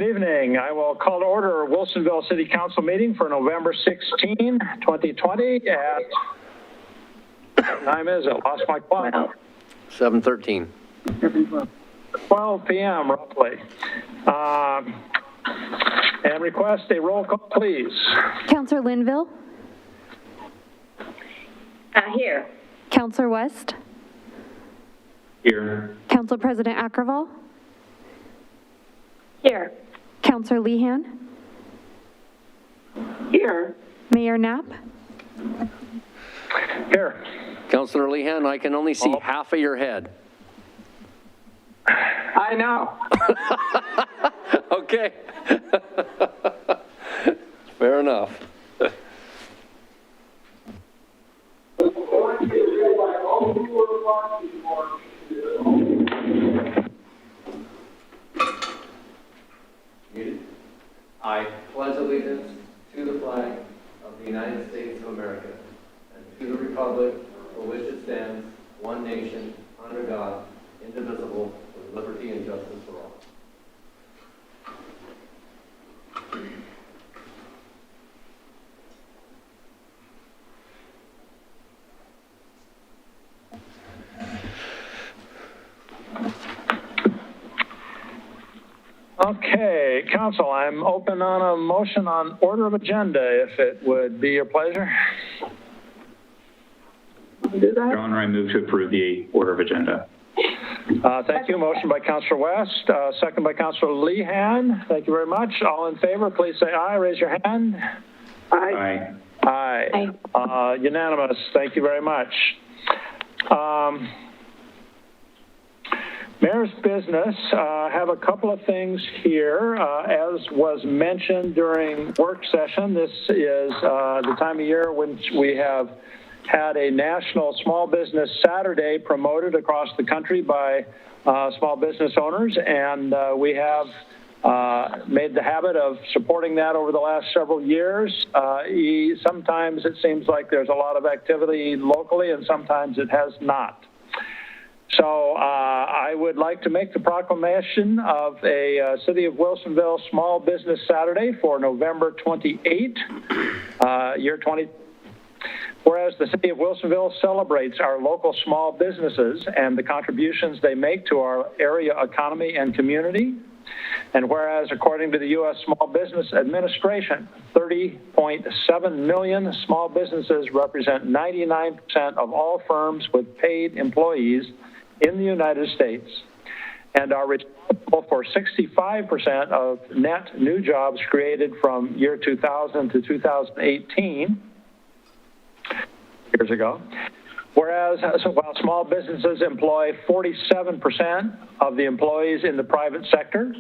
evening. I will call to order a Wilsonville City Council meeting for November 16, 2020 at, what time is it? Lost my clock. 7:13. 12 p.m. roughly. And request a roll call, please. Councillor Linville? Here. Councillor West? Here. Council President Ackerval? Here. Councillor Lehan? Here. Mayor Knapp? Here. Councillor Lehan, I can only see half of your head. I know. Okay. Fair enough. I pledge allegiance to the flag of the United States of America and to the republic for which it stands, one nation, under God, indivisible, with liberty and justice for all. Okay, Council, I'm open on a motion on order of agenda, if it would be your pleasure. Do that? Your Honor, I move to approve the order of agenda. Thank you. Motion by Councillor West, second by Councillor Lehan. Thank you very much. All in favor, please say aye. Raise your hand. Aye. Aye. Unanimous. Thank you very much. Mayor's business, have a couple of things here. As was mentioned during work session, this is the time of year when we have had a National Small Business Saturday promoted across the country by small business owners, and we have made the habit of supporting that over the last several years. Sometimes it seems like there's a lot of activity locally, and sometimes it has not. So I would like to make the proclamation of a City of Wilsonville Small Business Saturday for November 28, year 20. Whereas the City of Wilsonville celebrates our local small businesses and the contributions they make to our area economy and community. And whereas, according to the U.S. Small Business Administration, 30.7 million small businesses represent 99% of all firms with paid employees in the United States and are responsible for 65% of net new jobs created from year 2000 to 2018, years ago. Whereas, while small businesses employ 47% of the employees in the private sector,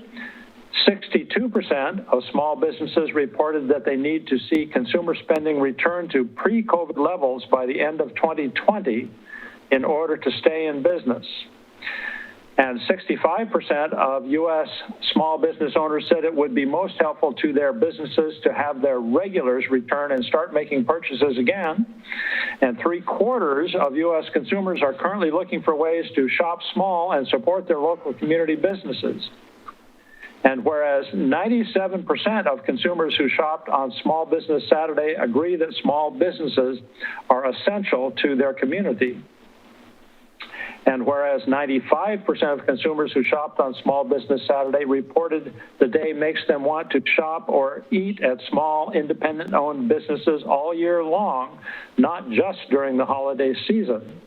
62% of small businesses reported that they need to see consumer spending return to pre-COVID levels by the end of 2020 in order to stay in business. And 65% of U.S. small business owners said it would be most helpful to their businesses to have their regulars return and start making purchases again. And 3/4 of U.S. consumers are currently looking for ways to shop small and support their local community businesses. And whereas 97% of consumers who shopped on Small Business Saturday agree that small businesses are essential to their community. And whereas 95% of consumers who shopped on Small Business Saturday reported the day makes them want to shop or eat at small, independent-owned businesses all year long, not just during the holiday season.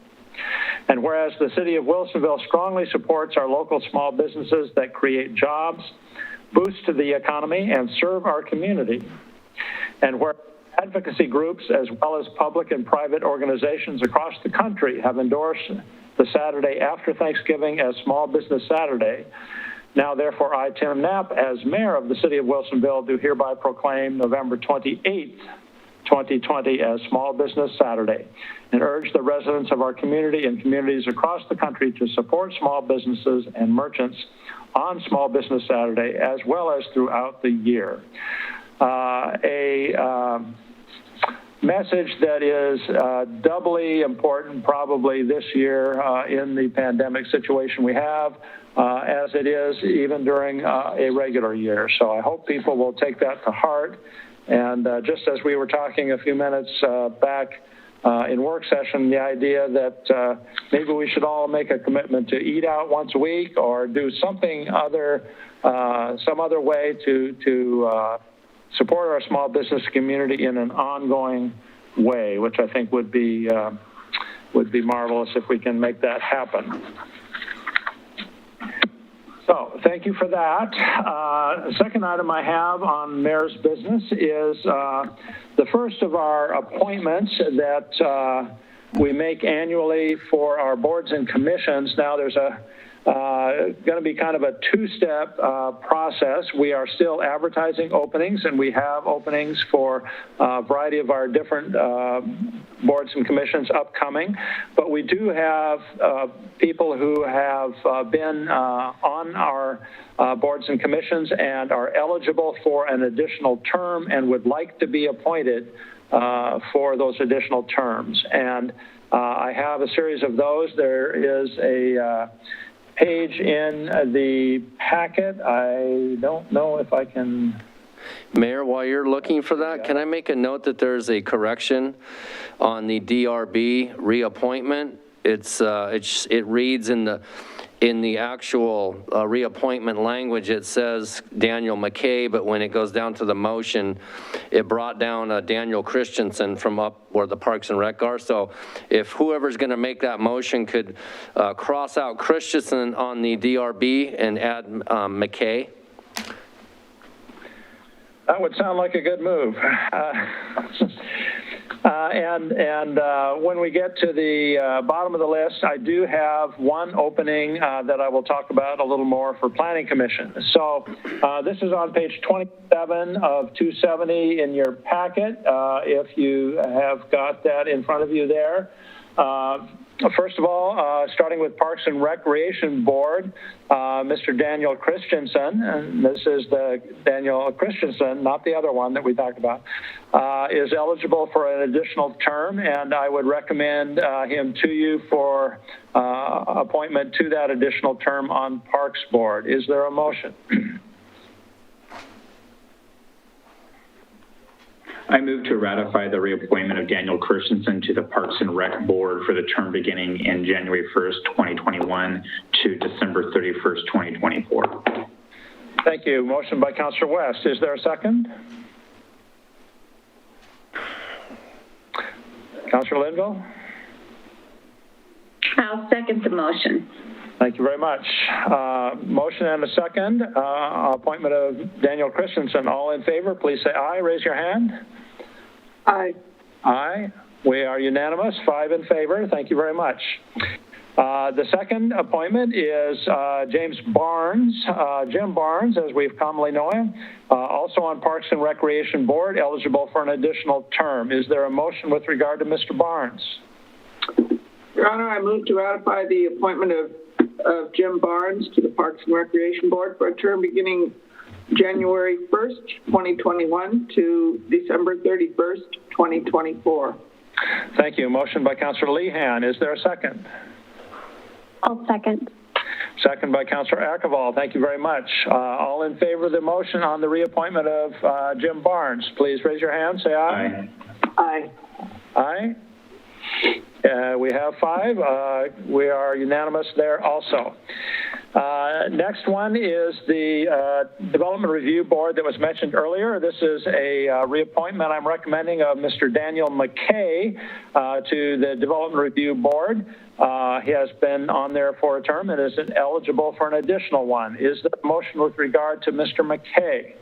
And whereas the City of Wilsonville strongly supports our local small businesses that create jobs, boost the economy, and serve our community. And where advocacy groups, as well as public and private organizations across the country, have endorsed the Saturday after Thanksgiving as Small Business Saturday. Now, therefore, I, Tim Knapp, as mayor of the City of Wilsonville, do hereby proclaim November 28th, 2020 as Small Business Saturday and urge the residents of our community and communities across the country to support small businesses and merchants on Small Business Saturday as well as throughout the year. Message that is doubly important probably this year in the pandemic situation we have. as it is even during a regular year. So I hope people will take that to heart. And just as we were talking a few minutes back in work session, the idea that maybe we should all make a commitment to eat out once a week or do something other, some other way to support our small business community in an ongoing way, which I think would be marvelous if we can make that happen. So thank you for that. The second item I have on Mayor's business is the first of our appointments that we make annually for our boards and commissions. Now there's going to be kind of a two-step process. We are still advertising openings, and we have openings for a variety of our different boards and commissions upcoming. But we do have people who have been on our boards and commissions and are eligible for an additional term and would like to be appointed for those additional terms. And I have a series of those. There is a page in the packet. I don't know if I can. Mayor, while you're looking for that, can I make a note that there's a correction on the DRB reappointment? It reads in the actual reappointment language, it says Daniel McKay, but when it goes down to the motion, it brought down Daniel Christensen from up where the Parks and Rec are. So if whoever's going to make that motion could cross out Christensen on the DRB and add McKay. That would sound like a good move. When we get to the bottom of the list, I do have one opening that I will talk about a little more for Planning Commission. So this is on page 27 of 270 in your packet, if you have got that in front of you there. First of all, starting with Parks and Recreation Board, Mr. Daniel Christensen, and this is the Daniel Christensen, not the other one that we talked about, is eligible for an additional term, and I would recommend him to you for appointment to that additional term on Parks Board. Is there a motion? I move to ratify the reappointment of Daniel Christensen to the Parks and Rec Board for the term beginning in January 1st, 2021 to December 31st, 2024. Thank you. Motion by Councilor West. Is there a second? Councilor Linville? I'll second the motion. Thank you very much. Motion and a second. Appointment of Daniel Christensen. All in favor, please say aye. Raise your hand. Aye. Aye. We are unanimous. 5 in favor. Thank you very much. The second appointment is James Barnes, Jim Barnes, as we've commonly known him, also on Parks and Recreation Board, eligible for an additional term. Is there a motion with regard to Mr. Barnes? Your Honor, I move to ratify the appointment of Jim Barnes to the Parks and Recreation Board for a term beginning January 1st, 2021 to December 31st, 2024. Thank you. Motion by Councilor Lehan. Is there a second? I'll second. Second by Councilor Akkerval. Thank you very much. All in favor of the motion on the reappointment of Jim Barnes, please raise your hand. Say aye. Aye. Aye. We have 5. We are unanimous there also. Next one is the Development Review Board that was mentioned earlier. This is a reappointment I'm recommending of Mr. Daniel McKay to the Development Review Board. He has been on there for a term and is eligible for an additional one. Is there a motion with regard to Mr. McKay?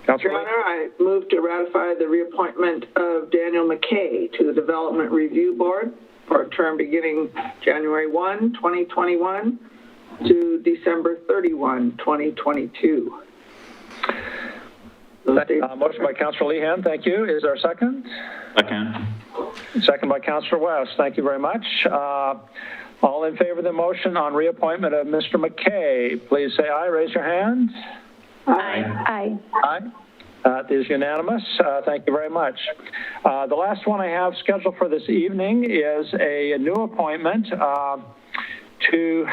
Your Honor, I move to ratify the reappointment of Daniel McKay to the Development Review Board for a term beginning January 1, 2021 to December 31, 2022. Motion by Councilor Lehan. Thank you. Is there a second? Second. Second by Councilor West. Thank you very much. All in favor of the motion on reappointment of Mr. McKay, please say aye. Raise your hand. Aye. Aye. That is unanimous. Thank you very much. The last one I have scheduled for this evening is a new appointment to,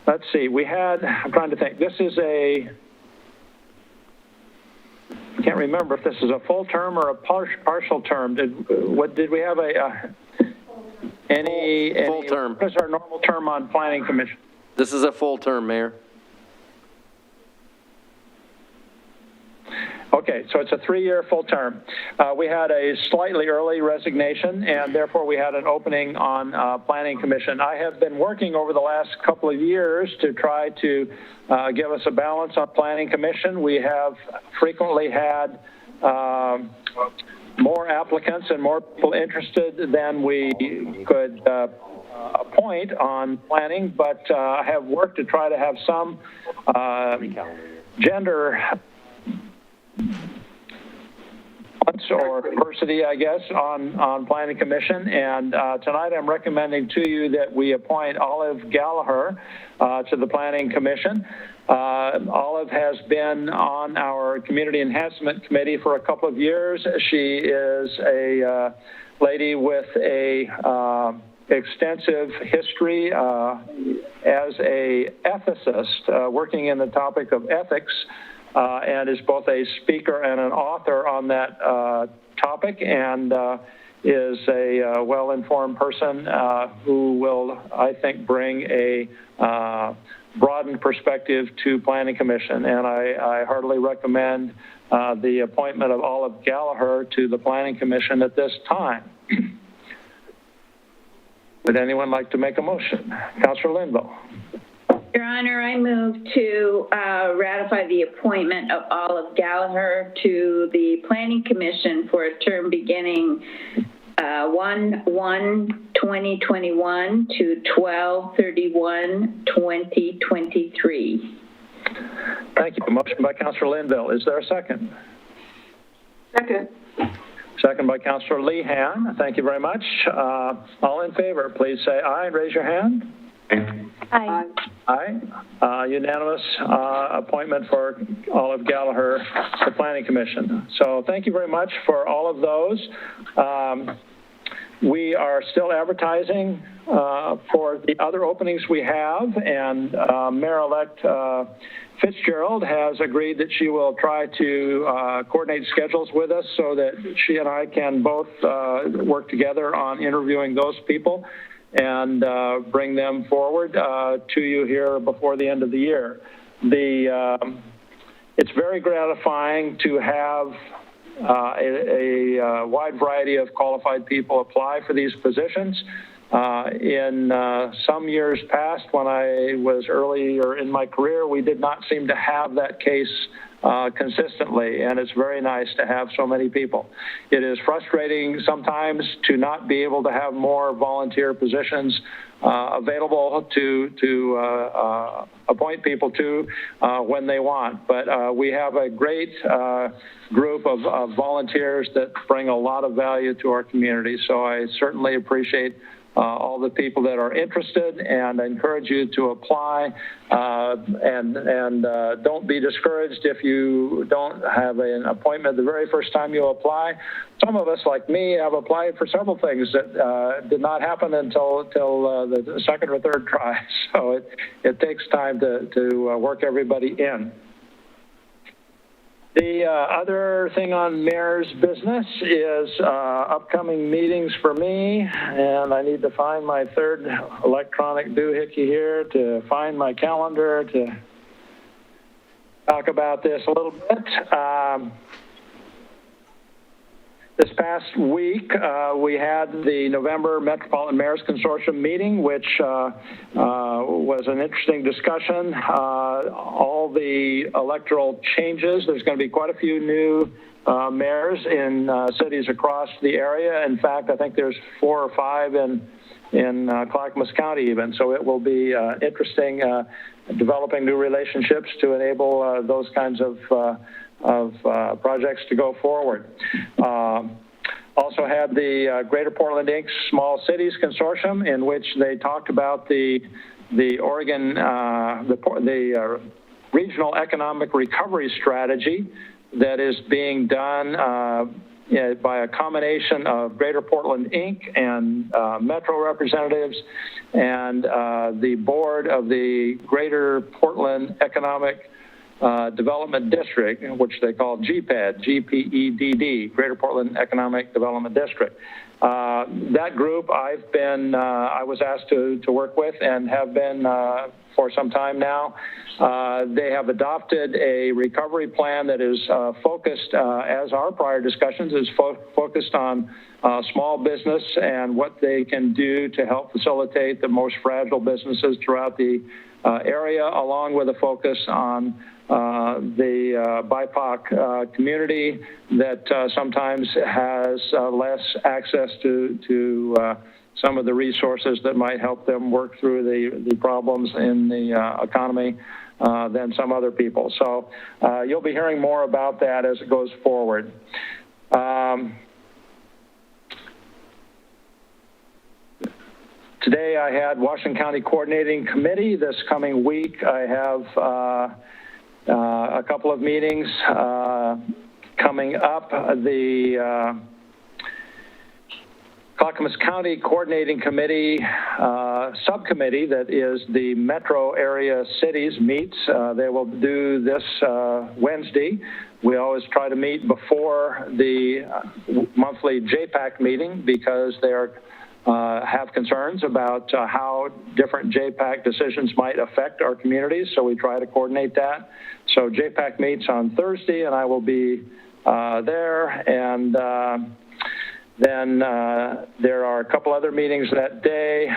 let's see, I'm trying to think, this is I can't remember if this is a full term or a partial term. Did we have any Full term. What is our normal term on Planning Commission? This is a full term, Mayor. Okay, so it's a 3-year full term. We had a slightly early resignation, and therefore we had an opening on Planning Commission. I have been working over the last couple of years to try to give us a balance on Planning Commission. We have frequently had more applicants and more people interested than we could appoint on planning, but I have worked to try to have some gender or diversity, I guess, on Planning Commission. And tonight I'm recommending to you that we appoint Olive Gallagher to the Planning Commission. Olive has been on our Community Enhancement Committee for a couple of years. She is a lady with a extensive history as a ethicist, working in the topic of ethics, and is both a speaker and an author on that topic, and is a well-informed person who will, I think, bring a broadened perspective to Planning Commission. And I heartily recommend the appointment of Olive Gallagher to the Planning Commission at this time. Would anyone like to make a motion? Councilor Linville. Your Honor, I move to ratify the appointment of Olive Gallagher to the Planning Commission for a term beginning 1/1/2021 to 12/31/2023. Thank you. A motion by Councilor Linville. Is there a second? Second. Second by Councilor Lehan. Thank you very much. All in favor, please say aye and raise your hand. Aye. Aye. Unanimous appointment for Olive Gallagher to the Planning Commission. So thank you very much for all of those. We are still advertising for the other openings we have, and Mayor-elect Fitzgerald has agreed that she will try to coordinate schedules with us so that she and I can both work together on interviewing those people and bring them forward to you here before the end of the year. It's very gratifying to have a wide variety of qualified people apply for these positions. In some years past, when I was earlier in my career, we did not seem to have that case consistently, and it's very nice to have so many people. It is frustrating sometimes to not be able to have more volunteer positions available to appoint people to when they want. But we have a great group of volunteers that bring a lot of value to our community. So I certainly appreciate all the people that are interested, and I encourage you to apply, and don't be discouraged if you don't have an appointment the very first time you apply. Some of us, like me, have applied for several things that did not happen until the second or third try. So it takes time to work everybody in. The other thing on Mayor's business is upcoming meetings for me, and I need to find my third electronic doohickey here to find my calendar to talk about this a little bit. This past week, we had the November Metropolitan Mayors Consortium meeting, which was an interesting discussion. All the electoral changes, there's going to be quite a few new mayors in cities across the area. In fact, I think there's 4 or 5 in Clackamas County even. So it will be interesting developing new relationships to enable those kinds of projects to go forward. Also had the Greater Portland Inc. Small Cities Consortium, in which they talked about the Oregon, the regional economic recovery strategy that is being done by a combination of Greater Portland, Inc. and Metro representatives and the board of the Greater Portland Economic Development District, which they call GPED, G-P-E-D-D, Greater Portland Economic Development District. That group I was asked to work with and have been for some time now. They have adopted a recovery plan that is focused, as our prior discussions, is focused on small business and what they can do to help facilitate the most fragile businesses throughout the area, along with a focus on the BIPOC community that sometimes has less access to some of the resources that might help them work through the problems in the economy than some other people. So you'll be hearing more about that as it goes forward. Today I had Washington County Coordinating Committee. This coming week I have a couple of meetings coming up. The Clackamas County Coordinating Committee subcommittee that is the metro area cities meets. They will do this Wednesday. We always try to meet before the monthly JPAC meeting because they have concerns about how different JPAC decisions might affect our communities, so we try to coordinate that. So JPAC meets on Thursday, and I will be there, and then there are a couple other meetings that day,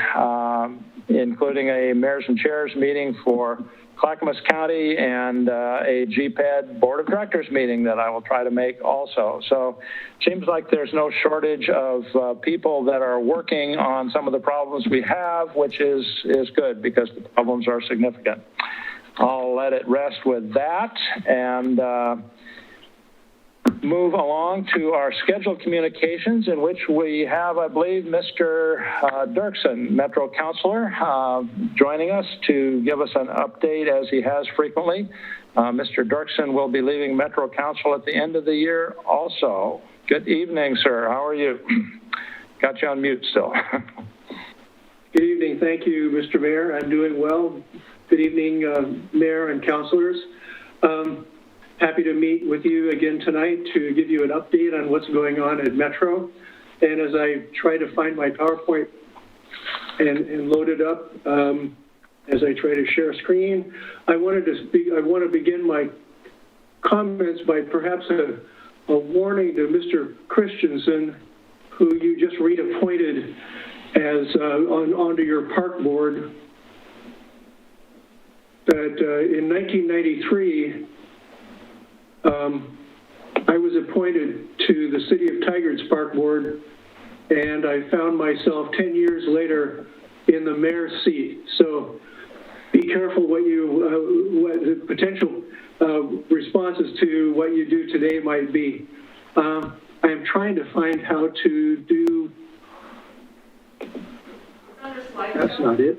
including a mayors and chairs meeting for Clackamas County and a GPED Board of Directors meeting that I will try to make also. So it seems like there's no shortage of people that are working on some of the problems we have, which is good because the problems are significant. I'll let it rest with that and move along to our scheduled communications, in which we have, I believe, Mr. Dirksen, Metro Councilor, joining us to give us an update as he has frequently. Mr. Dirksen will be leaving Metro Council at the end of the year also. Good evening, sir. How are you? Got you on mute still. Good evening. Thank you, Mr. Mayor. I'm doing well. Good evening, Mayor and councilors. Happy to meet with you again tonight to give you an update on what's going on at Metro. And as I try to find my PowerPoint and load it up, as I try to share screen, I want to begin my comments by perhaps a warning to Mr. Christensen, who you just reappointed as onto your park board, that in 1993, I was appointed to the City of Tigard's Park Board, and I found myself 10 years later in the mayor's seat. So be careful what the potential responses to what you do today might be. I am trying to find how to do. That's not it.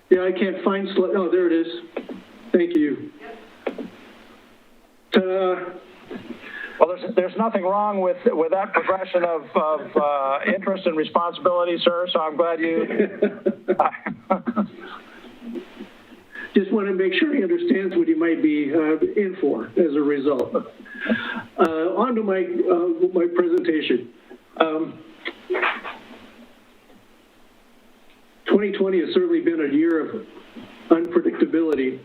Yeah, I can't find. Oh, there it is. Thank you. Well, there's nothing wrong with that progression of interest and responsibility, sir, so I'm glad you... Just want to make sure he understands what he might be in for as a result. On to my presentation. 2020 has certainly been a year of unpredictability.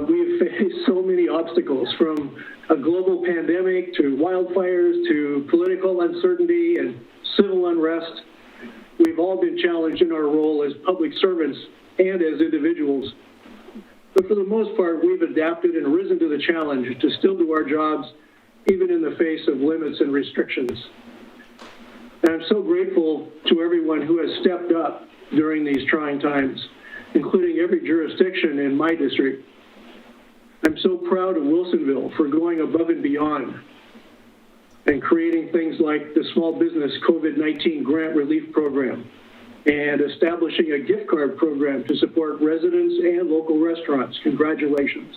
We've faced so many obstacles, from a global pandemic to wildfires to political uncertainty and civil unrest. We've all been challenged in our role as public servants and as individuals. But for the most part, we've adapted and risen to the challenge to still do our jobs, even in the face of limits and restrictions. And I'm so grateful to everyone who has stepped up during these trying times, including every jurisdiction in my district. I'm so proud of Wilsonville for going above and beyond and creating things like the Small Business COVID-19 Grant Relief Program and establishing a gift card program to support residents and local restaurants. Congratulations.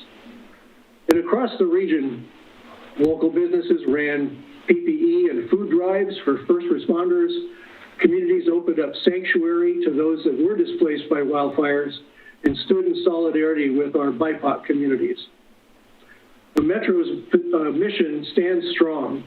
And across the region, local businesses ran PPE and food drives for first responders. Communities opened up sanctuary to those that were displaced by wildfires and stood in solidarity with our BIPOC communities. The Metro's mission stands strong,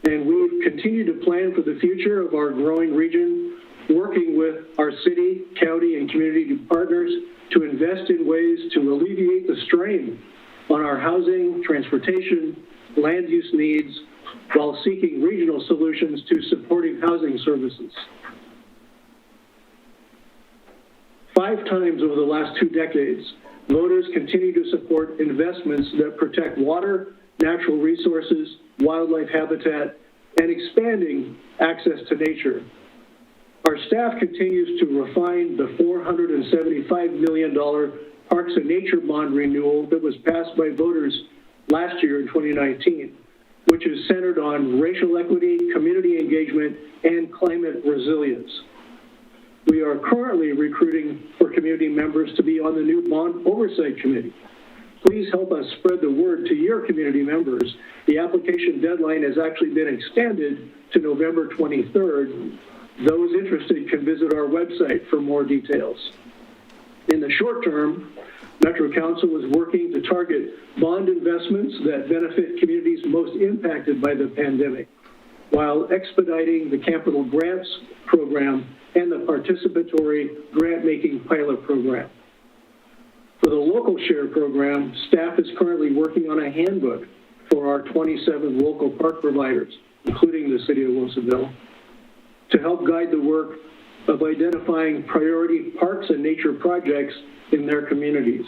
and we've continued to plan for the future of our growing region, working with our city, county, and community partners to invest in ways to alleviate the strain on our housing, transportation, land use needs, while seeking regional solutions to supportive housing services. 5 times over the last 2 decades, voters continue to support investments that protect water, natural resources, wildlife habitat, and expanding access to nature. Our staff continues to refine the $475 million Parks and Nature Bond renewal that was passed by voters last year in 2019, which is centered on racial equity, community engagement, and climate resilience. We are currently recruiting for community members to be on the new Bond Oversight Committee. Please help us spread the word to your community members. The application deadline has actually been extended to November 23rd. Those interested can visit our website for more details. In the short term, Metro Council is working to target bond investments that benefit communities most impacted by the pandemic, while expediting the capital grants program and the participatory grant-making pilot program. For the local share program, staff is currently working on a handbook for our 27 local park providers, including the City of Wilsonville, to help guide the work of identifying priority parks and nature projects in their communities.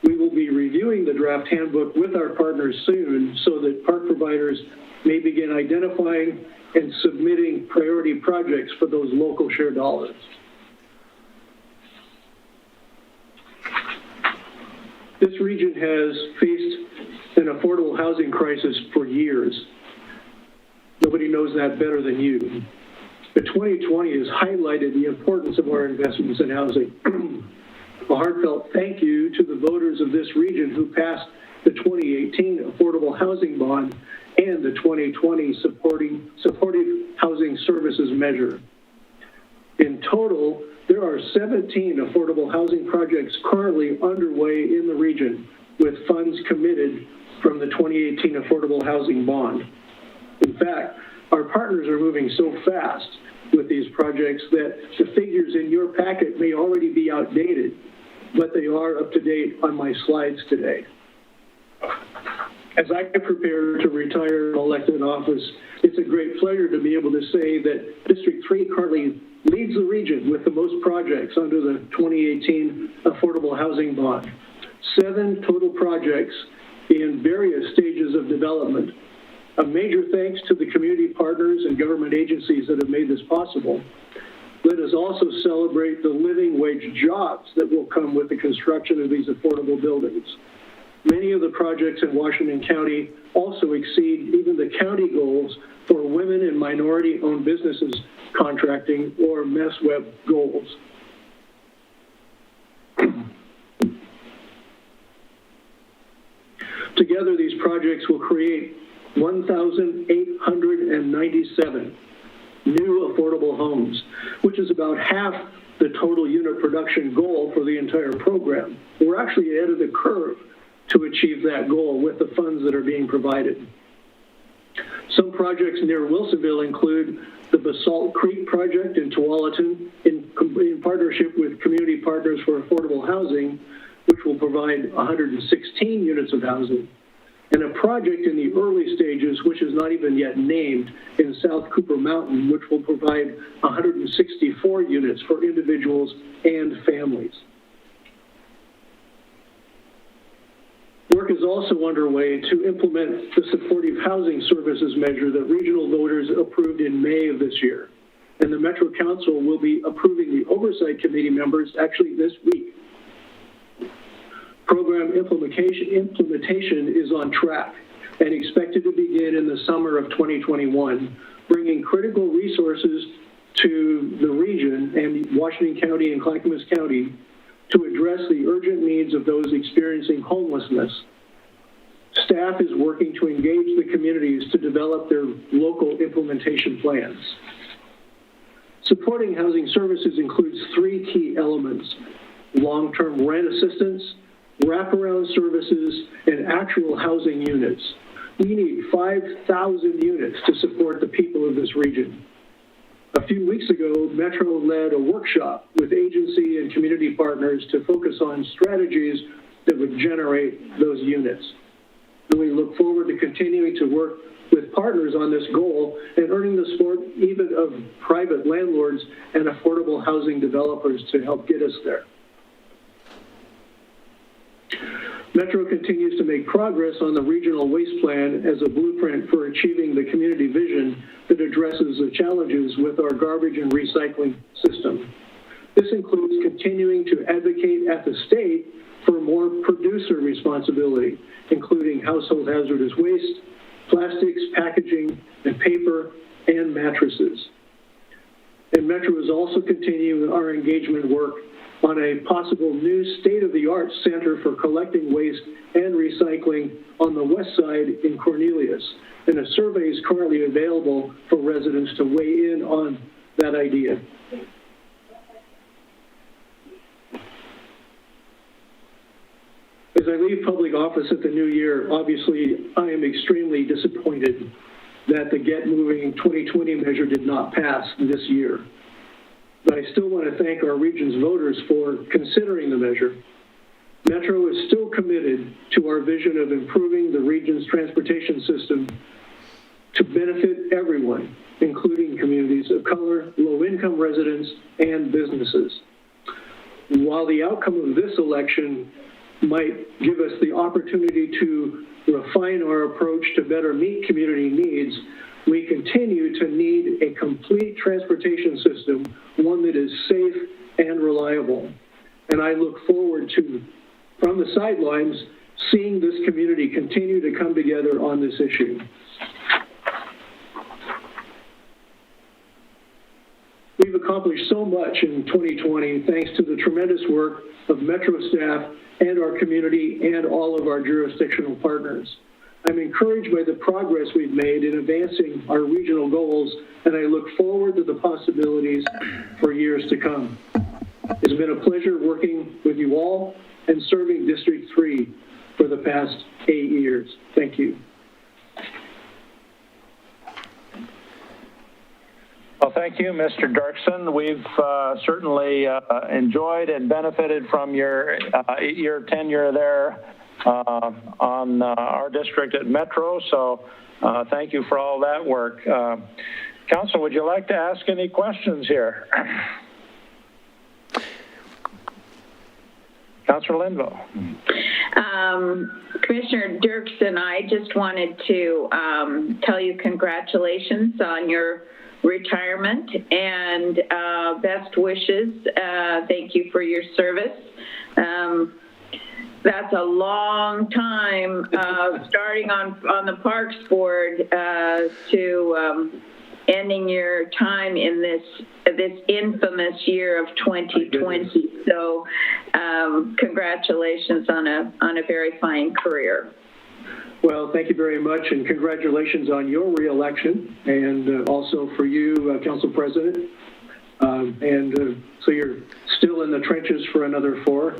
We will be reviewing the draft handbook with our partners soon so that park providers may begin identifying and submitting priority projects for those local share dollars. This region has faced an affordable housing crisis for years. Nobody knows that better than you. But 2020 has highlighted the importance of our investments in housing. A heartfelt thank you to the voters of this region who passed the 2018 Affordable Housing Bond and the 2020 Supportive Housing Services measure. In total, there are 17 affordable housing projects currently underway in the region with funds committed from the 2018 Affordable Housing Bond. In fact, our partners are moving so fast with these projects that the figures in your packet may already be outdated, but they are up to date on my slides today. As I prepare to retire from elected office, it's a great pleasure to be able to say that District 3 currently leads the region with the most projects under the 2018 Affordable Housing Bond. 7 total projects in various stages of development. A major thanks to the community partners and government agencies that have made this possible. Let us also celebrate the living wage jobs that will come with the construction of these affordable buildings. Many of the projects in Washington County also exceed even the county goals for women and minority-owned businesses contracting, or MESWEB goals. Together, these projects will create 1,897 new affordable homes, which is about half the total unit production goal for the entire program. We're actually ahead of the curve to achieve that goal with the funds that are being provided. Some projects near Wilsonville include the Basalt Creek project in Tualatin in partnership with Community Partners for Affordable Housing, which will provide 116 units of housing, and a project in the early stages, which is not even yet named, in South Cooper Mountain, which will provide 164 units for individuals and families. Work is also underway to implement the Supportive Housing Services measure that regional voters approved in May of this year. And the Metro Council will be approving the Oversight Committee members actually this week. Program implementation is on track and expected to begin in the summer of 2021, bringing critical resources to the region and Washington County and Clackamas County to address the urgent needs of those experiencing homelessness. Staff is working to engage the communities to develop their local implementation plans. Supporting housing services includes 3 key elements: long-term rent assistance, wraparound services, and actual housing units. We need 5,000 units to support the people of this region. A few weeks ago, Metro led a workshop with agency and community partners to focus on strategies that would generate those units. And we look forward to continuing to work with partners on this goal and earning the support even of private landlords and affordable housing developers to help get us there. Metro continues to make progress on the regional waste plan as a blueprint for achieving the community vision that addresses the challenges with our garbage and recycling system. This includes continuing to advocate at the state for more producer responsibility, including household hazardous waste, plastics, packaging, and paper, and mattresses. And Metro is also continuing our engagement work on a possible new state-of-the-art center for collecting waste and recycling on the west side in Cornelius. And a survey is currently available for residents to weigh in on that idea. As I leave public office at the new year, obviously I am extremely disappointed that the Get Moving 2020 measure did not pass this year. But I still want to thank our region's voters for considering the measure. Metro is still committed to our vision of improving the region's transportation system to benefit everyone, including communities of color, low-income residents, and businesses. While the outcome of this election might give us the opportunity to refine our approach to better meet community needs, we continue to need a complete transportation system, one that is safe and reliable. And I look forward to, from the sidelines, seeing this community continue to come together on this issue. We've accomplished so much in 2020 thanks to the tremendous work of Metro staff and our community and all of our jurisdictional partners. I'm encouraged by the progress we've made in advancing our regional goals, and I look forward to the possibilities for years to come. It's been a pleasure working with you all and serving District 3 for the past 8 years. Thank you. Well, thank you, Mr. Dirksen. We've certainly enjoyed and benefited from your tenure there on our district at Metro, so thank you for all that work. Council, would you like to ask any questions here? Councilor Linville. Commissioner Dirksen, I just wanted to tell you congratulations on your retirement and best wishes. Thank you for your service. That's a long time starting on the Parks Board to ending your time in this infamous year of 2020. So congratulations on a very fine career. Well, thank you very much, and congratulations on your reelection, and also for you, Council President. So you're still in the trenches for another 4.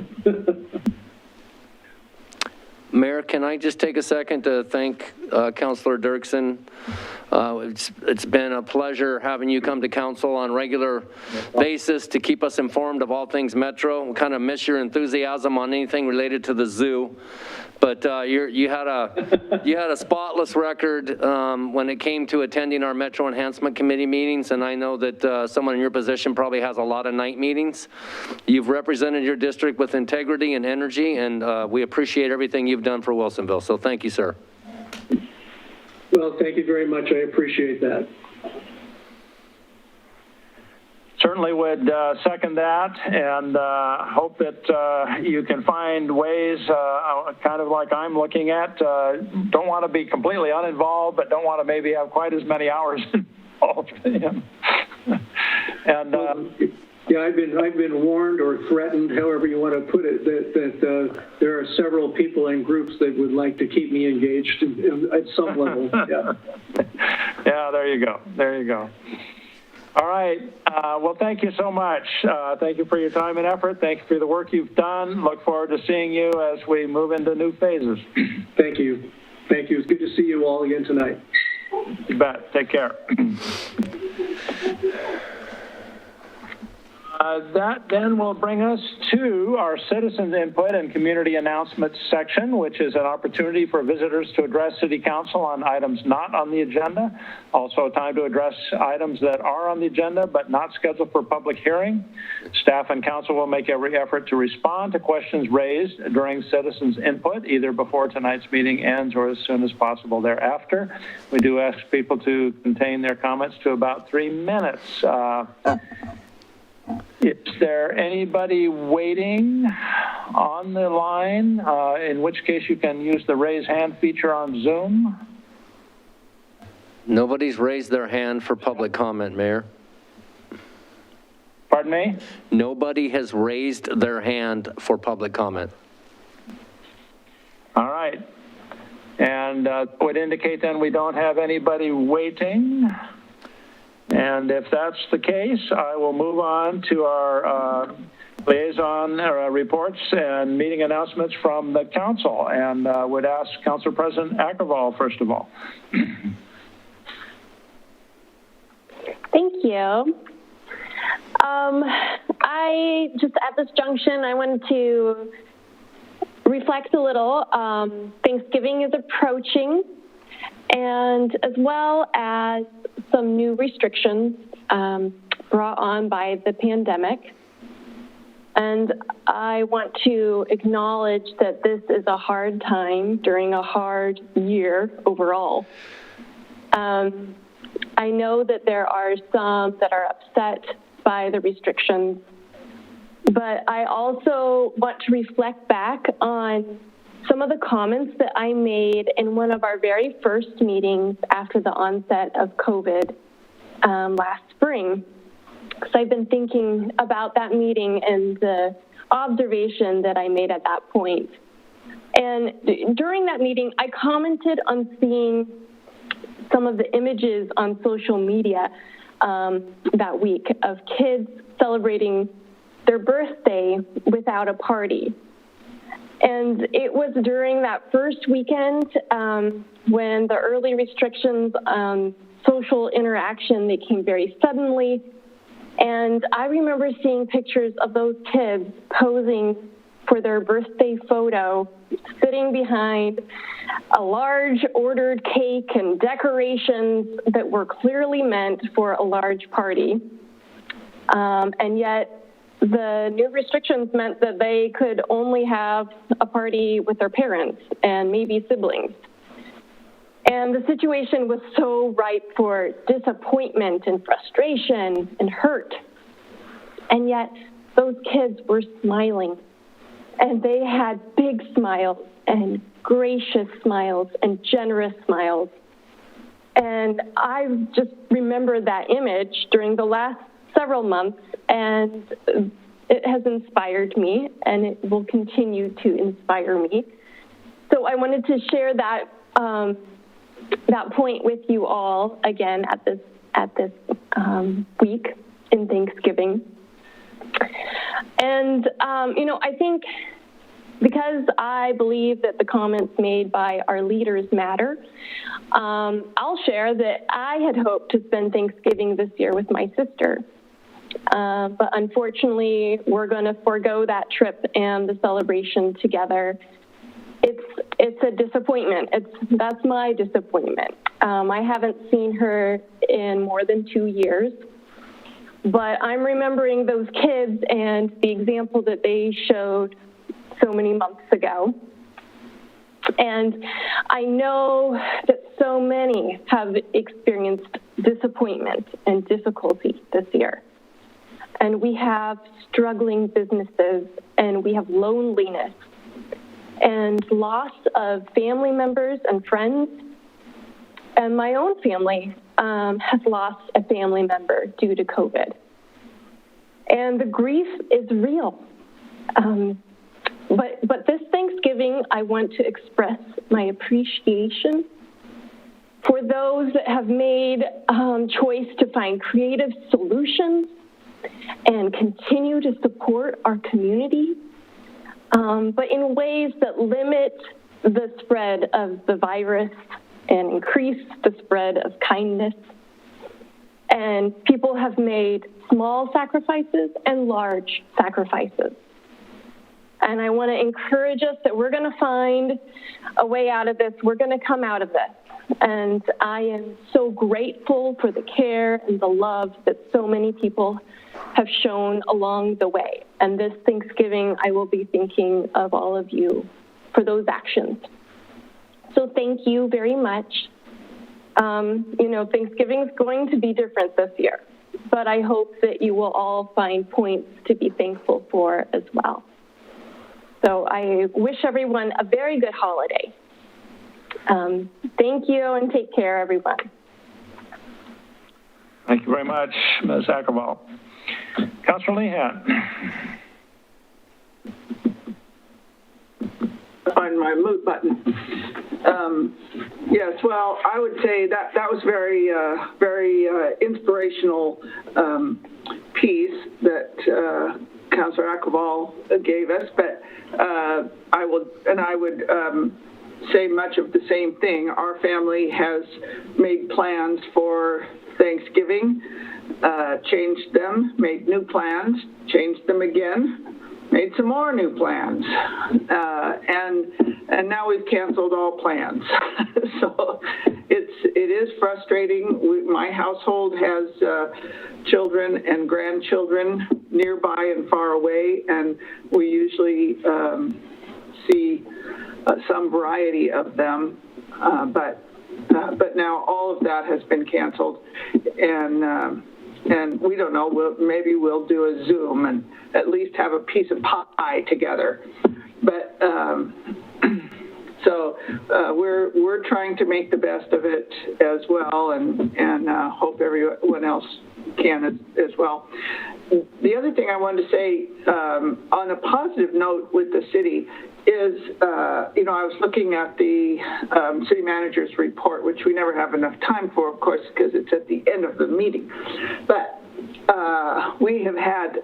Mayor, can I just take a second to thank Councilor Dirksen? It's been a pleasure having you come to council on a regular basis to keep us informed of all things Metro. We kind of miss your enthusiasm on anything related to the zoo. But you had a spotless record when it came to attending our Metro Enhancement Committee meetings, and I know that someone in your position probably has a lot of night meetings. You've represented your district with integrity and energy, and we appreciate everything you've done for Wilsonville. So thank you, sir. Well, thank you very much. I appreciate that. Certainly would second that, and hope that you can find ways, kind of like I'm looking at, don't want to be completely uninvolved, but don't want to maybe have quite as many hours involved. And yeah, Yeah, I've been warned or threatened, however you want to put it, that there are several people and groups that would like to keep me engaged at some level. Yeah. Yeah, there you go. There you go. All right. Well, thank you so much. Thank you for your time and effort. Thank you for the work you've done. Look forward to seeing you as we move into new phases. Thank you. Thank you. It's good to see you all again tonight. You bet. Take care. That then will bring us to our citizens input and community announcements section, which is an opportunity for visitors to address City Council on items not on the agenda. Also a time to address items that are on the agenda but not scheduled for public hearing. Staff and council will make every effort to respond to questions raised during citizens input, either before tonight's meeting ends or as soon as possible thereafter. We do ask people to contain their comments to about 3 minutes. Is there anybody waiting on the line? In which case you can use the raise hand feature on Zoom. Nobody's raised their hand for public comment, Mayor. Pardon me? Nobody has raised their hand for public comment. All right. And would indicate then we don't have anybody waiting. And if that's the case, I will move on to our liaison reports and meeting announcements from the council, and would ask Council President Agrawal first of all. Thank you. I just at this junction, I wanted to reflect a little. Thanksgiving is approaching, and as well as some new restrictions brought on by the pandemic. And I want to acknowledge that this is a hard time during a hard year overall. I know that there are some that are upset by the restrictions, but I also want to reflect back on some of the comments that I made in one of our very first meetings after the onset of COVID last spring. So I've been thinking about that meeting and the observation that I made at that point. And during that meeting, I commented on seeing some of the images on social media that week of kids celebrating their birthday without a party. And it was during that first weekend when the early restrictions on social interaction, they came very suddenly. And I remember seeing pictures of those kids posing for their birthday photo, sitting behind a large ordered cake and decorations that were clearly meant for a large party. And yet, the new restrictions meant that they could only have a party with their parents and maybe siblings. And the situation was so ripe for disappointment and frustration and hurt. And yet those kids were smiling, and they had big smiles and gracious smiles and generous smiles. And I just remember that image during the last several months, and it has inspired me, and it will continue to inspire me. So I wanted to share that that point with you all again at this week in Thanksgiving. And I think because I believe that the comments made by our leaders matter, I'll share that I had hoped to spend Thanksgiving this year with my sister. But unfortunately, we're going to forego that trip and the celebration together. It's a disappointment. That's my disappointment. I haven't seen her in more than 2 years, but I'm remembering those kids and the example that they showed so many months ago. And I know that so many have experienced disappointment and difficulty this year. And we have struggling businesses, and we have loneliness and loss of family members and friends. And my own family has lost a family member due to COVID. and the grief is real. But this Thanksgiving, I want to express my appreciation for those that have made choice to find creative solutions and continue to support our community, but in ways that limit the spread of the virus and increase the spread of kindness. And people have made small sacrifices and large sacrifices. And I want to encourage us that we're going to find a way out of this. We're going to come out of this. And I am so grateful for the care and the love that so many people have shown along the way. And this Thanksgiving, I will be thinking of all of you for those actions. So thank you very much. You know, Thanksgiving is going to be different this year, but I hope that you will all find points to be thankful for as well. So I wish everyone a very good holiday. Thank you and take care, everyone. Thank you very much, Ms. Ackerval. Councilor Lehan. On my mute button. Yes, well, I would say that was very inspirational piece that Councilor Ackerval gave us, but I would say much of the same thing. Our family has made plans for Thanksgiving, changed them, made new plans, changed them again, made some more new plans, and now we've canceled all plans. So it is frustrating. My household has children and grandchildren nearby and far away, and we usually see some variety of them, but now all of that has been canceled, and we don't know, maybe we'll do a Zoom and at least have a piece of pie together. But so we're trying to make the best of it as well, and hope everyone else can as well. The other thing I wanted to say on a positive note with the city is, I was looking at the city manager's report, which we never have enough time for, of course, because it's at the end of the meeting. But we have had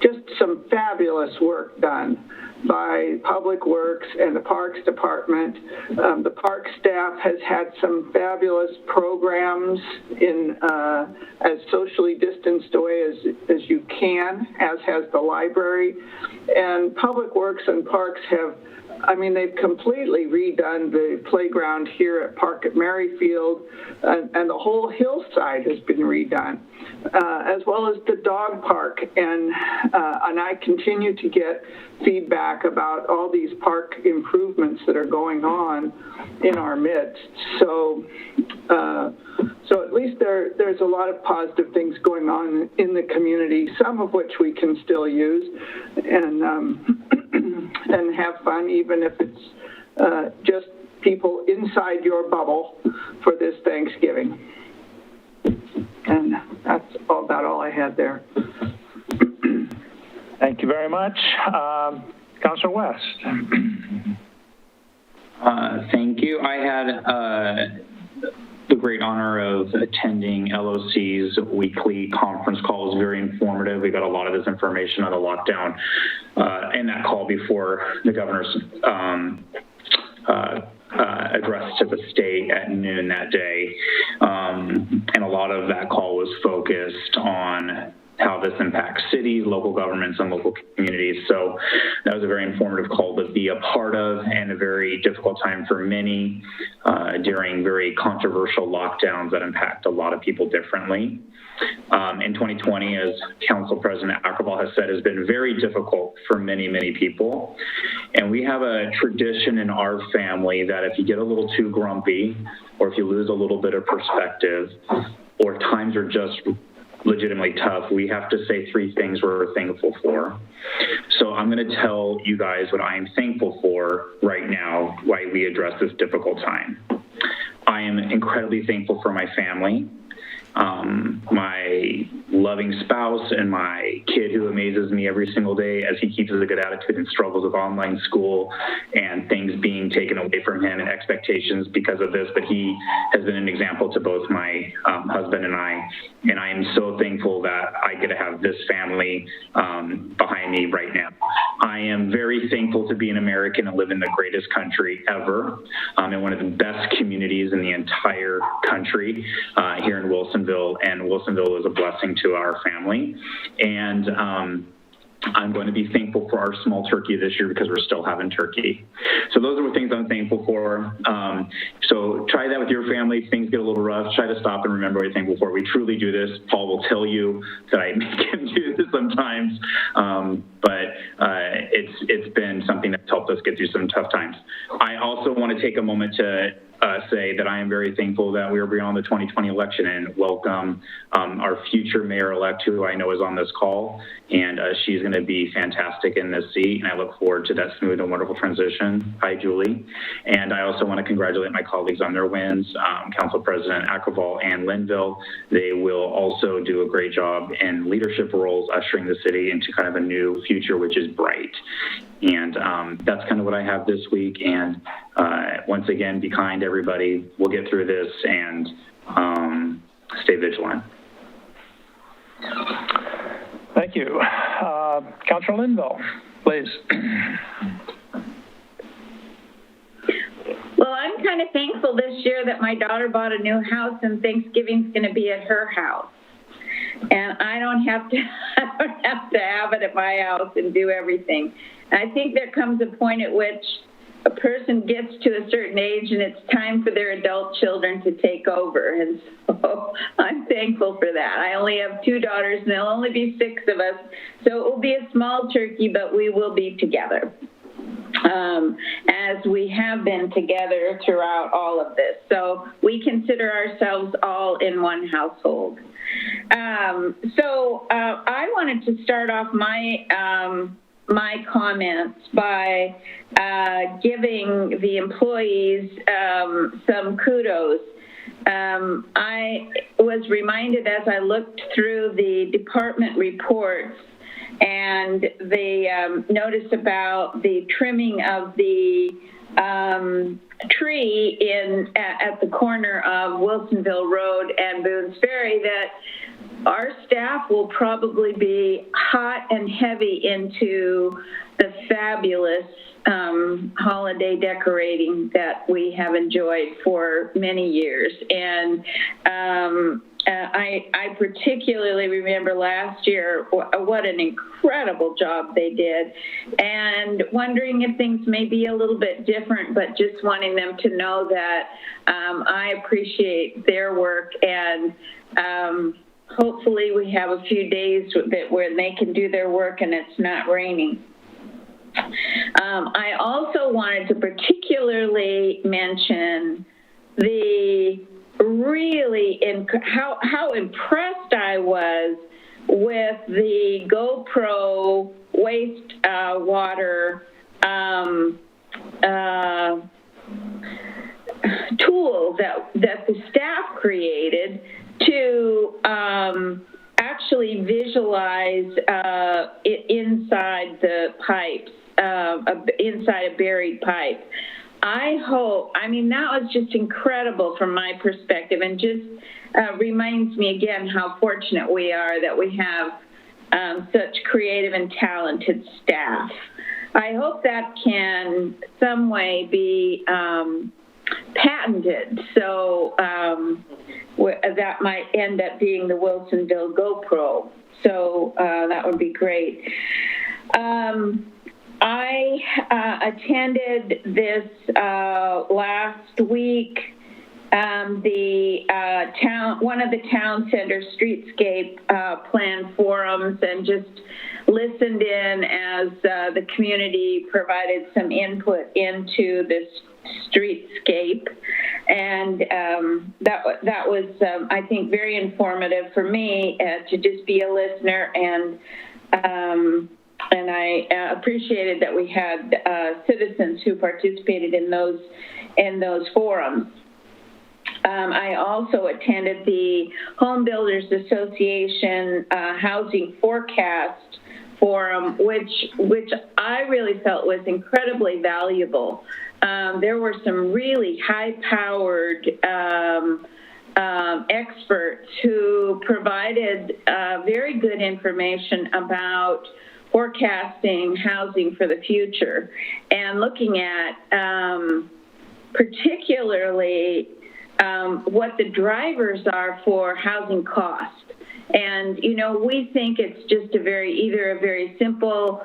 just some fabulous work done by Public Works and the Parks Department. The park staff has had some fabulous programs in as socially distanced a way as you can, as has the library. And Public Works and Parks have, they've completely redone the playground here at Park at Merrifield, and the whole hillside has been redone, as well as the dog park. And I continue to get feedback about all these park improvements that are going on in our midst. So at least there's a lot of positive things going on in the community, some of which we can still use and have fun, even if it's just people inside your bubble for this Thanksgiving. And that's about all I had there. Thank you very much. Councilor West. Thank you. I had the great honor of attending LOC's weekly conference call. It was very informative. We got a lot of this information on the lockdown in that call before the governor's address to the state at noon that day. And a lot of that call was focused on how this impacts cities, local governments, and local communities. So that was a very informative call to be a part of, and a very difficult time for many during very controversial lockdowns that impact a lot of people differently. In 2020, as Council President Ackerval has said, has been very difficult for many, many people. And we have a tradition in our family that if you get a little too grumpy, or if you lose a little bit of perspective, or times are just legitimately tough, we have to say 3 things we're thankful for. So I'm going to tell you guys what I am thankful for right now while we address this difficult time. I am incredibly thankful for my family my loving spouse and my kid who amazes me every single day as he keeps a good attitude and struggles with online school and things being taken away from him and expectations because of this. But he has been an example to both my husband and I am so thankful that I get to have this family behind me right now. I am very thankful to be an American and live in the greatest country ever, in one of the best communities in the entire country here in Wilsonville, and Wilsonville is a blessing to our family. And I'm going to be thankful for our small turkey this year because we're still having turkey. So those are the things I'm thankful for. So try that with your family. If things get a little rough, try to stop and remember what you're thankful for. We truly do this. Paul will tell you that I make him do this sometimes, but it's been something that's helped us get through some tough times. I also want to take a moment to say that I am very thankful that we are beyond the 2020 election and welcome our future mayor-elect, who I know is on this call, and she's going to be fantastic in this seat, and I look forward to that smooth and wonderful transition. Hi, Julie. And I also want to congratulate my colleagues on their wins, Council President Akroval and Linville. They will also do a great job in leadership roles, ushering the city into kind of a new future, which is bright. And that's kind of what I have this week. And once again, be kind, everybody. We'll get through this, and stay vigilant. Thank you. Councilor Linville, please. Well, I'm kind of thankful this year that my daughter bought a new house and Thanksgiving's going to be at her house. And I don't have to have it at my house and do everything. And I think there comes a point at which a person gets to a certain age and it's time for their adult children to take over. And so I'm thankful for that. I only have 2 daughters and there'll only be 6 of us. So it will be a small turkey, but we will be together, as we have been together throughout all of this. So we consider ourselves all in one household. I wanted to start off my comments by giving the employees some kudos. I was reminded as I looked through the department reports and the notice about the trimming of the tree at the corner of Wilsonville Road and Boone's Ferry, that our staff will probably be hot and heavy into the fabulous holiday decorating that we have enjoyed for many years. And I particularly remember last year what an incredible job they did, and wondering if things may be a little bit different, but just wanting them to know that I appreciate their work, and hopefully we have a few days where they can do their work and it's not raining. I also wanted to particularly mention the really how impressed I was with the GoPro waste water tool that the staff created to actually visualize it inside the pipes, inside a buried pipe. I mean, that was just incredible from my perspective, and just reminds me again how fortunate we are that we have such creative and talented staff. I hope that can some way be patented, so that might end up being the Wilsonville GoPro. So that would be great. I attended this last week one of the town center streetscape plan forums, and just listened in as the community provided some input into this streetscape, and that was I think very informative for me to just be a listener, and I appreciated that we had citizens who participated in those forums. I also attended the Home Builders Association Housing Forecast Forum, which I really felt was incredibly valuable. There were some really high-powered experts who provided very good information about forecasting housing for the future and looking at particularly what the drivers are for housing cost. And, you know, we think it's just either a very simple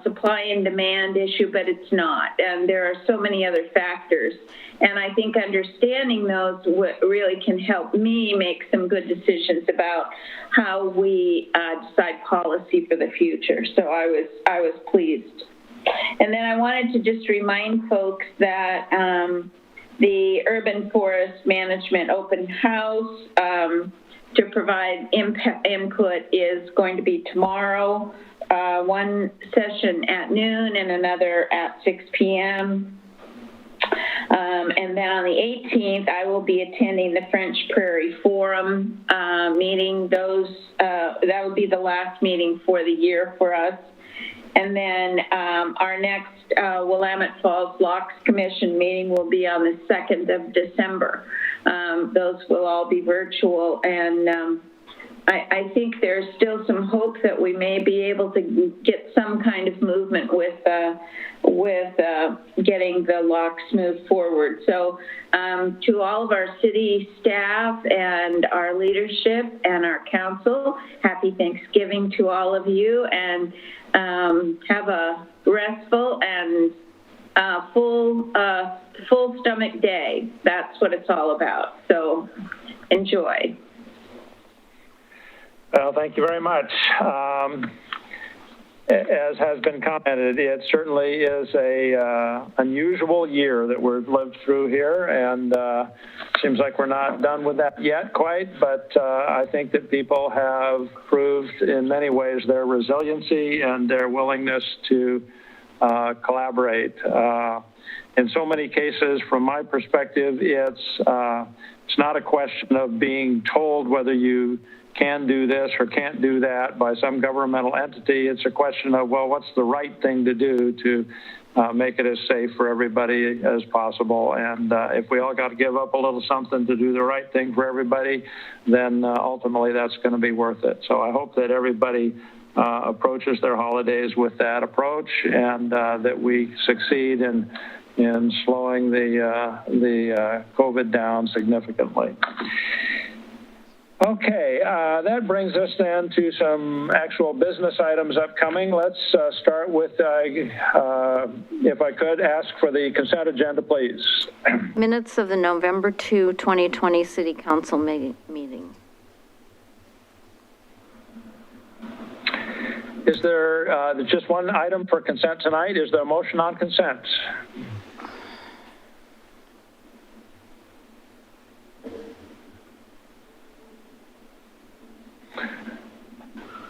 supply and demand issue, but it's not. And there are so many other factors. And I think understanding those really can help me make some good decisions about how we decide policy for the future. So I was pleased. And then I wanted to just remind folks that the Urban Forest Management Open House to provide input is going to be tomorrow, one session at noon and another at 6 p.m. And then on the 18th, I will be attending the French Prairie Forum meeting. That will be the last meeting for the year for us. And then our next Willamette Falls Locks Commission meeting will be on the 2nd of December. Those will all be virtual, and I think there's still some hope that we may be able to get some kind of movement with getting the locks moved forward. So to all of our city staff and our leadership and our council, happy Thanksgiving to all of you, and have a restful and full stomach day. That's what it's all about. So enjoy. Well, thank you very much. As has been commented, it certainly is a unusual year that we've lived through here, and seems like we're not done with that yet quite, but I think that people have proved in many ways their resiliency and their willingness to collaborate. In so many cases, from my perspective, it's not a question of being told whether you can do this or can't do that by some governmental entity. It's a question of, well, what's the right thing to do to make it as safe for everybody as possible? And if we all got to give up a little something to do the right thing for everybody, then ultimately that's going to be worth it. So I hope that everybody approaches their holidays with that approach, and that we succeed in slowing the COVID down significantly. Okay, that brings us then to some actual business items upcoming. Let's start with, if I could ask for the consent agenda, please. Minutes of the November 2, 2020 City Council meeting. Is there just one item for consent tonight? Is there a motion on consent?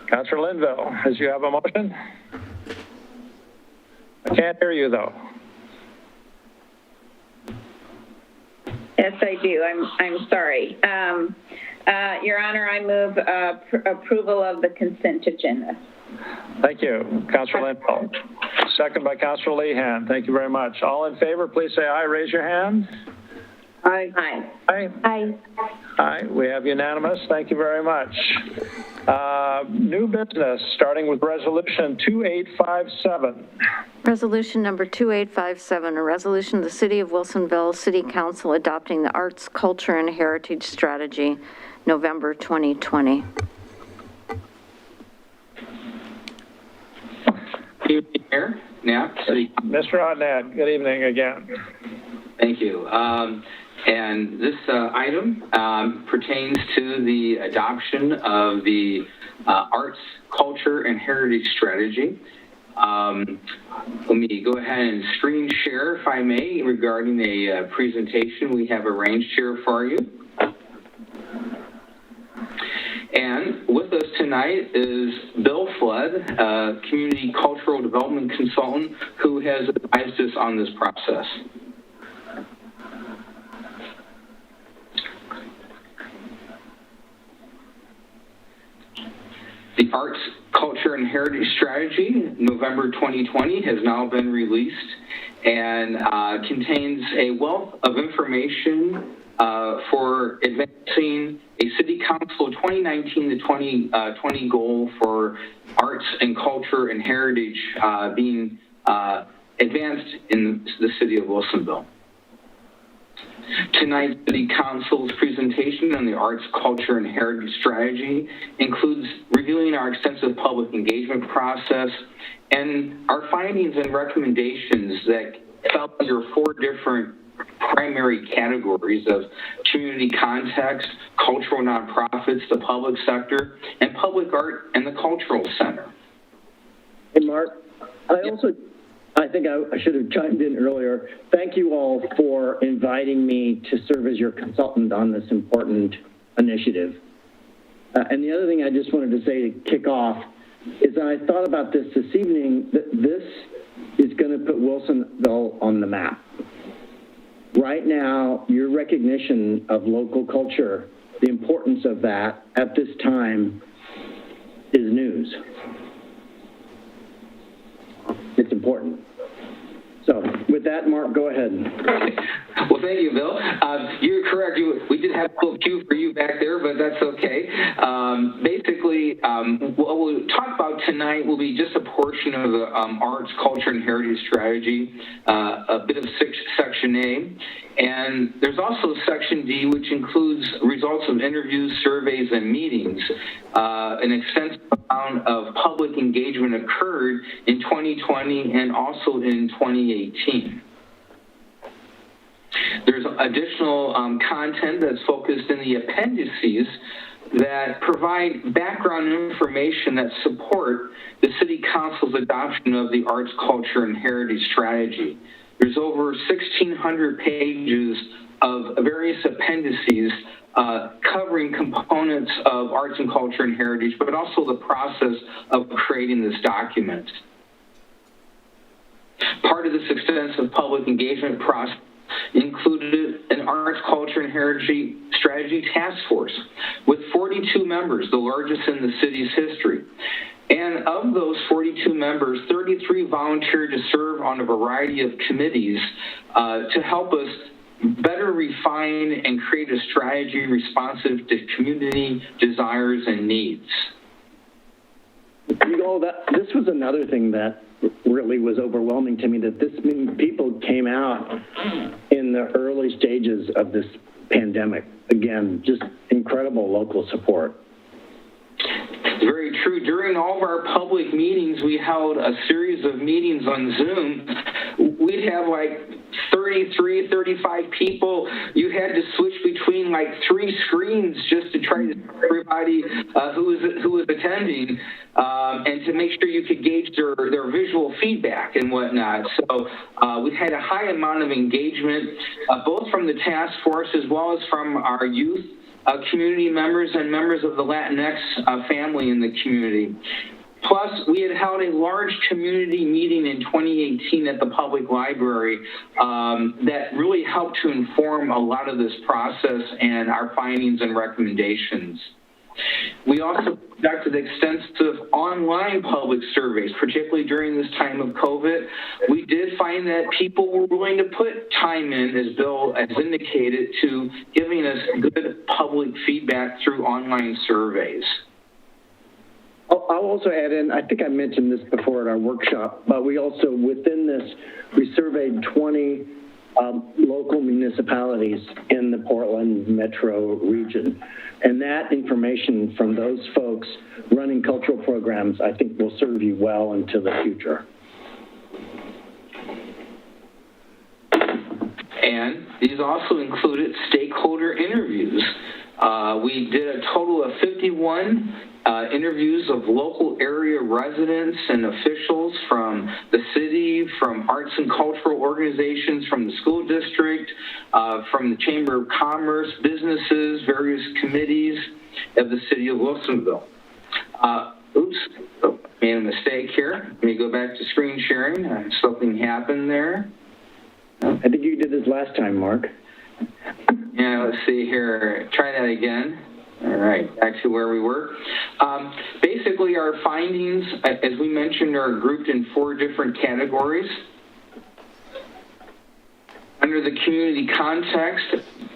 Councilor Linville, as you have a motion? I can't hear you, though. Yes, I do. I'm sorry. Your Honor, I move approval of the consent agenda. Thank you, Councilor Linville. Second by Councilor Lehan. Thank you very much. All in favor, please say aye. Raise your hand. Aye. Aye. Aye. Aye. Aye. We have unanimous. Thank you very much. New business, starting with Resolution 2857. Resolution number 2857, a resolution of the City of Wilsonville City Council adopting the Arts, Culture, and Heritage Strategy, November 2020. Good evening, Mayor Knapp. Mr. Hodnett, good evening again. Thank you. And this item pertains to the adoption of the Arts, Culture, and Heritage Strategy. Let me go ahead and screen share, if I may, regarding a presentation we have arranged here for you. And with us tonight is Bill Flood, Community Cultural Development Consultant, who has advised us on this process. The Arts, Culture, and Heritage Strategy, November 2020, has now been released and contains a wealth of information for advancing a City Council 2019 to 2020 goal for arts and culture and heritage being advanced in the city of Wilsonville. Tonight's City Council's presentation on the Arts, Culture, and Heritage Strategy includes reviewing our extensive public engagement process and our findings and recommendations that fell under 4 different primary categories of community context, cultural nonprofits, the public sector, and public art and the cultural center. Hey, Mark, I think I should have chimed in earlier. Thank you all for inviting me to serve as your consultant on this important initiative. And the other thing I just wanted to say to kick off is that I thought about this evening, that this is going to put Wilsonville on the map. Right now, your recognition of local culture, the importance of that at this time is news. It's important. So with that, Mark, go ahead. Well, thank you, Bill. You're correct. We did have a little cue for you back there, but that's okay. Basically, what we'll talk about tonight will be just a portion of the Arts, Culture, and Heritage Strategy, a bit of Section A. And there's also Section D, which includes results of interviews, surveys, and meetings. An extensive amount of public engagement occurred in 2020 and also in 2018. There's additional content that's focused in the appendices that provide background information that support the City Council's adoption of the Arts, Culture, and Heritage Strategy. There's over 1,600 pages of various appendices covering components of arts and culture and heritage, but also the process of creating this document. Part of this extensive public engagement process included an Arts, Culture, and Heritage Strategy Task Force with 42 members, the largest in the city's history. And of those 42 members, 33 volunteered to serve on a variety of committees to help us better refine and create a strategy responsive to community desires and needs. You know, this was another thing that really was overwhelming to me, that this many people came out in the early stages of this pandemic. Again, just incredible local support. Very true. During all of our public meetings, we held a series of meetings on Zoom. We'd have like 33, 35 people. You had to switch between like 3 screens just to try to see everybody who was attending, and to make sure you could gauge their visual feedback and whatnot. So we had a high amount of engagement, both from the task force as well as from our youth community members and members of the Latinx family in the community. Plus, we had held a large community meeting in 2018 at the public library that really helped to inform a lot of this process and our findings and recommendations. We also conducted extensive online public surveys, particularly during this time of COVID. We did find that people were willing to put time in, as Bill has indicated, to giving us good public feedback through online surveys. I'll also add in, I think I mentioned this before at our workshop, but we also, within this, we surveyed 20 local municipalities in the Portland metro region. And that information from those folks running cultural programs, I think, will serve you well into the future. And these also included stakeholder interviews. We did a total of 51 interviews of local area residents and officials from the city, from arts and cultural organizations, from the school district, from the Chamber of Commerce, businesses, various committees of the city of Wilsonville. Made a mistake here. Let me go back to screen sharing. Something happened there. I think you did this last time, Mark. Yeah, let's see here. Try that again. All right, back to where we were. Basically, our findings, as we mentioned, are grouped in 4 different categories. Under the community context,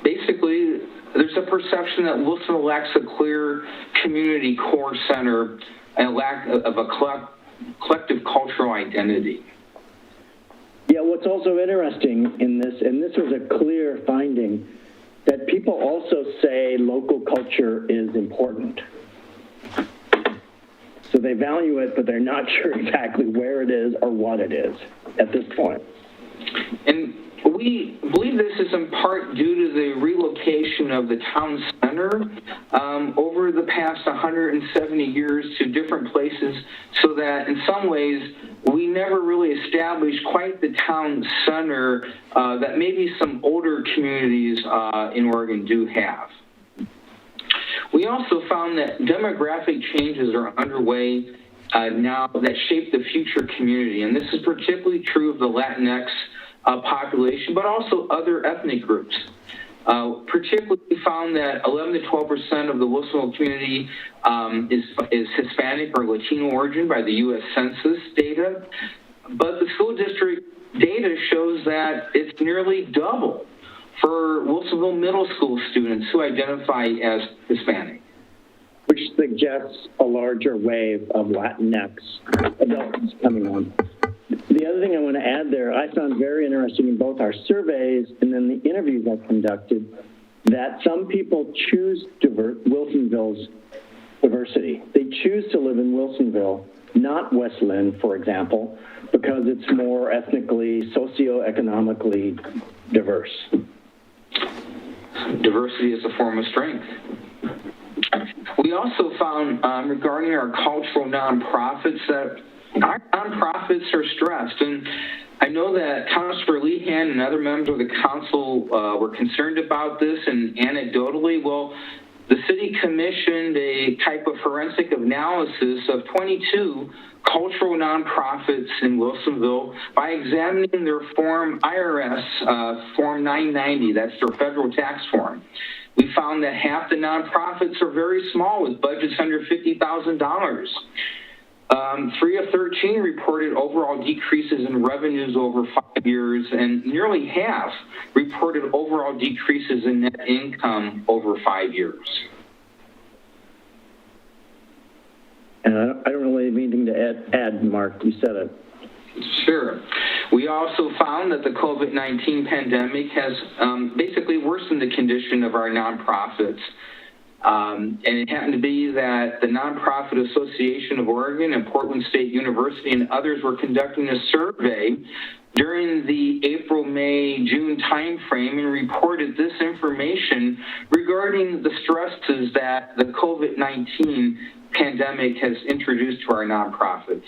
basically, there's a perception that Wilsonville lacks a clear community core center and a lack of a collective cultural identity. Yeah, what's also interesting in this, and this was a clear finding, that people also say local culture is important. So they value it, but they're not sure exactly where it is or what it is at this point. And we believe this is in part due to the relocation of the town center over the past 170 years to different places, so that in some ways we never really established quite the town center that maybe some older communities in Oregon do have. We also found that demographic changes are underway now that shape the future community, and this is particularly true of the Latinx population, but also other ethnic groups. Particularly, we found that 11 to 12% of the Wilsonville community is Hispanic or Latino origin by the U.S. Census data, but the school district data shows that it's nearly double for Wilsonville middle school students who identify as Hispanic. Which suggests a larger wave of Latinx adults coming on. The other thing I want to add there, I found very interesting in both our surveys and then the interviews I conducted, that some people choose Wilsonville's diversity. They choose to live in Wilsonville, not West Lynn, for example, because it's more ethnically, socioeconomically diverse. Diversity is a form of strength. We also found regarding our cultural nonprofits that our nonprofits are stressed, and I know that Councilor Lehan and other members of the council were concerned about this, and anecdotally, well, the city commissioned a type of forensic analysis of 22 cultural nonprofits in Wilsonville by examining their Form IRS, Form 990, that's their federal tax form. We found that half the nonprofits are very small with budgets under $50,000. 3 of 13 reported overall decreases in revenues over 5 years, and nearly half reported overall decreases in net income over 5 years. And I don't really have anything to add, Mark. You said it. Sure. We also found that the COVID-19 pandemic has basically worsened the condition of our nonprofits. And it happened to be that the Nonprofit Association of Oregon and Portland State University and others were conducting a survey during the April, May, June timeframe and reported this information regarding the stresses that the COVID-19 pandemic has introduced to our nonprofits.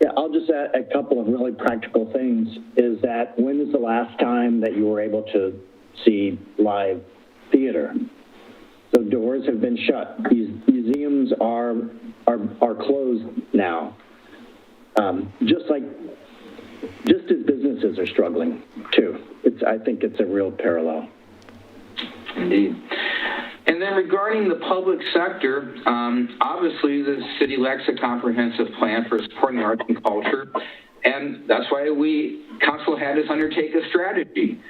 Yeah, I'll just add a couple of really practical things. Is that when is the last time that you were able to see live theater? So doors have been shut. Museums are closed now. Just as businesses are struggling too. I think it's a real parallel. Indeed. And then regarding the public sector, obviously the city lacks a comprehensive plan for supporting arts and culture, and that's why council had us undertake a strategy.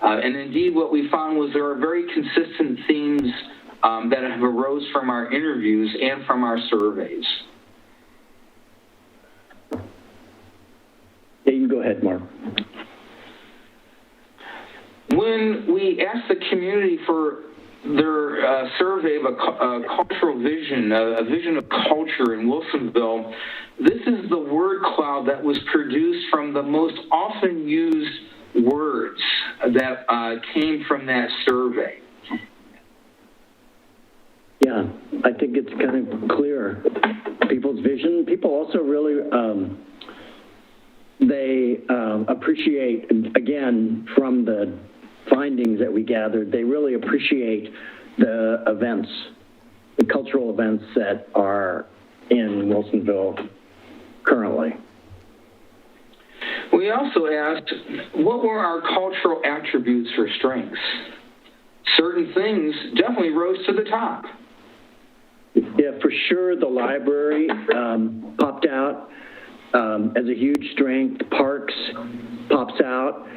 And indeed what we found was there are very consistent themes that have arose from our interviews and from our surveys. Yeah, you go ahead, Mark. When we asked the community for their survey of a cultural vision, a vision of culture in Wilsonville, this is the word cloud that was produced from the most often used words that came from that survey. Yeah, I think it's kind of clear. People's vision, people also really, they appreciate, again, from the findings that we gathered, they really appreciate the events, the cultural events that are in Wilsonville currently. We also asked, what were our cultural attributes or strengths? certain things definitely rose to the top. Yeah, for sure, the library popped out as a huge strength. Parks pops out,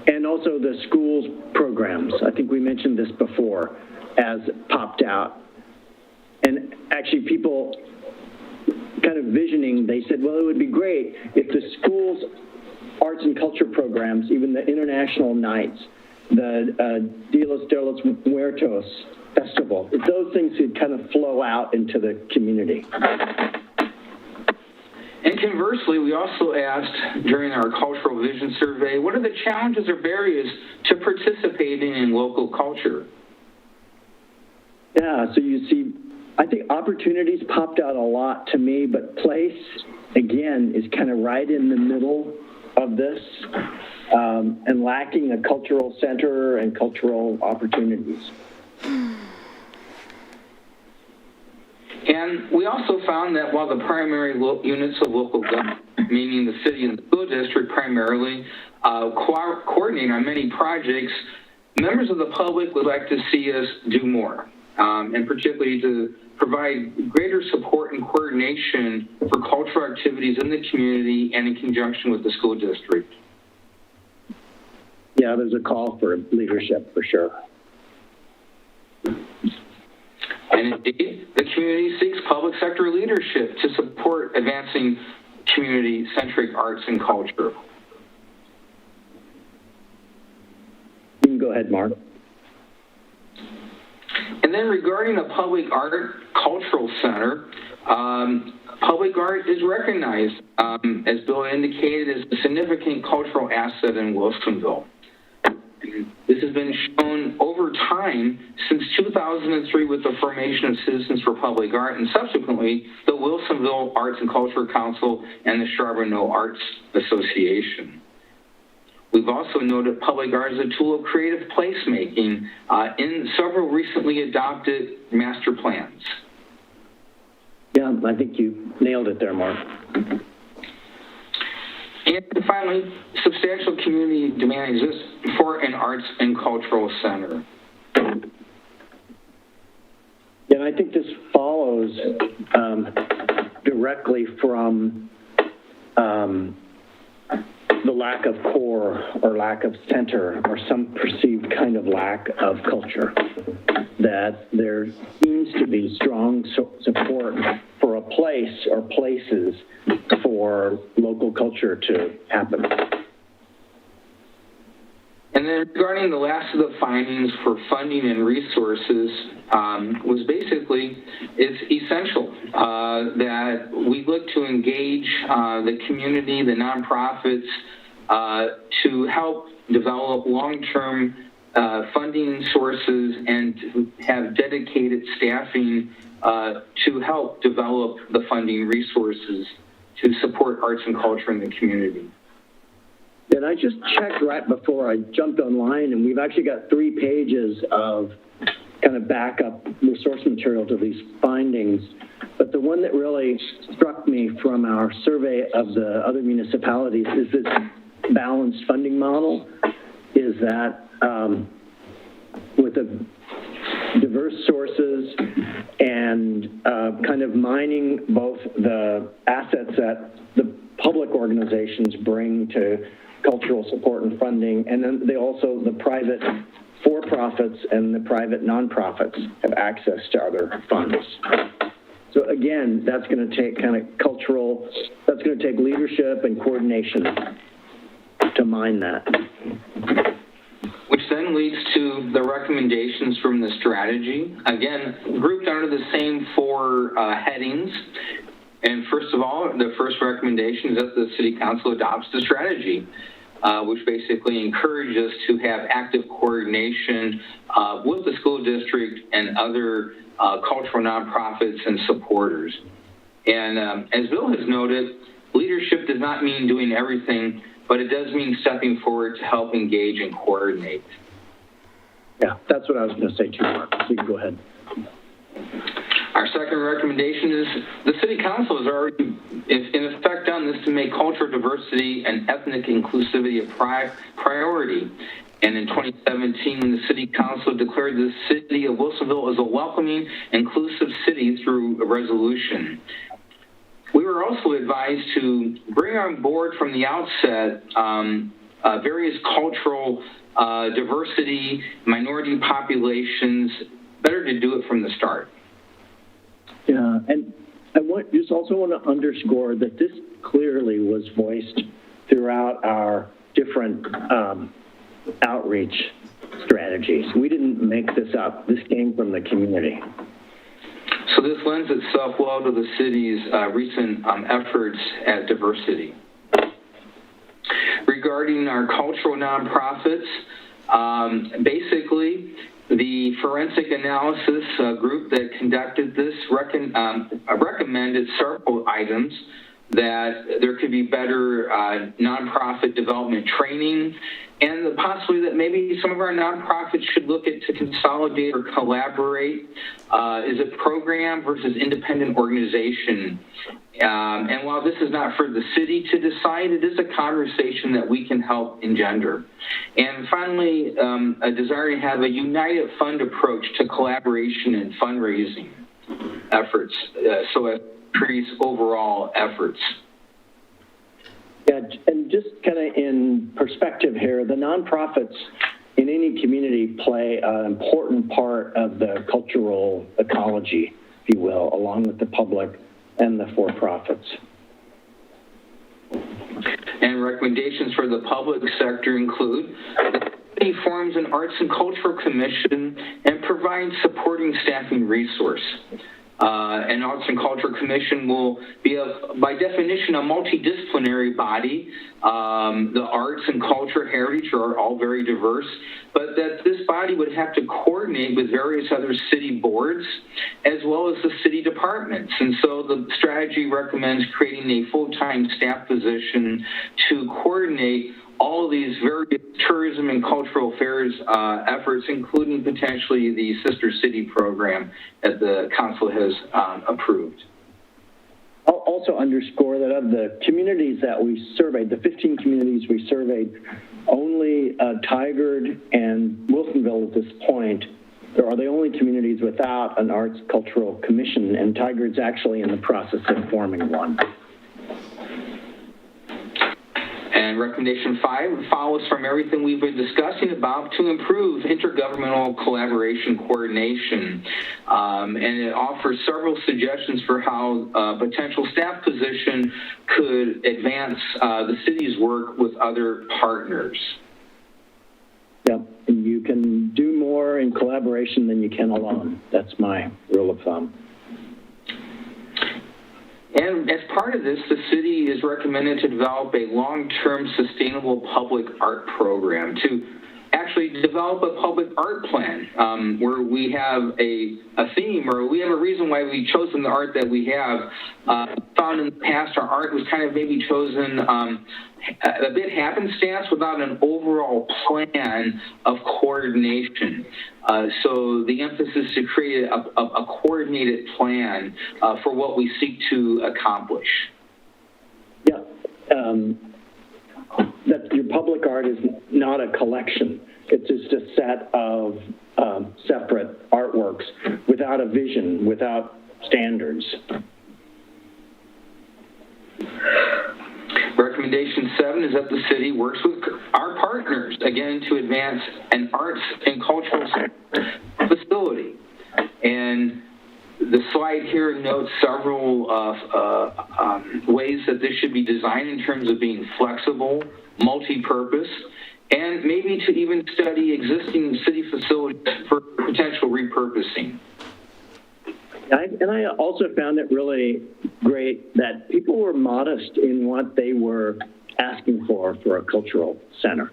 and also the schools programs. I think we mentioned this before, as popped out. And actually, people kind of visioning, they said, well, it would be great if the schools' arts and culture programs, even the international nights, the Dia de los Muertos Festival, if those things could kind of flow out into the community. And conversely, we also asked during our cultural vision survey, what are the challenges or barriers to participating in local culture? Yeah, so you see, I think opportunities popped out a lot to me, but place, again, is kind of right in the middle of this, and lacking a cultural center and cultural opportunities. And we also found that while the primary units of local government, meaning the city and the school district primarily, coordinate on many projects, members of the public would like to see us do more, and particularly to provide greater support and coordination for cultural activities in the community and in conjunction with the school district. Yeah, there's a call for leadership for sure. And indeed, the community seeks public sector leadership to support advancing community-centric arts and culture. You can go ahead, Mark. And then regarding the Public Art Cultural Center, public art is recognized, as Bill indicated, as a significant cultural asset in Wilsonville. This has been shown over time since 2003 with the formation of Citizens for Public Art, and subsequently the Wilsonville Arts and Culture Council and the Charbonneau Arts Association. We've also noted public art as a tool of creative placemaking in several recently adopted master plans. Yeah, I think you nailed it there, Mark. And finally, substantial community demand exists for an arts and cultural center. And I think this follows directly from the lack of core or lack of center or some perceived kind of lack of culture, that there seems to be strong support for a place or places for local culture to happen. And then regarding the last of the findings for funding and resources was basically it's essential that we look to engage the community, the nonprofits, to help develop long-term funding sources and to have dedicated staffing to help develop the funding resources to support arts and culture in the community. And I just checked right before I jumped online, and we've actually got 3 pages of kind of backup resource material to these findings. But the one that really struck me from our survey of the other municipalities is this balanced funding model, is that with the diverse sources and kind of mining both the assets that the public organizations bring to cultural support and funding, and then the private for-profits and the private nonprofits have access to other funds. So again, that's going to take kind of that's going to take leadership and coordination to mine that. Which then leads to the recommendations from the strategy, again, grouped under the same 4 headings. And first of all, the first recommendation is that the City Council adopts the strategy, which basically encourages to have active coordination with the school district and other cultural nonprofits and supporters. And as Bill has noted, leadership does not mean doing everything, but it does mean stepping forward to help engage and coordinate. Yeah, that's what I was going to say too, Mark. So you can go ahead. Our second recommendation is the City Council has already, in effect, done this to make cultural diversity and ethnic inclusivity a priority. And in 2017, when the City Council declared the City of Wilsonville as a welcoming, inclusive city through a resolution. We were also advised to bring on board from the outset various cultural diversity, minority populations, better to do it from the start. Yeah, and I just also want to underscore that this clearly was voiced throughout our different outreach strategies. We didn't make this up. This came from the community. So this lends itself well to the city's recent efforts at diversity. Regarding our cultural nonprofits, basically, the forensic analysis group that conducted this recommended several items, that there could be better nonprofit development training, and possibly that maybe some of our nonprofits should look at to consolidate or collaborate. Is it program versus independent organization? And while this is not for the city to decide, it is a conversation that we can help engender. And finally, a desire to have a united fund approach to collaboration and fundraising efforts, so as increase overall efforts. Yeah, and just kind of in perspective here, the nonprofits in any community play an important part of the cultural ecology, if you will, along with the public and the for-profits. And recommendations for the public sector include the city forms an Arts and Cultural Commission and provides supporting staffing resource. An Arts and Culture Commission will be, by definition, a multidisciplinary body. The arts and culture heritage are all very diverse, but that this body would have to coordinate with various other city boards as well as the city departments. And so the strategy recommends creating a full-time staff position to coordinate all of these various tourism and cultural affairs efforts, including potentially the Sister City program that the council has approved. I'll also underscore that of the communities that we surveyed, the 15 communities we surveyed, only Tigard and Wilsonville at this point are the only communities without an Arts Cultural Commission, and Tigard's actually in the process of forming one. And recommendation 5 follows from everything we've been discussing about to improve intergovernmental collaboration coordination. And it offers several suggestions for how a potential staff position could advance the city's work with other partners. Yep, and you can do more in collaboration than you can alone. That's my rule of thumb. And as part of this, the city is recommended to develop a long-term sustainable public art program, to actually develop a public art plan where we have a theme, or we have a reason why we've chosen the art that we have. Found in the past, our art was kind of maybe chosen a bit happenstance without an overall plan of coordination. So the emphasis to create a coordinated plan for what we seek to accomplish. Yeah, that your public art is not a collection. It's just a set of separate artworks without a vision, without standards. Recommendation 7 is that the city works with our partners, again, to advance an arts and cultural facility. And the slide here notes several ways that this should be designed in terms of being flexible, multi-purpose, and maybe to even study existing city facilities for potential repurposing. And I also found it really great that people were modest in what they were asking for a cultural center.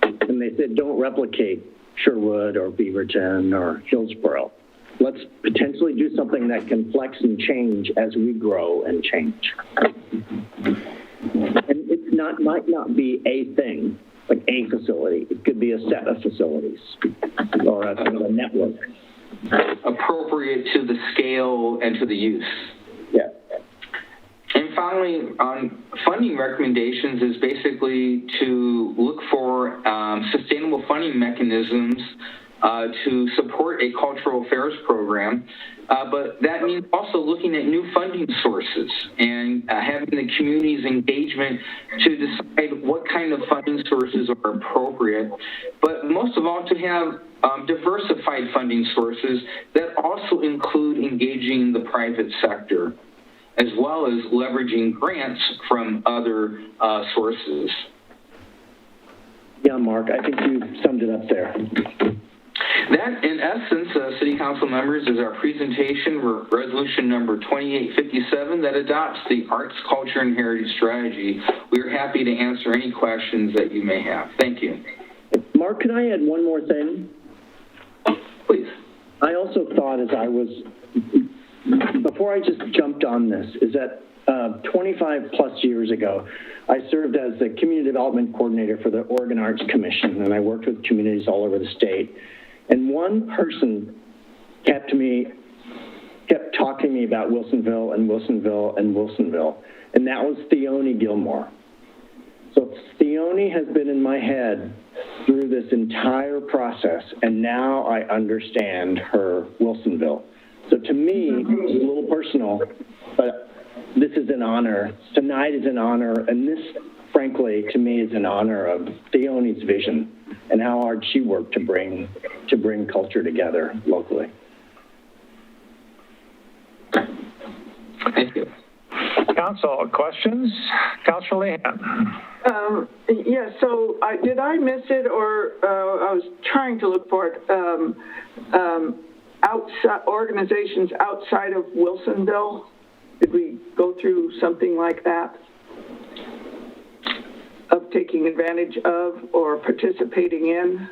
And they said, don't replicate Sherwood or Beaverton or Hillsborough. Let's potentially do something that can flex and change as we grow and change. And it might not be a thing, like a facility. It could be a set of facilities or a kind of a network. Appropriate to the scale and to the use. Yeah. And following on funding recommendations is basically to look for sustainable funding mechanisms to support a cultural affairs program, but that means also looking at new funding sources and having the community's engagement to decide what kind of funding sources are appropriate, but most of all to have diversified funding sources that also include engaging the private sector, as well as leveraging grants from other sources. Yeah, Mark, I think you summed it up there. That, in essence, City Council members, is our presentation for resolution number 2857 that adopts the Arts, Culture, and Heritage Strategy. We are happy to answer any questions that you may have. Thank you. Mark, can I add one more thing? Please. I also thought as I was, before I just jumped on this, is that 25 plus years ago, I served as the Community Development Coordinator for the Oregon Arts Commission, and I worked with communities all over the state. And one person kept talking to me about Wilsonville and Wilsonville and Wilsonville, and that was Theone Gilmore. So Theone has been in my head through this entire process, and now I understand her Wilsonville. So to me, it's a little personal, but this is an honor. Tonight is an honor, and this, frankly, to me is an honor of Theone's vision and how hard she worked to bring culture together locally. Thank you. Council, questions? Councilor Lehan. Yes, so did I miss it, or I was trying to look for it, outside, organizations outside of Wilsonville? Did we go through something like that? Of taking advantage of or participating in?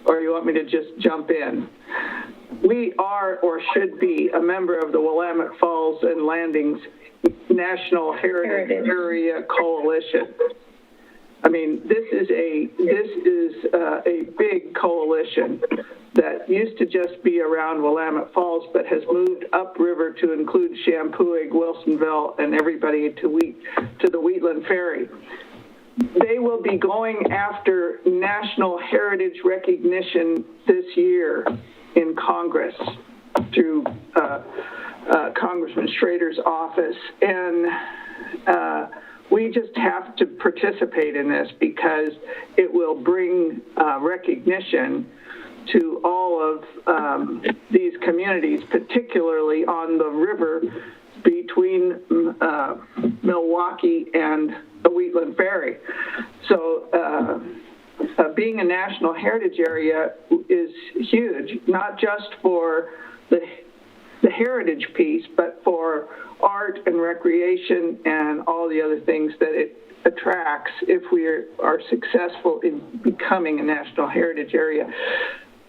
Or you want me to just jump in? We are or should be a member of the Willamette Falls and Landings National Heritage Area Coalition. I mean, this is a big coalition that used to just be around Willamette Falls, but has moved upriver to include Champoeg, Wilsonville, and everybody to the Wheatland Ferry. They will be going after national heritage recognition this year in Congress through Congressman Schrader's office, and we just have to participate in this because it will bring recognition to all of these communities, particularly on the river between Milwaukee and the Wheatland Ferry. So being a national heritage area is huge, not just for the heritage piece, but for art and recreation and all the other things that it attracts if we are successful in becoming a national heritage area.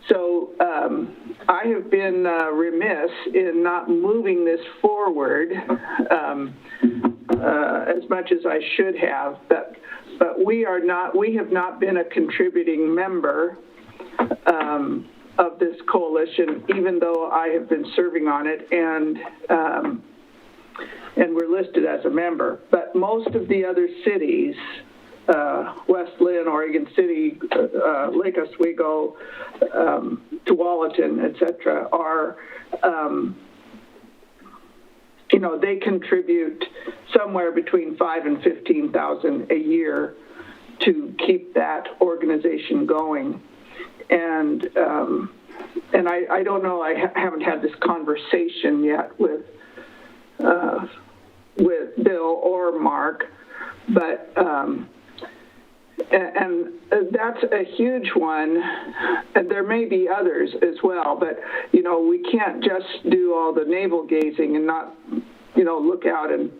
So I have been remiss in not moving this forward as much as I should have, but we have not been a contributing member of this coalition, even though I have been serving on it, and we're listed as a member. But most of the other cities, West Lynn, Oregon City, Lake Oswego, Tualatin, etc., are, they contribute somewhere between $5,000 and $15,000 a year to keep that organization going. And I don't know, I haven't had this conversation yet with Bill or Mark, but and that's a huge one, and there may be others as well, but we can't just do all the navel gazing and not look out and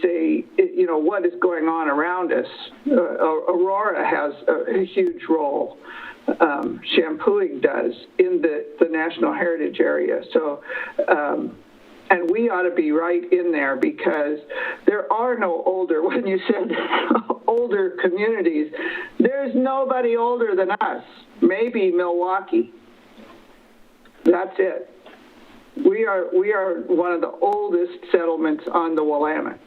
say what is going on around us. Aurora has a huge role. Champoeg does in the National Heritage Area. So, and we ought to be right in there because there are no older, when you said older communities, there's nobody older than us, maybe Milwaukee. That's it. we are one of the oldest settlements on the Willamette.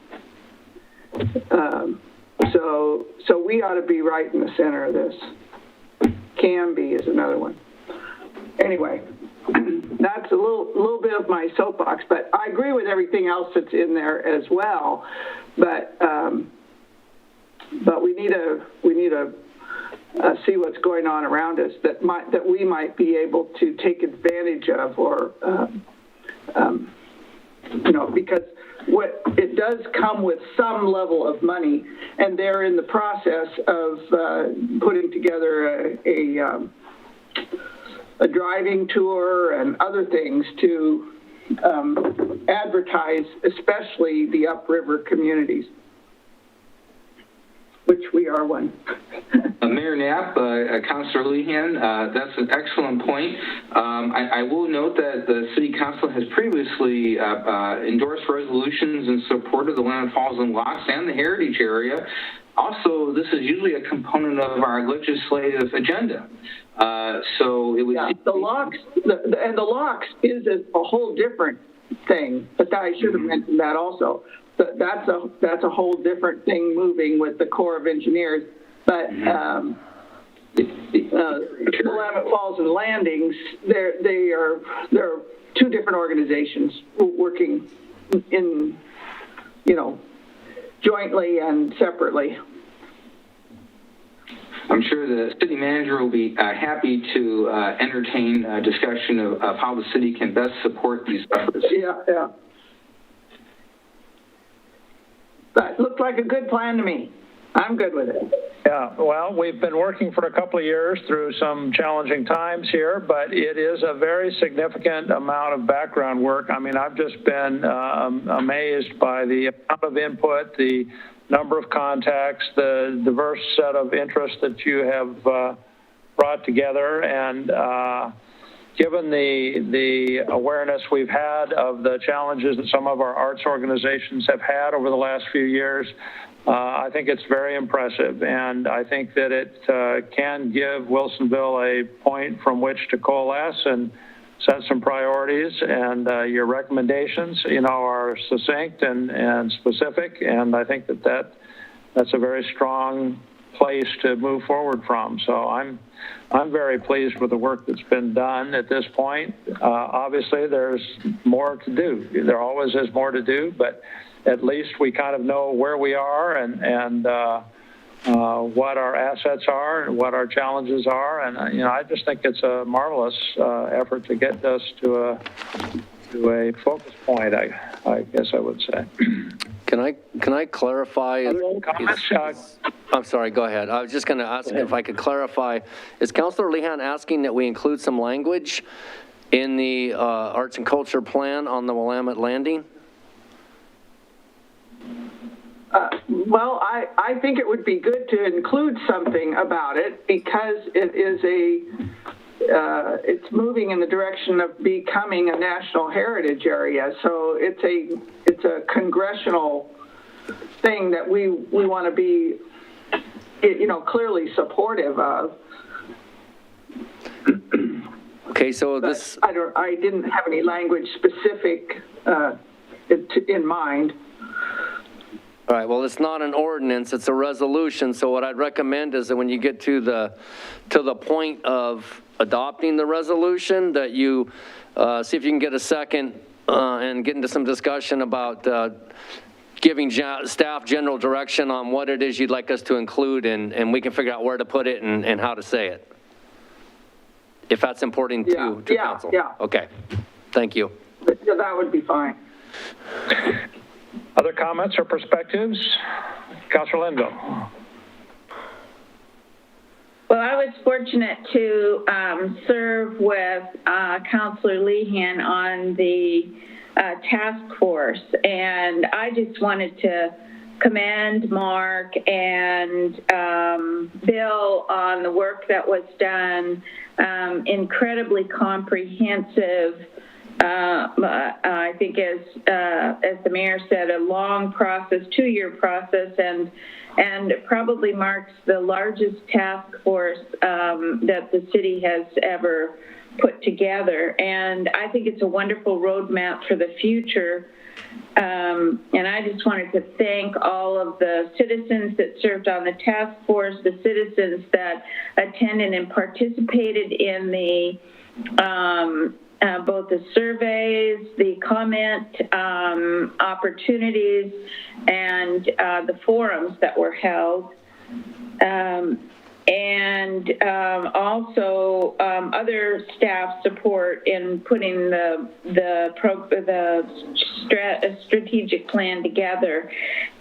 So we ought to be right in the center of this. Canby is another one. Anyway, that's a little bit of my soapbox, but I agree with everything else that's in there as well. But we need to see what's going on around us that we might be able to take advantage of, or because what it does come with some level of money, and they're in the process of putting together a driving tour and other things to advertise, especially the upriver communities, which we are one. Mayor Knapp, Councilor Lehan, that's an excellent point. I will note that the City Council has previously endorsed resolutions in support of the Willamette Falls and Locks and the Heritage Area. Also, this is usually a component of our legislative agenda. So it was the locks, and the locks is a whole different thing. But I should have mentioned that also. That's a whole different thing moving with the Corps of Engineers. But Willamette Falls and Landings, they're two different organizations working in, jointly and separately. I'm sure the city manager will be happy to entertain a discussion of how the city can best support these efforts. Yeah. That looked like a good plan to me. I'm good with it. Yeah, well, we've been working for a couple of years through some challenging times here, but it is a very significant amount of background work. I mean, I've just been amazed by the amount of input, the number of contacts, the diverse set of interests that you have brought together, and given the awareness we've had of the challenges that some of our arts organizations have had over the last few years, I think it's very impressive, and I think that it can give Wilsonville a point from which to coalesce and set some priorities, and your recommendations, are succinct and specific, and I think that's a very strong place to move forward from. So I'm very pleased with the work that's been done at this point. Obviously, there's more to do. There always is more to do, but at least we kind of know where we are and what our assets are and what our challenges are. And, I just think it's a marvelous effort to get us to a focus point, I guess I would say. Can I clarify? Comments? I'm sorry, go ahead. I was just going to ask if I could clarify. Is Councilor Lehan asking that we include some language in the arts and culture plan on the Willamette Landing? Well, I think it would be good to include something about it because it is it's moving in the direction of becoming a national heritage area. So it's a congressional thing that we want to be, clearly supportive of. Okay, so but this. I didn't have any language specific in mind. All right, well, it's not an ordinance, it's a resolution. So what I'd recommend is that when you get to the point of adopting the resolution, that you see if you can get a second and get into some discussion about giving staff general direction on what it is you'd like us to include, and we can figure out where to put it and how to say it. If that's important to council. Yeah. Okay, thank you. Yeah, that would be fine. Other comments or perspectives? Councilor Linville. Well, I was fortunate to serve with Councilor Lehan on the task force, and I just wanted to commend Mark and Bill on the work that was done. Incredibly comprehensive. I think, as the mayor said, a long process, 2-year process, and probably marks the largest task force that the city has ever put together. And I think it's a wonderful roadmap for the future. And I just wanted to thank all of the citizens that served on the task force, the citizens that attended and participated in the both the surveys, the comment opportunities, and the forums that were held. And also other staff support in putting the strategic plan together.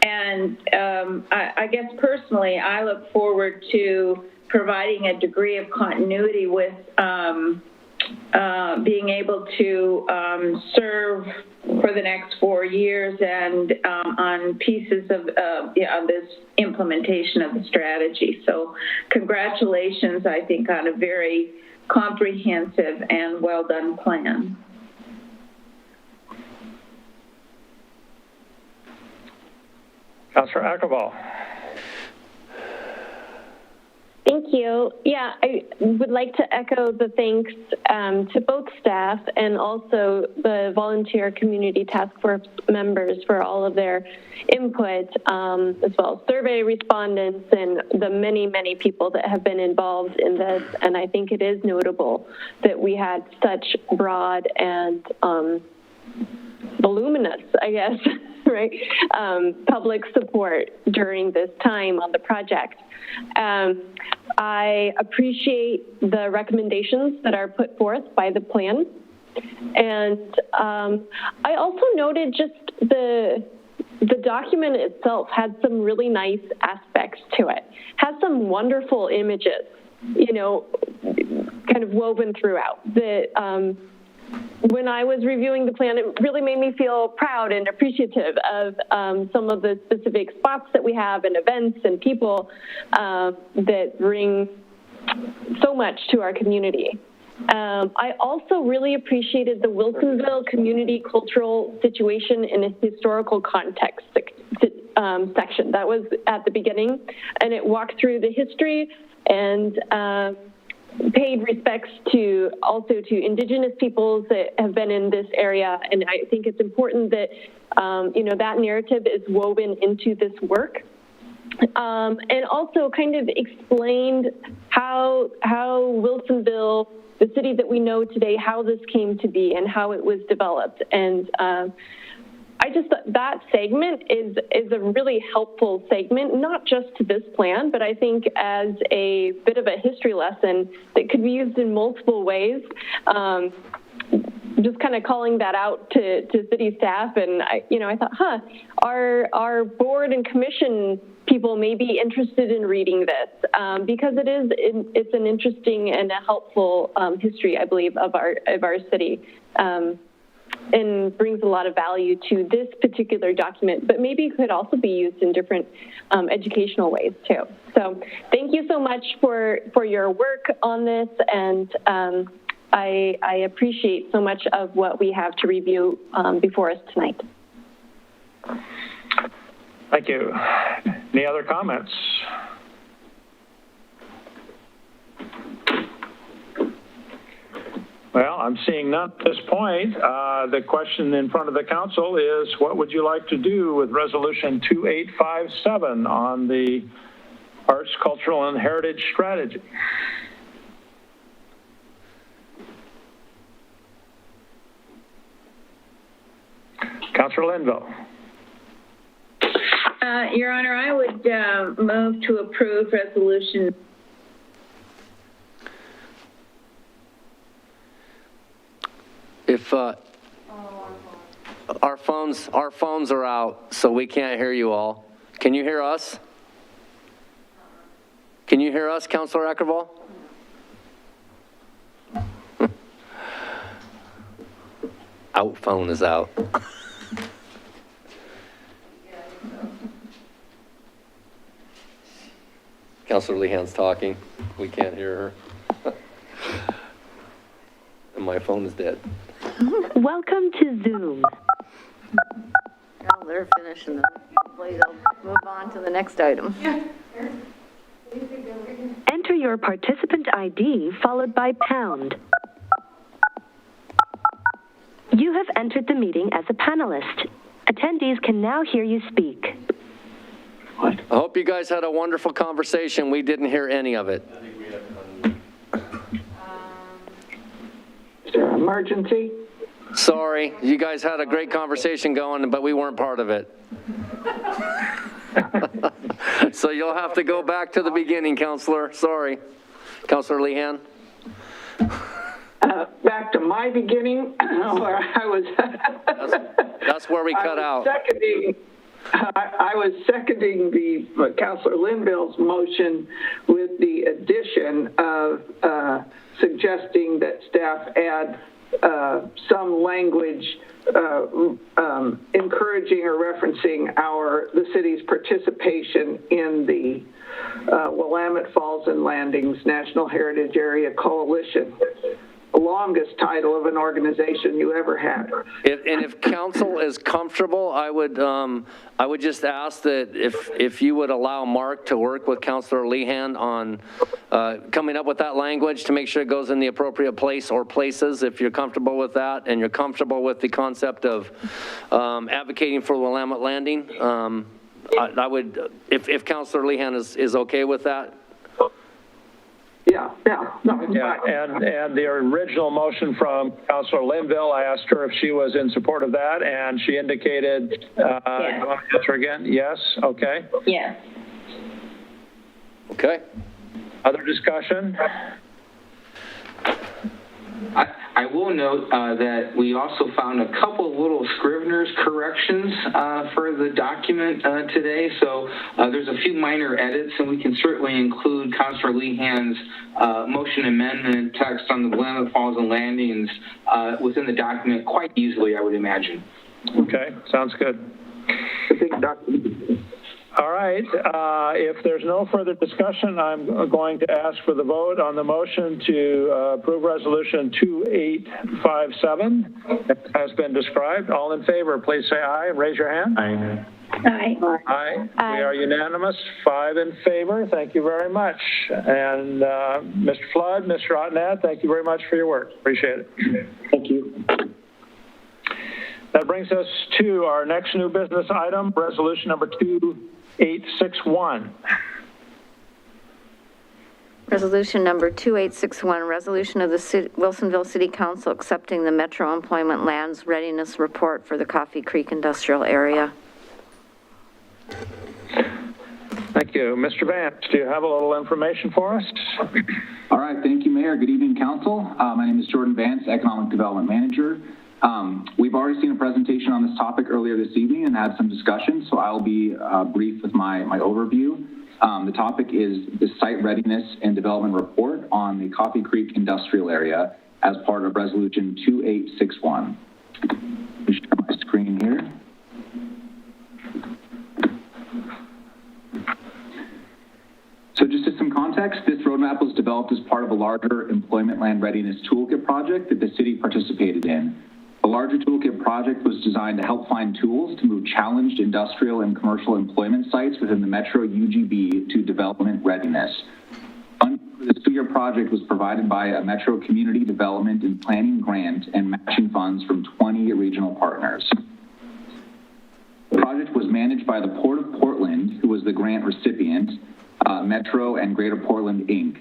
And I guess personally, I look forward to providing a degree of continuity with being able to serve for the next 4 years and on pieces of this implementation of the strategy. So congratulations, I think, on a very comprehensive and well-done plan. Councilor Akeball. Thank you. Yeah, I would like to echo the thanks to both staff and also the volunteer community task force members for all of their input, as well as survey respondents and the many, many people that have been involved in this. And I think it is notable that we had such broad and voluminous, I guess, right, public support during this time on the project. I appreciate the recommendations that are put forth by the plan. And I also noted just the document itself had some really nice aspects to it, has some wonderful images, you know, kind of woven throughout. When I was reviewing the plan, it really made me feel proud and appreciative of some of the specific spots that we have and events and people that bring so much to our community. I also really appreciated the Wilsonville community cultural situation in a historical context section. That was at the beginning, and it walked through the history and paid respects to also to Indigenous peoples that have been in this area. And I think it's important that, you know, that narrative is woven into this work. And also kind of explained how Wilsonville, the city that we know today, how this came to be and how it was developed. And I just thought that segment is a really helpful segment, not just to this plan, but I think as a bit of a history lesson that could be used in multiple ways. Just kind of calling that out to city staff, and I thought, our board and commission people may be interested in reading this because it's an interesting and a helpful history, I believe, of our city. And brings a lot of value to this particular document, but maybe could also be used in different educational ways too. So thank you so much for your work on this, and I appreciate so much of what we have to review before us tonight. Thank you. Any other comments? Well, I'm seeing none at this point. The question in front of the council is, what would you like to do with Resolution 2857 on the Arts, Cultural, and Heritage Strategy? Councilor Linville. Your Honor, I would move to approve Resolution. If our phones are out, so we can't hear you all. Can you hear us? Can you hear us, Councilor Akeball? Out phone is out. Councilor Lehan's talking. We can't hear her. And my phone is dead. Welcome to Zoom. Well, they're finishing. Hopefully they'll move on to the next item. Enter your participant ID followed by pound. You have entered the meeting as a panelist. Attendees can now hear you speak. I hope you guys had a wonderful conversation. We didn't hear any of it. Is there an emergency? Sorry, you guys had a great conversation going, but we weren't part of it. So you'll have to go back to the beginning, Counselor. Sorry. Counselor Lehan? Back to my beginning, where I was... That's where we cut out. I was seconding the Councilor Linville's motion with the addition of suggesting that staff add some language encouraging or referencing the city's participation in the Willamette Falls and Landings National Heritage Area Coalition. The longest title of an organization you ever had. If council is comfortable, I would just ask that if you would allow Mark to work with Councilor Lehan on coming up with that language to make sure it goes in the appropriate place or places, if you're comfortable with that and you're comfortable with the concept of advocating for Willamette Landing, I would, if Councilor Lehan is okay with that. Yeah. And the original motion from Councilor Linville, I asked her if she was in support of that, and she indicated, Yes. You want to answer again? Yes, okay. Yes. Okay. Other discussion? I will note that we also found a couple little Scrivener's corrections for the document today. So there's a few minor edits, and we can certainly include Councilor Lehan's motion amendment text on the Willamette Falls and Landings within the document quite easily, I would imagine. Okay, sounds good. All right, if there's no further discussion, I'm going to ask for the vote on the motion to approve Resolution 2857. It has been described. All in favor, please say aye and raise your hand. Aye. Aye. We are unanimous, 5 in favor. Thank you very much. And Mr. Flood, Mr. Ottenad, thank you very much for your work. Appreciate it. Thank you. That brings us to our next new business item, Resolution number 2861. Resolution number 2861, resolution of the Wilsonville City Council accepting the Metro Employment Lands Readiness Report for the Coffee Creek Industrial Area. Thank you. Mr. Vance, do you have a little information for us? All right. Thank you, Mayor. Good evening, Council. My name is Jordan Vance, Economic Development Manager. We've already seen a presentation on this topic earlier this evening and had some discussion, so I'll be brief with my overview. The topic is the Site Readiness and Development Report on the Coffee Creek Industrial Area as part of Resolution 2861. Let me share my screen here. So just as some context, this roadmap was developed as part of a larger employment land readiness toolkit project that the city participated in. The larger toolkit project was designed to help find tools to move challenged industrial and commercial employment sites within the Metro UGB to development readiness. Funding for this 2-year project was provided by a Metro Community Development and Planning grant and matching funds from 20 regional partners. The project was managed by the Port of Portland, who was the grant recipient, Metro and Greater Portland, Inc.,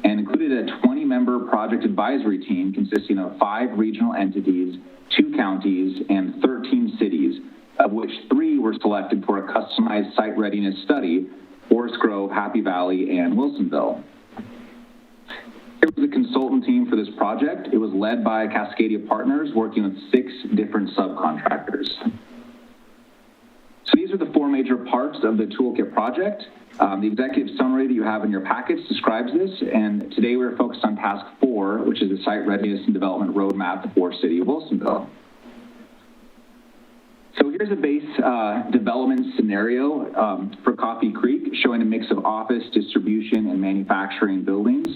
and included a 20-member project advisory team consisting of 5 regional entities, 2 counties, and 13 cities, of which 3 were selected for a customized site readiness study: Forest Grove, Happy Valley, and Wilsonville. Here was the consultant team for this project. It was led by Cascadia Partners, working with 6 different subcontractors. So these are the 4 major parts of the toolkit project. The executive summary that you have in your packets describes this, and today we're focused on task 4, which is the Site Readiness and Development Roadmap for City of Wilsonville. So here's a base development scenario for Coffee Creek, showing a mix of office, distribution, and manufacturing buildings.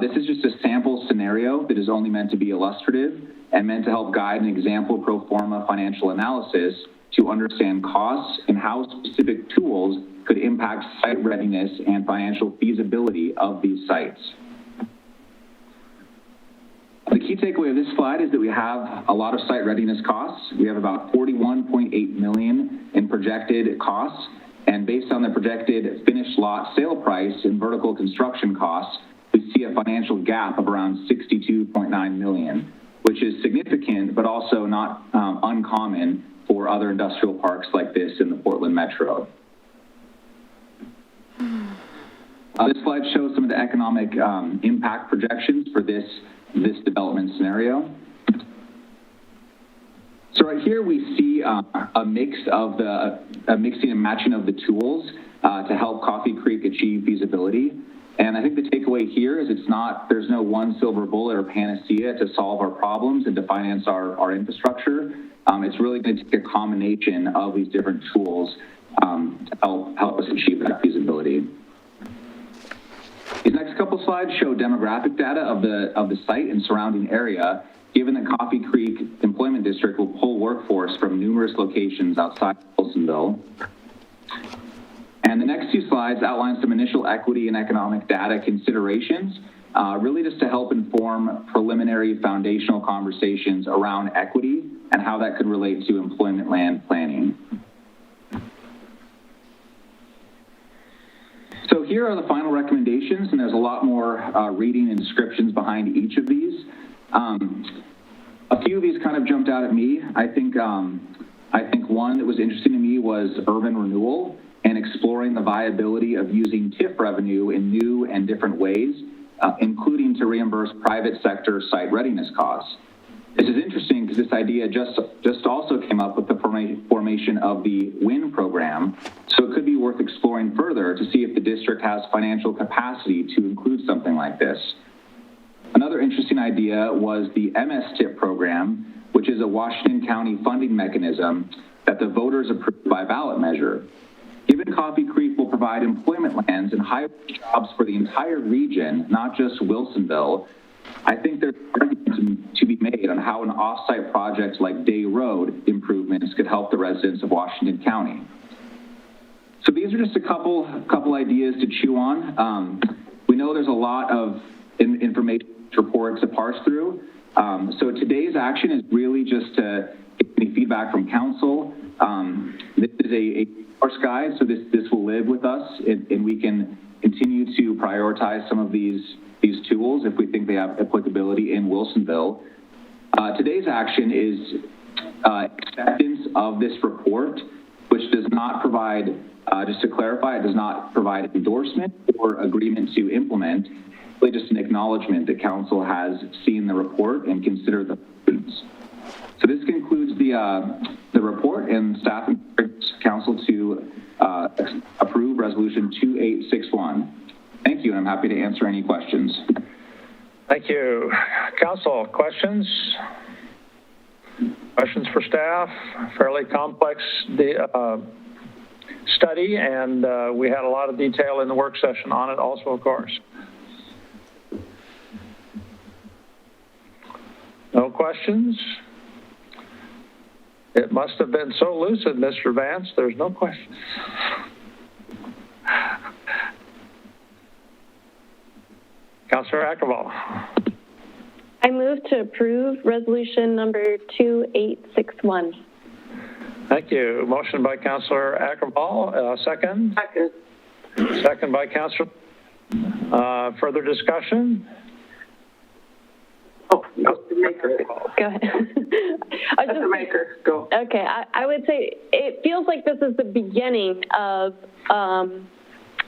This is just a sample scenario that is only meant to be illustrative and meant to help guide an example pro forma financial analysis to understand costs and how specific tools could impact site readiness and financial feasibility of these sites. The key takeaway of this slide is that we have a lot of site readiness costs. We have about $41.8 million in projected costs, and based on the projected finished lot sale price and vertical construction costs, we see a financial gap of around $62.9 million, which is significant, but also not uncommon for other industrial parks like this in the Portland Metro. This slide shows some of the economic impact projections for this development scenario. So right here we see a mixing and matching of the tools to help Coffee Creek achieve feasibility. And I think the takeaway here is there's no one silver bullet or panacea to solve our problems and to finance our infrastructure. It's really going to take a combination of these different tools to help us achieve that feasibility. These next couple slides show demographic data of the site and surrounding area, given that Coffee Creek Employment District will pull workforce from numerous locations outside Wilsonville. And the next two slides outline some initial equity and economic data considerations, really just to help inform preliminary foundational conversations around equity and how that could relate to employment land planning. So here are the final recommendations, and there's a lot more reading and descriptions behind each of these. A few of these kind of jumped out at me. I think one that was interesting to me was urban renewal and exploring the viability of using TIF revenue in new and different ways, including to reimburse private sector site readiness costs. This is interesting because this idea just also came up with the formation of the WIN program, so it could be worth exploring further to see if the district has financial capacity to include something like this. Another interesting idea was the MSTIP program, which is a Washington County funding mechanism that the voters approved by ballot measure. Given Coffee Creek will provide employment lands and high jobs for the entire region, not just Wilsonville, I think there's argument to be made on how an off-site project like Day Road improvements could help the residents of Washington County. So these are just a couple ideas to chew on. We know there's a lot of information reports to parse through. So today's action is really just to get any feedback from council. This is a course guide, so this will live with us, and we can continue to prioritize some of these tools if we think they have applicability in Wilsonville. Today's action is acceptance of this report, which does not provide, just to clarify, it does not provide endorsement or agreement to implement, really just an acknowledgement that council has seen the report and considered the findings. So this concludes the report, and staff encourages council to approve resolution 2861. Thank you, and I'm happy to answer any questions. Thank you. Council, questions? Questions for staff? Fairly complex study, and we had a lot of detail in the work session on it also, of course. No questions? It must have been so lucid, Mr. Vance, there's no questions. Councilor Ackervall. I move to approve resolution number 2861. Thank you. Motion by Councilor Ackervall. Second? Second. Second by Councilor. Further discussion? Oh, Mr. Maker. Go ahead. Mr. Maker, go. Okay, I would say it feels like this is the beginning of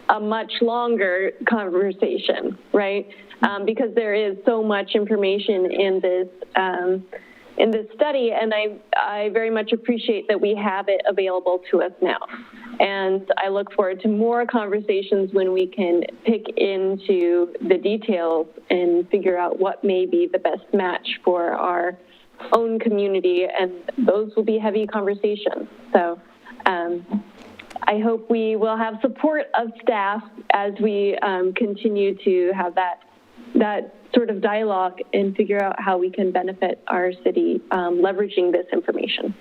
a much longer conversation, right? Because there is so much information in this study, and I very much appreciate that we have it available to us now. And I look forward to more conversations when we can pick into the details and figure out what may be the best match for our own community, and those will be heavy conversations. So I hope we will have support of staff as we continue to have that sort of dialogue and figure out how we can benefit our city leveraging this information.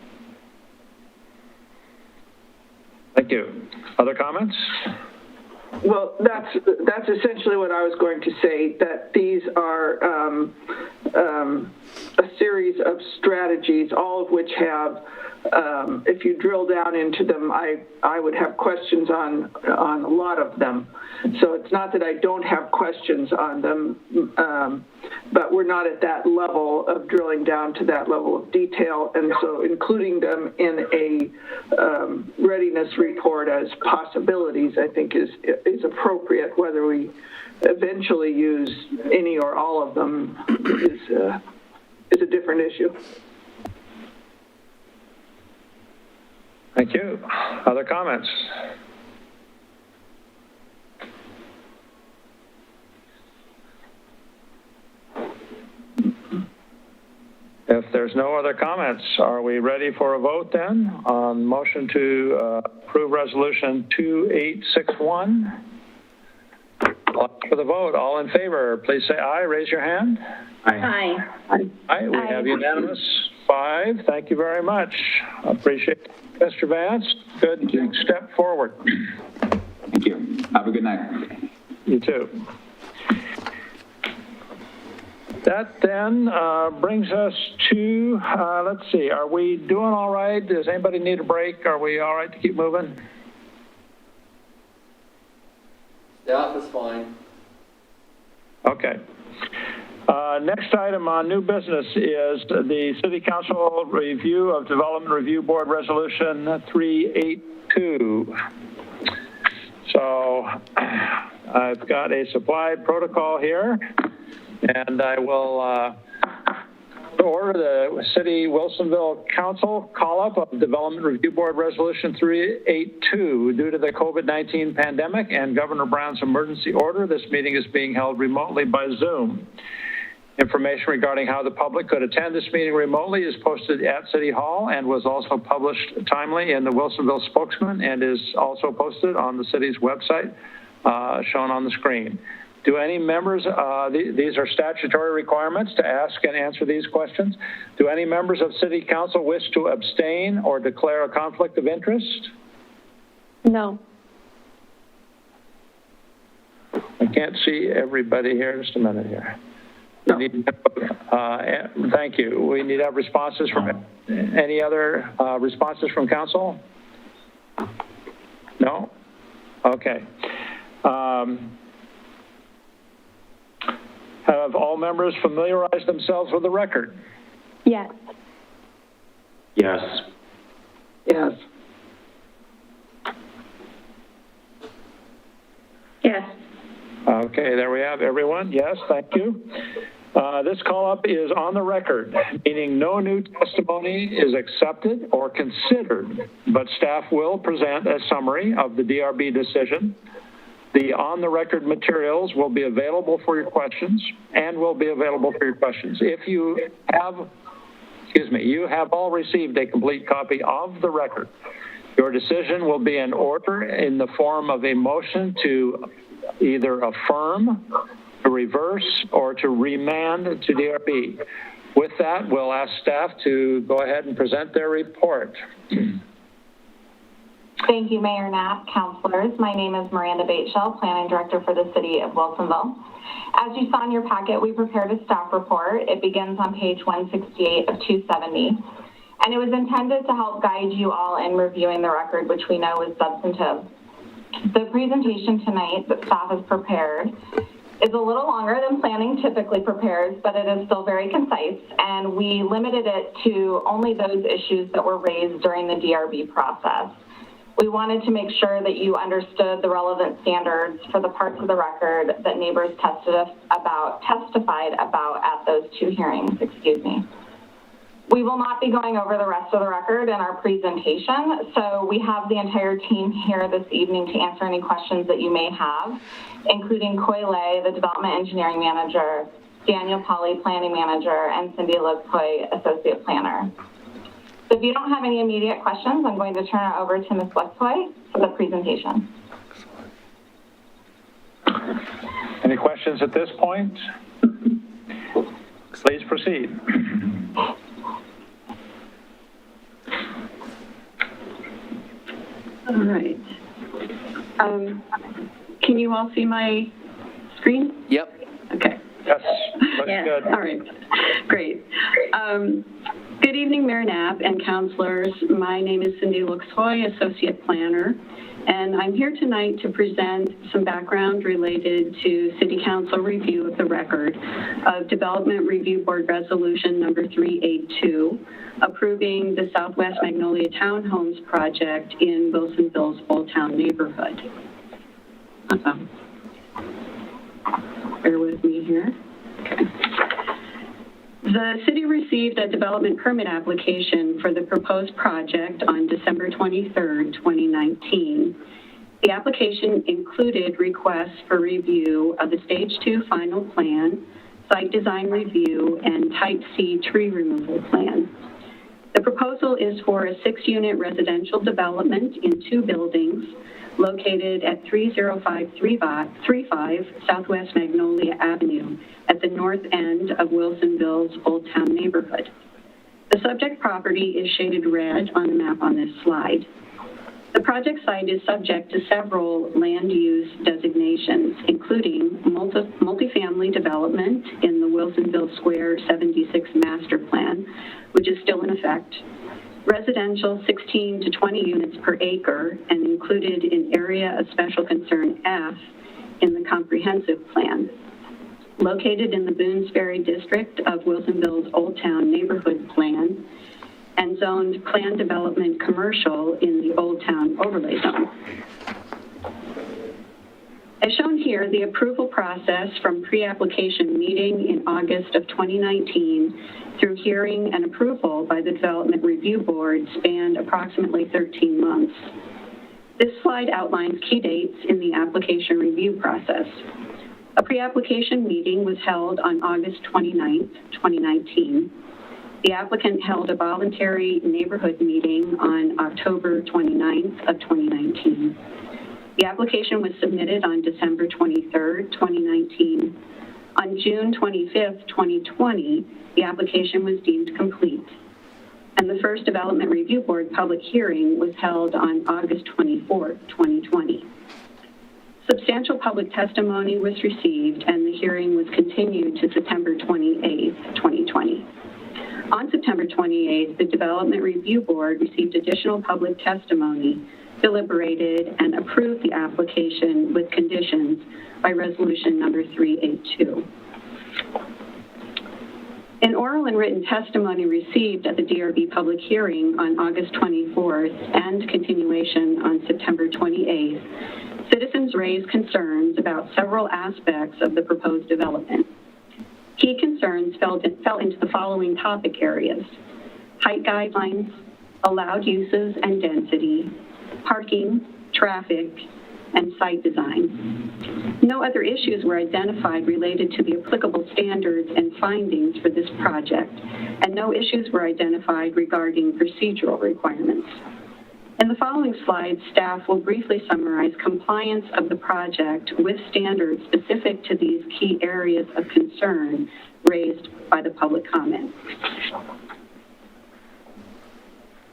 Thank you. Other comments? Well, that's essentially what I was going to say, that these are a series of strategies, all of which have, if you drill down into them, I would have questions on a lot of them. So it's not that I don't have questions on them, but we're not at that level of drilling down to that level of detail. And so including them in a readiness report as possibilities, I think is appropriate. Whether we eventually use any or all of them is a different issue. Thank you. Other comments? If there's no other comments, are we ready for a vote then on motion to approve resolution 2861? For the vote, all in favor, please say aye. Raise your hand. Aye. Aye. We have unanimous 5. Thank you very much. Appreciate it, Mr. Vance. Good step forward. Thank you. Have a good night. You too. That then brings us to, let's see, are we doing all right? Does anybody need a break? Are we all right to keep moving? Staff is fine. Okay. Next item on new business is the City Council review of Development Review Board Resolution 382. So I've got a supplied protocol here, and I will order the City Wilsonville Council call-up of Development Review Board Resolution 382. Due to the COVID-19 pandemic and Governor Brown's emergency order, this meeting is being held remotely by Zoom. Information regarding how the public could attend this meeting remotely is posted at City Hall and was also published timely in the Wilsonville Spokesman and is also posted on the city's website, shown on the screen. Do any members, these are statutory requirements to ask and answer these questions. Do any members of City Council wish to abstain or declare a conflict of interest? No. I can't see everybody here. Just a minute here. No. Thank you. We need to have responses from any other responses from council? No? Okay. Have all members familiarized themselves with the record? Yes. Yes. Yes. Yes. Okay, there we have everyone. Yes, thank you. This call-up is on the record, meaning no new testimony is accepted or considered, but staff will present a summary of the DRB decision. The on-the-record materials will be available for your questions and will be available for your questions. If you have, you have all received a complete copy of the record. Your decision will be in order in the form of a motion to either affirm, to reverse, or to remand to DRB. With that, we'll ask staff to go ahead and present their report. Thank you, Mayor Knapp, councilors. My name is Miranda Bateshell, Planning Director for the City of Wilsonville. As you saw in your packet, we prepared a staff report. It begins on page 168 of 270, and it was intended to help guide you all in reviewing the record, which we know is substantive. The presentation tonight that staff has prepared is a little longer than planning typically prepares, but it is still very concise, and we limited it to only those issues that were raised during the DRB process. We wanted to make sure that you understood the relevant standards for the parts of the record that neighbors testified about at those 2 hearings, We will not be going over the rest of the record in our presentation, so we have the entire team here this evening to answer any questions that you may have, including Coy Lay, the Development Engineering Manager, Daniel Polly, Planning Manager, and Cindy Lugtoy, Associate Planner. So if you don't have any immediate questions, I'm going to turn it over to Ms. Lugtoy for the presentation. Any questions at this point? Please proceed. All right. Can Can you all see my screen? Yep. Okay. Yes, looks good. All right, great. Good evening, Mayor Knapp and councilors. My name is Cindy Luxhoy, Associate Planner, and I'm here tonight to present some background related to City Council review of the record of Development Review Board Resolution number 382, approving the Southwest Magnolia Townhomes project in Wilsonville's Old Town neighborhood. Bear with me here. Okay. The city received a development permit application for the proposed project on December 23rd, 2019. The application included requests for review of the Stage 2 final plan, site design review, and Type C tree removal plan. The proposal is for a 6-unit residential development in 2 buildings located at 30535 Southwest Magnolia Avenue at the north end of Wilsonville's Old Town neighborhood. The subject property is shaded red on the map on this slide. The project site is subject to several land use designations, including multifamily development in the Wilsonville Square 76 Master Plan, which is still in effect, residential 16 to 20 units per acre and included in Area of Special Concern F in the Comprehensive Plan, located in the Boones Ferry District of Wilsonville's Old Town Neighborhood Plan, and zoned planned development commercial in the Old Town Overlay Zone. As shown here, the approval process from pre-application meeting in August of 2019 through hearing and approval by the Development Review Board spanned approximately 13 months. This slide outlines key dates in the application review process. A pre-application meeting was held on August 29th, 2019. The applicant held a voluntary neighborhood meeting on October 29th of 2019. The application was submitted on December 23rd, 2019. On June 25th, 2020, the application was deemed complete. And the first Development Review Board public hearing was held on August 24th, 2020. Substantial public testimony was received and the hearing was continued to September 28th, 2020. On September 28th, the Development Review Board received additional public testimony, deliberated, and approved the application with conditions by resolution number 382. In oral and written testimony received at the DRB public hearing on August 24th and continuation on September 28th, citizens raised concerns about several aspects of the proposed development. Key concerns fell into the following topic areas: height guidelines, allowed uses and density, parking, traffic, and site design. No other issues were identified related to the applicable standards and findings for this project, and no issues were identified regarding procedural requirements. In the following slides, staff will briefly summarize compliance of the project with standards specific to these key areas of concern raised by the public comment.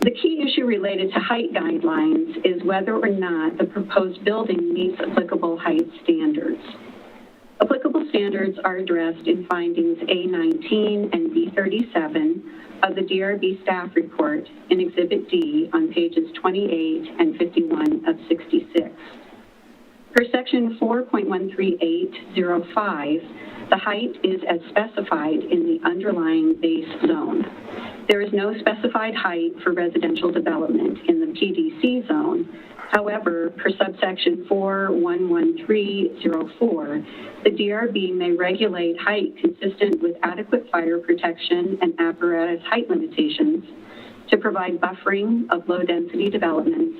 The key issue related to height guidelines is whether or not the proposed building meets applicable height standards. Applicable standards are addressed in findings A19 and B37 of the DRB staff report in Exhibit D on pages 28 and 51 of 66. Per section 4.13805, the height is as specified in the underlying base zone. There is no specified height for residential development in the PDC zone. However, per subsection 4.11304, the DRB may regulate height consistent with adequate fire protection and apparatus height limitations to provide buffering of low-density developments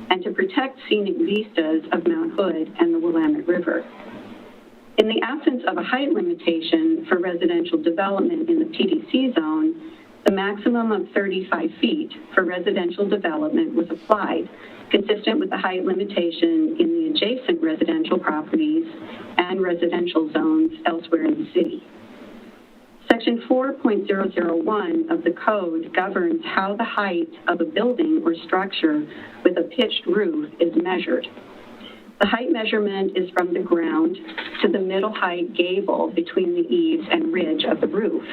and to protect scenic vistas of Mount Hood and the Willamette River. In the absence of a height limitation for residential development in the PDC zone, the maximum of 35 feet for residential development was applied, consistent with the height limitation in the adjacent residential properties and residential zones elsewhere in the city. Section 4.001 of the code governs how the height of a building or structure with a pitched roof is measured. The height measurement is from the ground to the middle height gable between the eaves and ridge of the roof.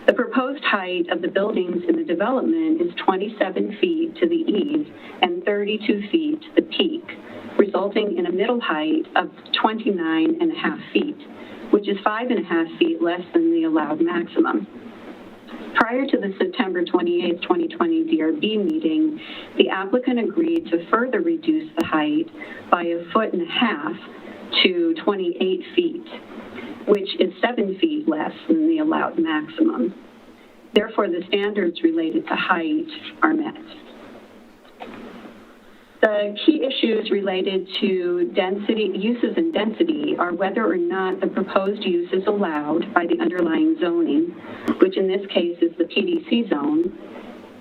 The proposed height of the buildings in the development is 27 feet to the eave and 32 feet to the peak, resulting in a middle height of 29.5 feet, which is 5.5 feet less than the allowed maximum. Prior to the September 28, 2020 DRB meeting, the applicant agreed to further reduce the height by 1.5 feet to 28 feet, which is 7 feet less than the allowed maximum. Therefore, the standards related to height are met. The key issues related to density, uses and density are whether or not the proposed use is allowed by the underlying zoning, which in this case is the PDC zone,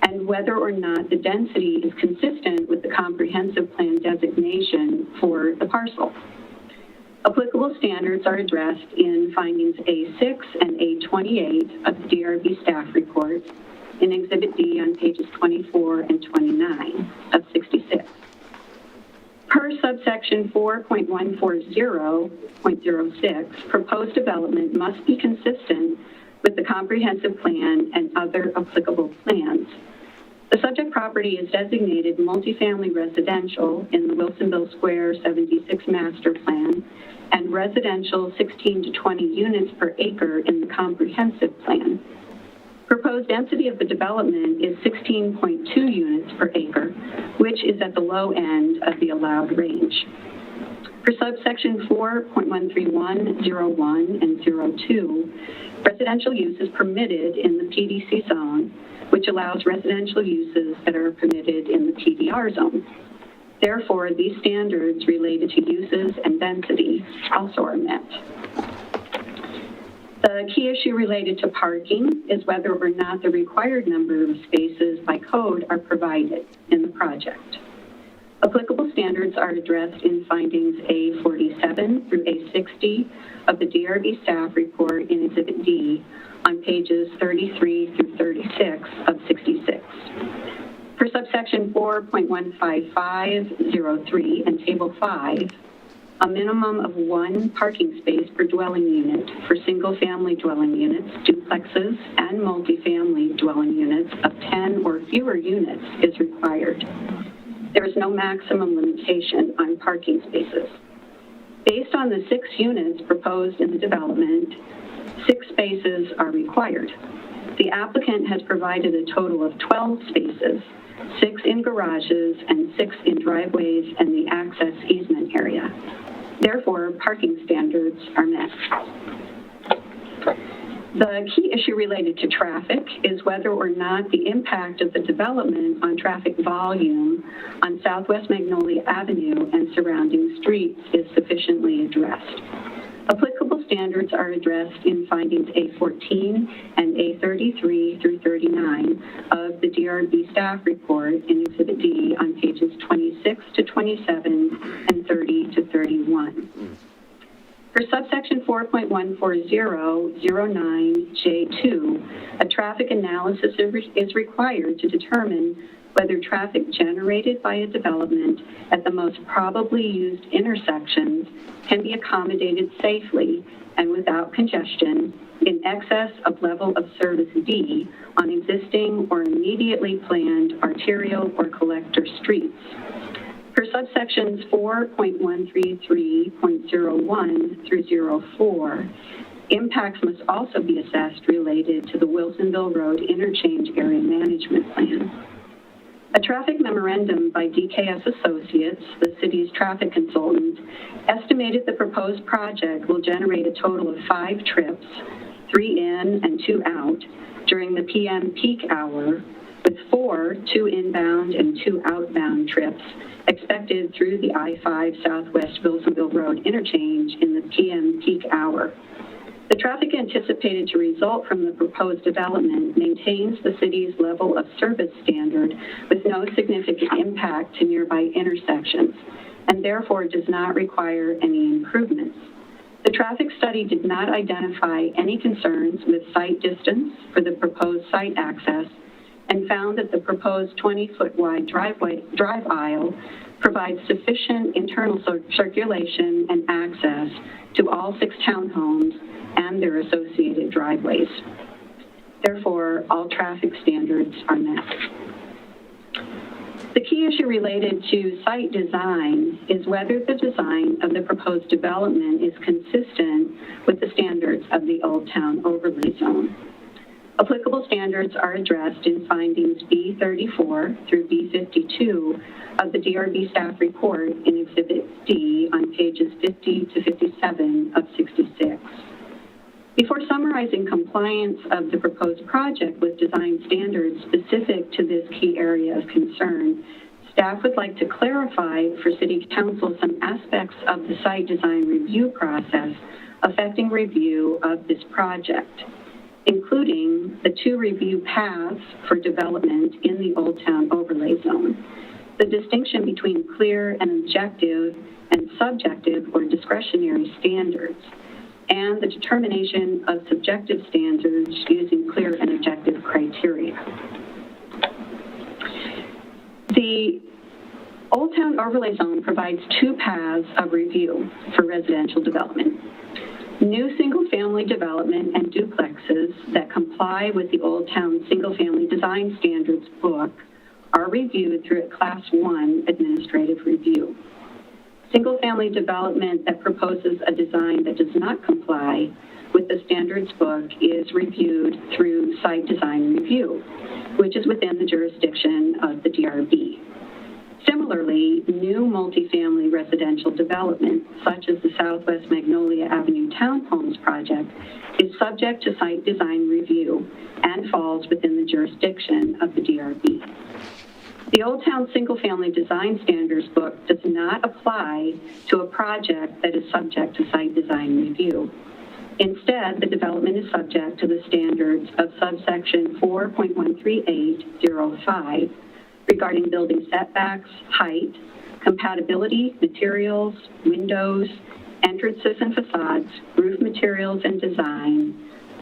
and whether or not the density is consistent with the comprehensive plan designation for the parcel. Applicable standards are addressed in findings A6 and A28 of the DRB staff report in Exhibit D on pages 24 and 29 of 66. Per subsection 4.140.06, proposed development must be consistent with the comprehensive plan and other applicable plans. The subject property is designated multifamily residential in the Wilsonville Square 76 master plan and residential 16 to 20 units per acre in the comprehensive plan. Proposed density of the development is 16.2 units per acre, which is at the low end of the allowed range. For subsection 4.131, 01, and 02, residential use is permitted in the PDC zone, which allows residential uses that are permitted in the TDR zone. Therefore, these standards related to uses and density also are met. The key issue related to parking is whether or not the required number of spaces by code are provided in the project. Applicable standards are addressed in findings A47 through A60 of the DRB staff report in Exhibit D on pages 33 through 36 of 66. For subsection 4.15503 and Table 5, a minimum of 1 parking space per dwelling unit for single-family dwelling units, duplexes, and multifamily dwelling units of 10 or fewer units is required. There is no maximum limitation on parking spaces. Based on the 6 units proposed in the development, 6 spaces are required. The applicant has provided a total of 12 spaces, 6 in garages and 6 in driveways and the access easement area. Therefore, parking standards are met. The key issue related to traffic is whether or not the impact of the development on traffic volume on Southwest Magnolia Avenue and surrounding streets is sufficiently addressed. Applicable standards are addressed in findings A14 and A33 through 39 of the DRB staff report in Exhibit D on pages 26 to 27 and 30 to 31. For subsection 4.14009J2, a traffic analysis is required to determine whether traffic generated by a development at the most probably used intersections can be accommodated safely and without congestion in excess of level of service D on existing or immediately planned arterial or collector streets. For subsections 4.133.01 through 04, impacts must also be assessed related to the Wilsonville Road Interchange Area Management Plan. A traffic memorandum by DKS Associates, the city's traffic consultant, estimated the proposed project will generate a total of 5 trips, 3 in and 2 out, during the PM peak hour, with 4 2 inbound and 2 outbound trips expected through the I-5 Southwest Wilsonville Road interchange in the PM peak hour. The traffic anticipated to result from the proposed development maintains the city's level of service standard with no significant impact to nearby intersections, and therefore does not require any improvements. The traffic study did not identify any concerns with site distance for the proposed site access and found that the proposed 20-foot wide drive aisle provides sufficient internal circulation and access to all 6 townhomes and their associated driveways. Therefore, all traffic standards are met. The key issue related to site design is whether the design of the proposed development is consistent with the standards of the Old Town Overlay Zone. Applicable standards are addressed in findings B34 through B52 of the DRB staff report in Exhibit D on pages 50 to 57 of 66. Before summarizing compliance of the proposed project with design standards specific to this key area of concern, staff would like to clarify for City Council some aspects of the site design review process affecting review of this project, including the 2 review paths for development in the Old Town Overlay Zone, the distinction between clear and objective and subjective or discretionary standards, and the determination of subjective standards using clear and objective criteria. The Old Town Overlay Zone provides 2 paths of review for residential development. New single-family development and duplexes that comply with the Old Town Single-Family Design Standards book are reviewed through a Class 1 administrative review. Single-family development that proposes a design that does not comply with the standards book is reviewed through site design review, which is within the jurisdiction of the DRB. Similarly, new multifamily residential development, such as the Southwest Magnolia Avenue Townhomes project, is subject to site design review and falls within the jurisdiction of the DRB. The Old Town Single Family Design Standards book does not apply to a project that is subject to site design review. Instead, the development is subject to the standards of subsection 4.13805 regarding building setbacks, height, compatibility, materials, windows, entrances and facades, roof materials and design,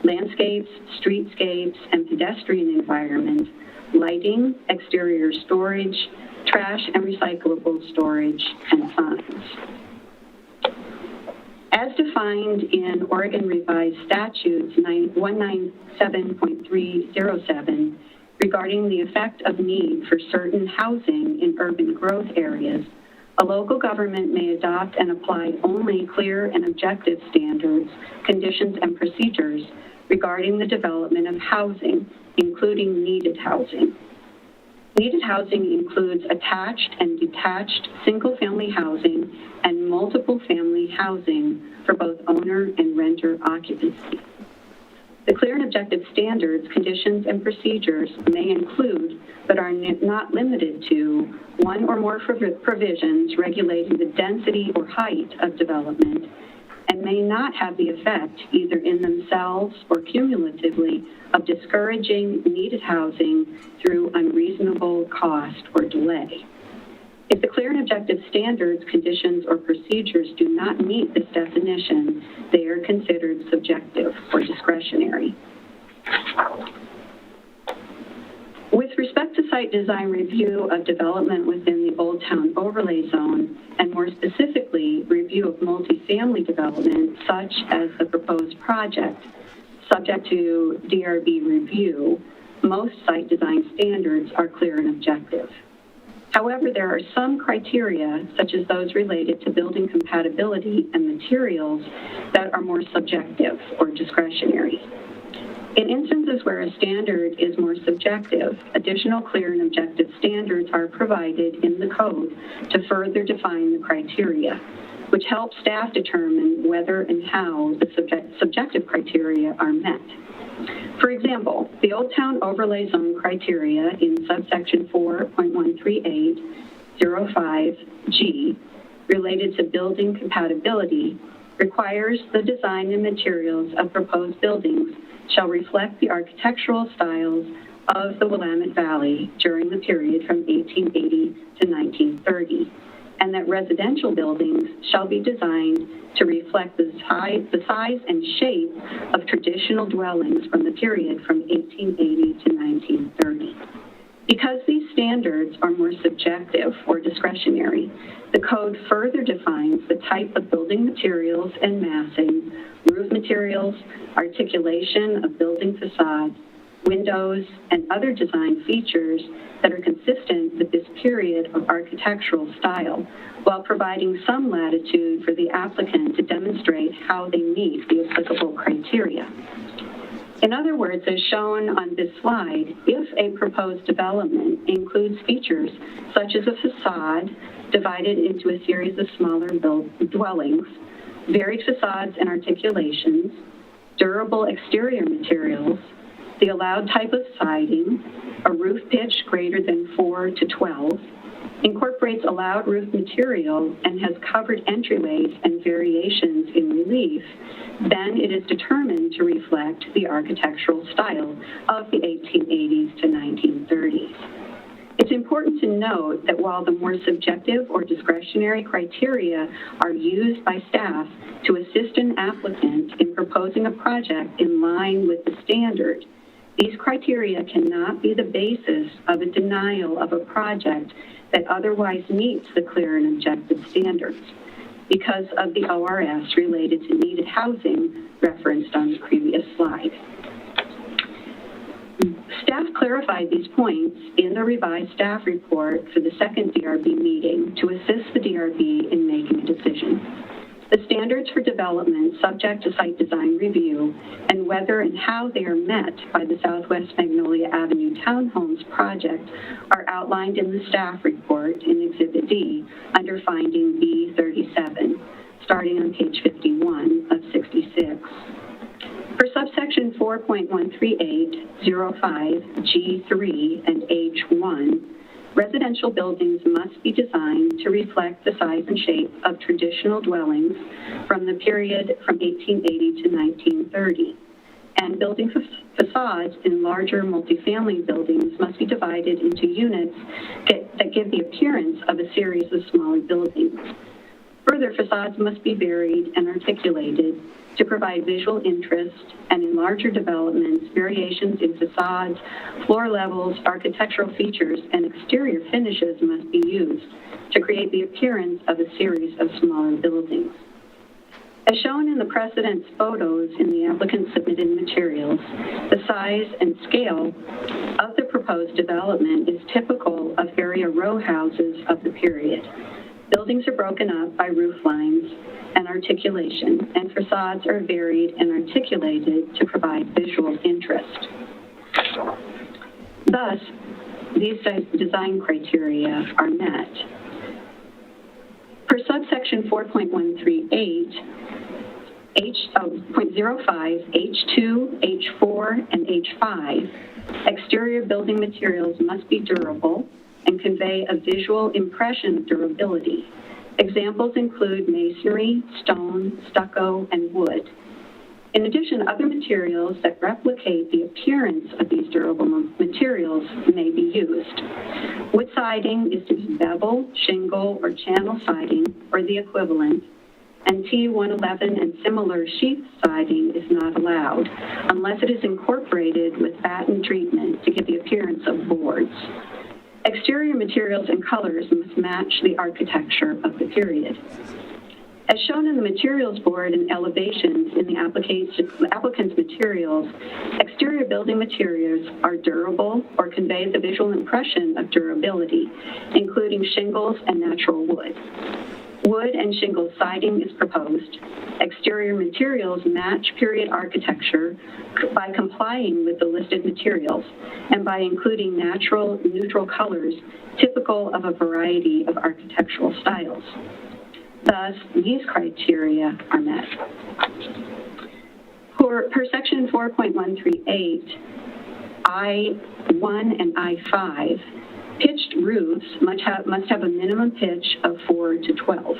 landscapes, streetscapes, and pedestrian environment, lighting, exterior storage, trash and recyclable storage, and signs. As defined in Oregon Revised Statutes 197.307 regarding the effect of need for certain housing in urban growth areas, a local government may adopt and apply only clear and objective standards, conditions, and procedures regarding the development of housing, including needed housing. Needed housing includes attached and detached single-family housing and multiple family housing for both owner and renter occupancy. The clear and objective standards, conditions, and procedures may include, but are not limited to, one or more provisions regulating the density or height of development, and may not have the effect, either in themselves or cumulatively, of discouraging needed housing through unreasonable cost or delay. If the clear and objective standards, conditions, or procedures do not meet this definition, they are considered subjective or discretionary. With respect to site design review of development within the Old Town Overlay Zone, and more specifically, review of multifamily development, such as the proposed project, subject to DRB review, most site design standards are clear and objective. However, there are some criteria, such as those related to building compatibility and materials, that are more subjective or discretionary. In instances where a standard is more subjective, additional clear and objective standards are provided in the code to further define the criteria, which helps staff determine whether and how the subjective criteria are met. For example, the Old Town Overlay Zone criteria in subsection 4.13805G related to building compatibility requires the design and materials of proposed buildings shall reflect the architectural styles of the Willamette Valley during the period from 1880 to 1930, and that residential buildings shall be designed to reflect the size and shape of traditional dwellings from the period from 1880 to 1930. Because these standards are more subjective or discretionary, the code further defines the type of building materials and massing, roof materials, articulation of building facades, windows, and other design features that are consistent with this period of architectural style, while providing some latitude for the applicant to demonstrate how they meet the applicable criteria. In other words, as shown on this slide, if a proposed development includes features such as a facade divided into a series of smaller dwellings, varied facades and articulations, durable exterior materials, the allowed type of siding, a roof pitch greater than 4 to 12, incorporates allowed roof material and has covered entryways and variations in relief, then it is determined to reflect the architectural style of the 1880s to 1930s. It's important to note that while the more subjective or discretionary criteria are used by staff to assist an applicant in proposing a project in line with the standard, these criteria cannot be the basis of a denial of a project that otherwise meets the clear and objective standards because of the ORS related to needed housing referenced on the previous slide. Staff clarified these points in the revised staff report for the second DRB meeting to assist the DRB in making a decision. The standards for development subject to site design review and whether and how they are met by the Southwest Magnolia Avenue Townhomes project are outlined in the staff report in Exhibit D under finding B37, starting on page 51 of 66. For subsection 4.13805G3 and H1, residential buildings must be designed to reflect the size and shape of traditional dwellings from the period from 1880 to 1930. And building facades in larger multifamily buildings must be divided into units that give the appearance of a series of smaller buildings. Further, facades must be varied and articulated to provide visual interest, and in larger developments, variations in facades, floor levels, architectural features, and exterior finishes must be used to create the appearance of a series of smaller buildings. As shown in the precedence photos in the applicant's submitted materials, the size and scale of the proposed development is typical of area row houses of the period. Buildings are broken up by roof lines and articulation, and facades are varied and articulated to provide visual interest. Thus, these design criteria are met. For subsection 4.138, .05, H2, H4, and H5, exterior building materials must be durable and convey a visual impression of durability. Examples include masonry, stone, stucco, and wood. In addition, other materials that replicate the appearance of these durable materials may be used. Wood siding is to be bevel, shingle, or channel siding, or the equivalent, and T111 and similar sheath siding is not allowed unless it is incorporated with batten treatment to give the appearance of boards. Exterior materials and colors must match the architecture of the period. As shown in the materials board and elevations in the applicant's materials, exterior building materials are durable or convey the visual impression of durability, including shingles and natural wood. Wood and shingle siding is proposed. Exterior materials match period architecture by complying with the listed materials and by including natural, neutral colors typical of a variety of architectural styles. Thus, these criteria are met. Per section 4.138, I1 and I5, pitched roofs must have a minimum pitch of 4 to 12.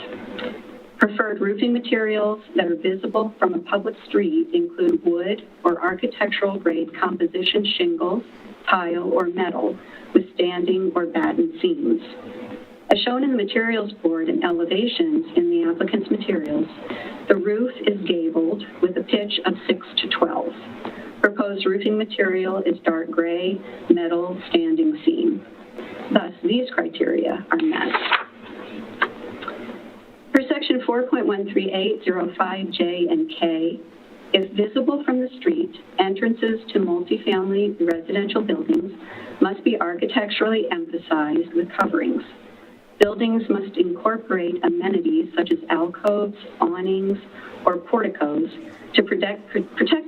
Preferred roofing materials that are visible from a public street include wood or architectural grade composition shingles, tile, or metal with standing or batten seams. As shown in the materials board and elevations in the applicant's materials, the roof is gabled with a pitch of 6 to 12. Proposed roofing material is dark gray, metal, standing seam. these criteria are met. For section 4.13805J and K, if visible from the street, entrances to multifamily residential buildings must be architecturally emphasized with coverings. Buildings must incorporate amenities such as alcoves, awnings, or porticos to protect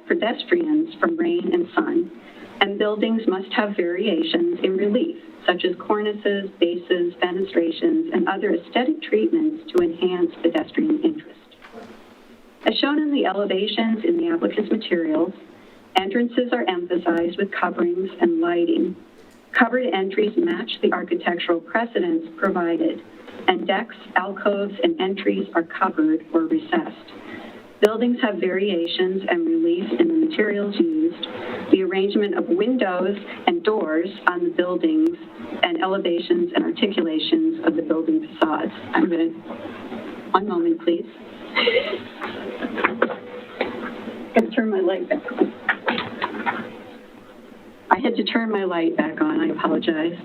pedestrians from rain and sun, and buildings must have variations in relief, such as cornices, bases, fenestrations, and other aesthetic treatments to enhance pedestrian interest. As shown in the elevations in the applicant's materials, entrances are emphasized with coverings and lighting. Covered entries match the architectural precedents provided, and decks, alcoves, and entries are covered or recessed. Buildings have variations and relief in the materials used, the arrangement of windows and doors on the buildings, and elevations and articulations of the building facades. I'm going to, one moment, please. I'm going to turn my light back on. I had to turn my light back on, I apologize.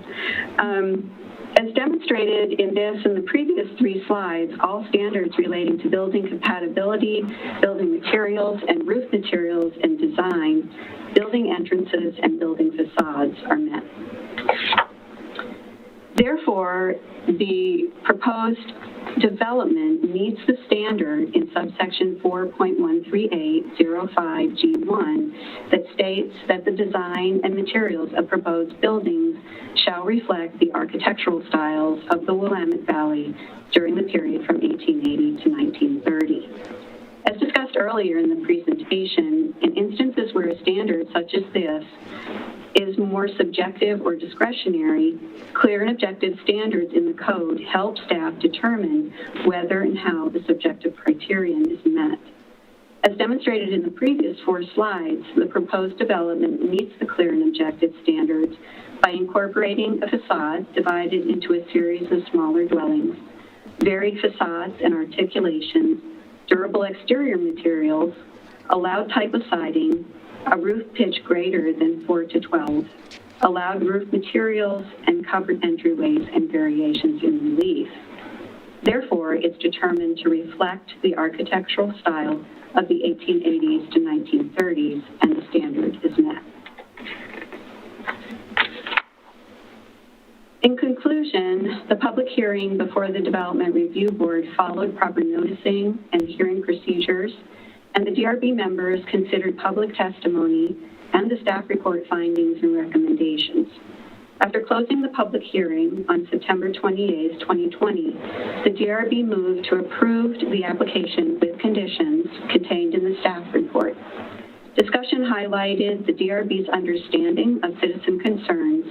As demonstrated in this and the previous 3 slides, all standards relating to building compatibility, building materials, and roof materials and design, building entrances, and building facades are met. Therefore, the proposed development meets the standard in subsection 4.13805G1 that states that the design and materials of proposed buildings shall reflect the architectural styles of the Willamette Valley during the period from 1880 to 1930. As discussed earlier in the presentation, in instances where a standard such as this is more subjective or discretionary, clear and objective standards in the code help staff determine whether and how the subjective criterion is met. As demonstrated in the previous 4 slides, the proposed development meets the clear and objective standards by incorporating a facade divided into a series of smaller dwellings, varied facades and articulations, durable exterior materials, allowed type of siding, a roof pitch greater than 4 to 12, allowed roof materials, and covered entryways and variations in relief. Therefore, it's determined to reflect the architectural style of the 1880s to 1930s, and the standard is met. In conclusion, the public hearing before the Development Review Board followed proper noticing and hearing procedures, and the DRB members considered public testimony and the staff report findings and recommendations. After closing the public hearing on September 28, 2020, the DRB moved to approve the application with conditions contained in the staff report. Discussion highlighted the DRB's understanding of citizen concerns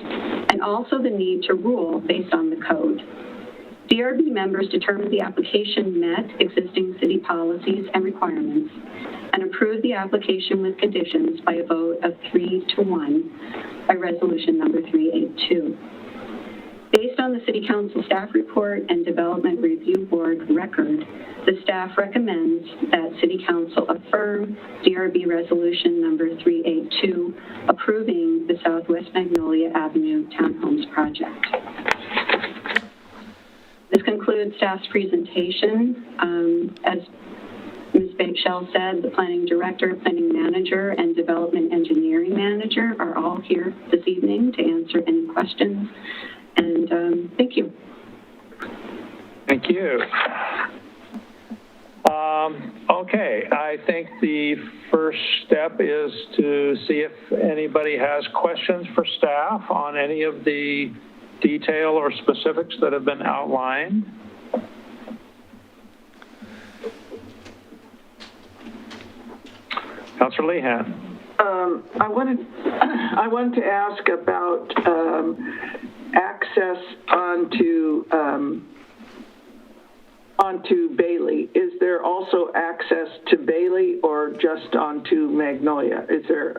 and also the need to rule based on the code. DRB members determined the application met existing city policies and requirements and approved the application with conditions by a vote of 3-1 by resolution number 382. Based on the City Council staff report and Development Review Board record, the staff recommends that City Council affirm DRB resolution number 382 approving the Southwest Magnolia Avenue Townhomes project. This concludes staff's presentation. As Ms. Bateshell said, the Planning Director, Planning Manager, and Development Engineering Manager are all here this evening to answer any questions. And thank you. Thank you. Okay, I think the first step is to see if anybody has questions for staff on any of the detail or specifics that have been outlined. Councilor Lehan. I wanted to ask about access onto Bailey. Is there also access to Bailey or just onto Magnolia? Is there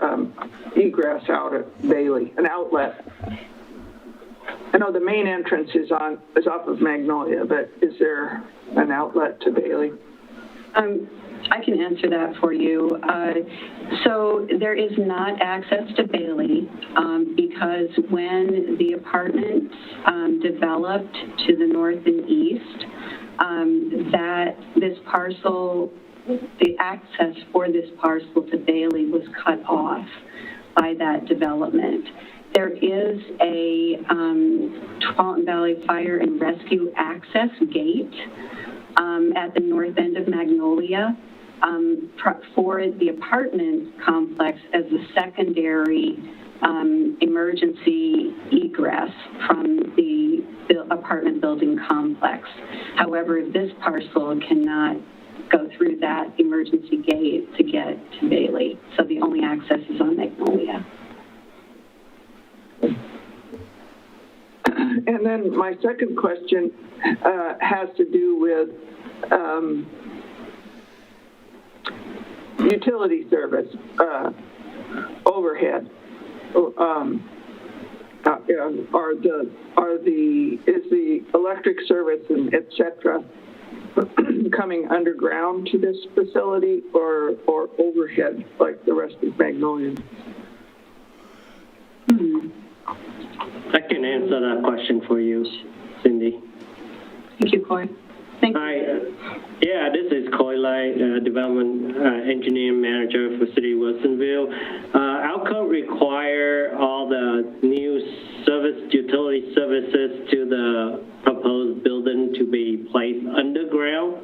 egress out at Bailey, an outlet? I know the main entrance is off of Magnolia, but is there an outlet to Bailey? I can answer that for you. So there is not access to Bailey because when the apartments developed to the north and east, that this parcel, the access for this parcel to Bailey was cut off by that development. There is a Tualatin Valley Fire and Rescue access gate at the north end of Magnolia for the apartment complex as a secondary emergency egress from the apartment building complex. However, this parcel cannot go through that emergency gate to get to Bailey. So the only access is on Magnolia. And then my second question has to do with utility service overhead. Is the electric service and et cetera coming underground to this facility or overhead like the rest of Magnolia? I can answer that question for you, Cindy. Thank you, Coy. Thank you. Hi. Yeah, this is Coy Light, Development Engineering Manager for City of Wilsonville. Our code require all the new utility services to the proposed building to be placed underground,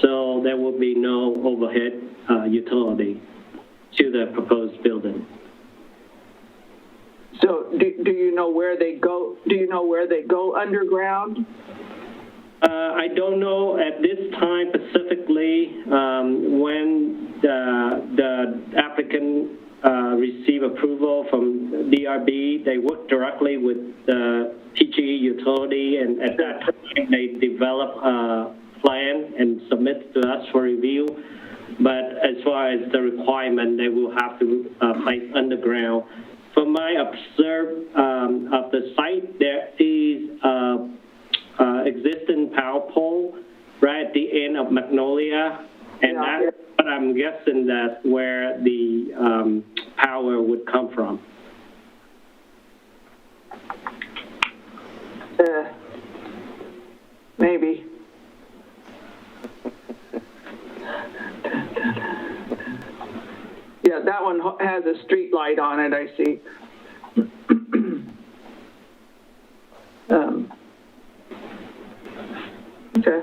so there will be no overhead utility to the proposed building. So do you know where they go? Do you know where they go underground? I don't know at this time specifically when the applicant receive approval from DRB. They work directly with the PG utility, and at that time they develop a plan and submit to us for review. But as far as the requirement, they will have to place underground. From my observe of the site, there is existing power pole right at the end of Magnolia, and that's what I'm guessing that's where the power would come from. Maybe. Yeah, that one has a street light on it, I see. Okay.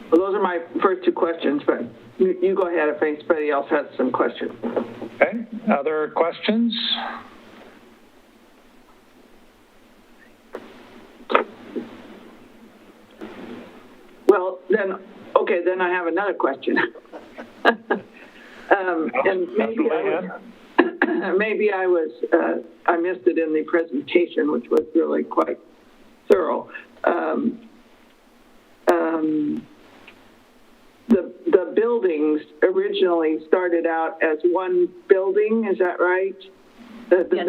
Well, those are my first two questions, but you go ahead if anybody else has some questions. Okay, other questions? Well, then I have another question. And maybe I missed it in the presentation, which was really quite thorough. The buildings originally started out as one building, is that right? Yes.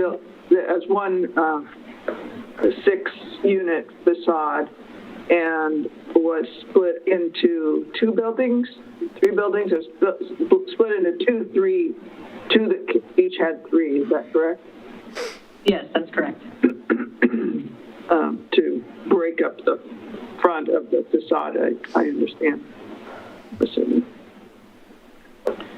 As one 6-unit facade, and was split into 2 buildings, 3 buildings, or split into two that each had 3, is that correct? Yes, that's correct. To break up the front of the facade, I understand.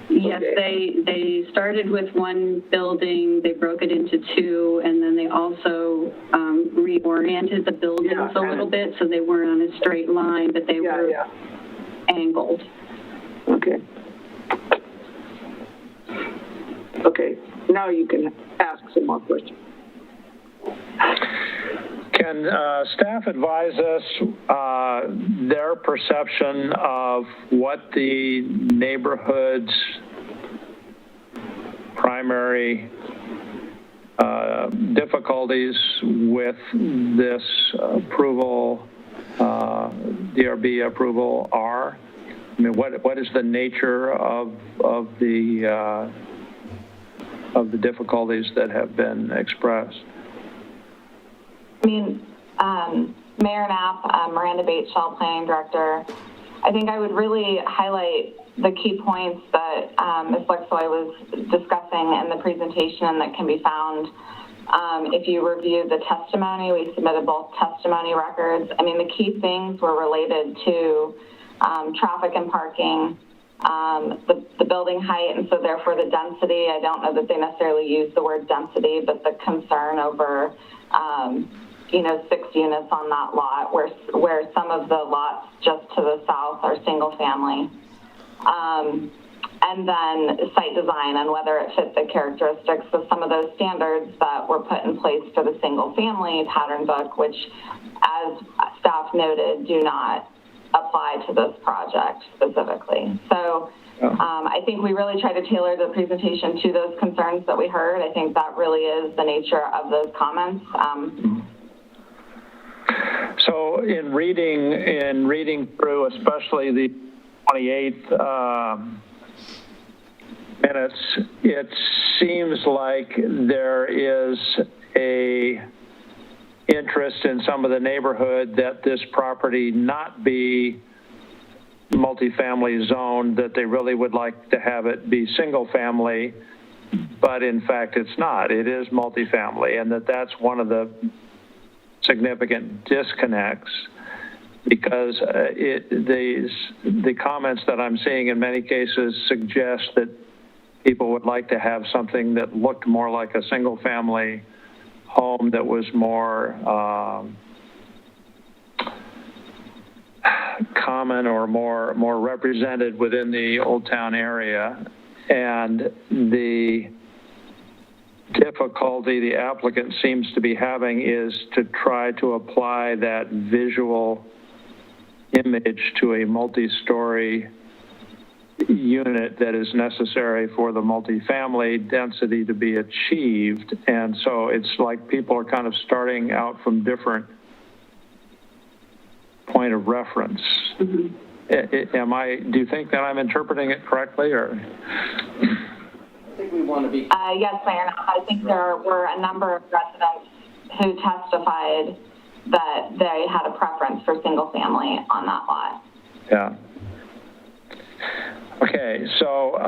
Yes, they started with one building, they broke it into 2, and then they also reoriented the buildings a little bit, so they weren't on a straight line, but they were angled. Okay. Okay, now you can ask some more questions. Can staff advise us their perception of what the neighborhood's primary difficulties with this approval, DRB approval, are? I mean, what is the nature of the difficulties that have been expressed? I mean, Mayor Knapp, Miranda Bateshell, Planning Director, I think I would really highlight the key points that Ms. Lexoy was discussing in the presentation that can be found. If you review the testimony, we submitted both testimony records. I mean, the key things were related to traffic and parking, the building height, and so therefore the density. I don't know that they necessarily use the word density, but the concern over, 6 units on that lot, where some of the lots just to the south are single family. And then site design and whether it fit the characteristics of some of those standards that were put in place for the single family pattern book, which, as staff noted, do not apply to this project specifically. So I think we really try to tailor the presentation to those concerns that we heard. I think that really is the nature of those comments. So in reading through, especially the 28th minutes, it seems like there is a interest in some of the neighborhood that this property not be multifamily zoned, that they really would like to have it be single family, but in fact it's not. It is multifamily, and that's one of the significant disconnects, because the comments that I'm seeing in many cases suggest that people would like to have something that looked more like a single family home, that was more common or more represented within the Old Town area. And the difficulty the applicant seems to be having is to try to apply that visual image to a multi-story unit that is necessary for the multifamily density to be achieved. And so it's like people are kind of starting out from different point of reference. Mm-hmm. Do you think that I'm interpreting it correctly, or? I think we want to be. Yes, Mayor. I think there were a number of residents who testified that they had a preference for single family on that lot. Yeah. Okay, so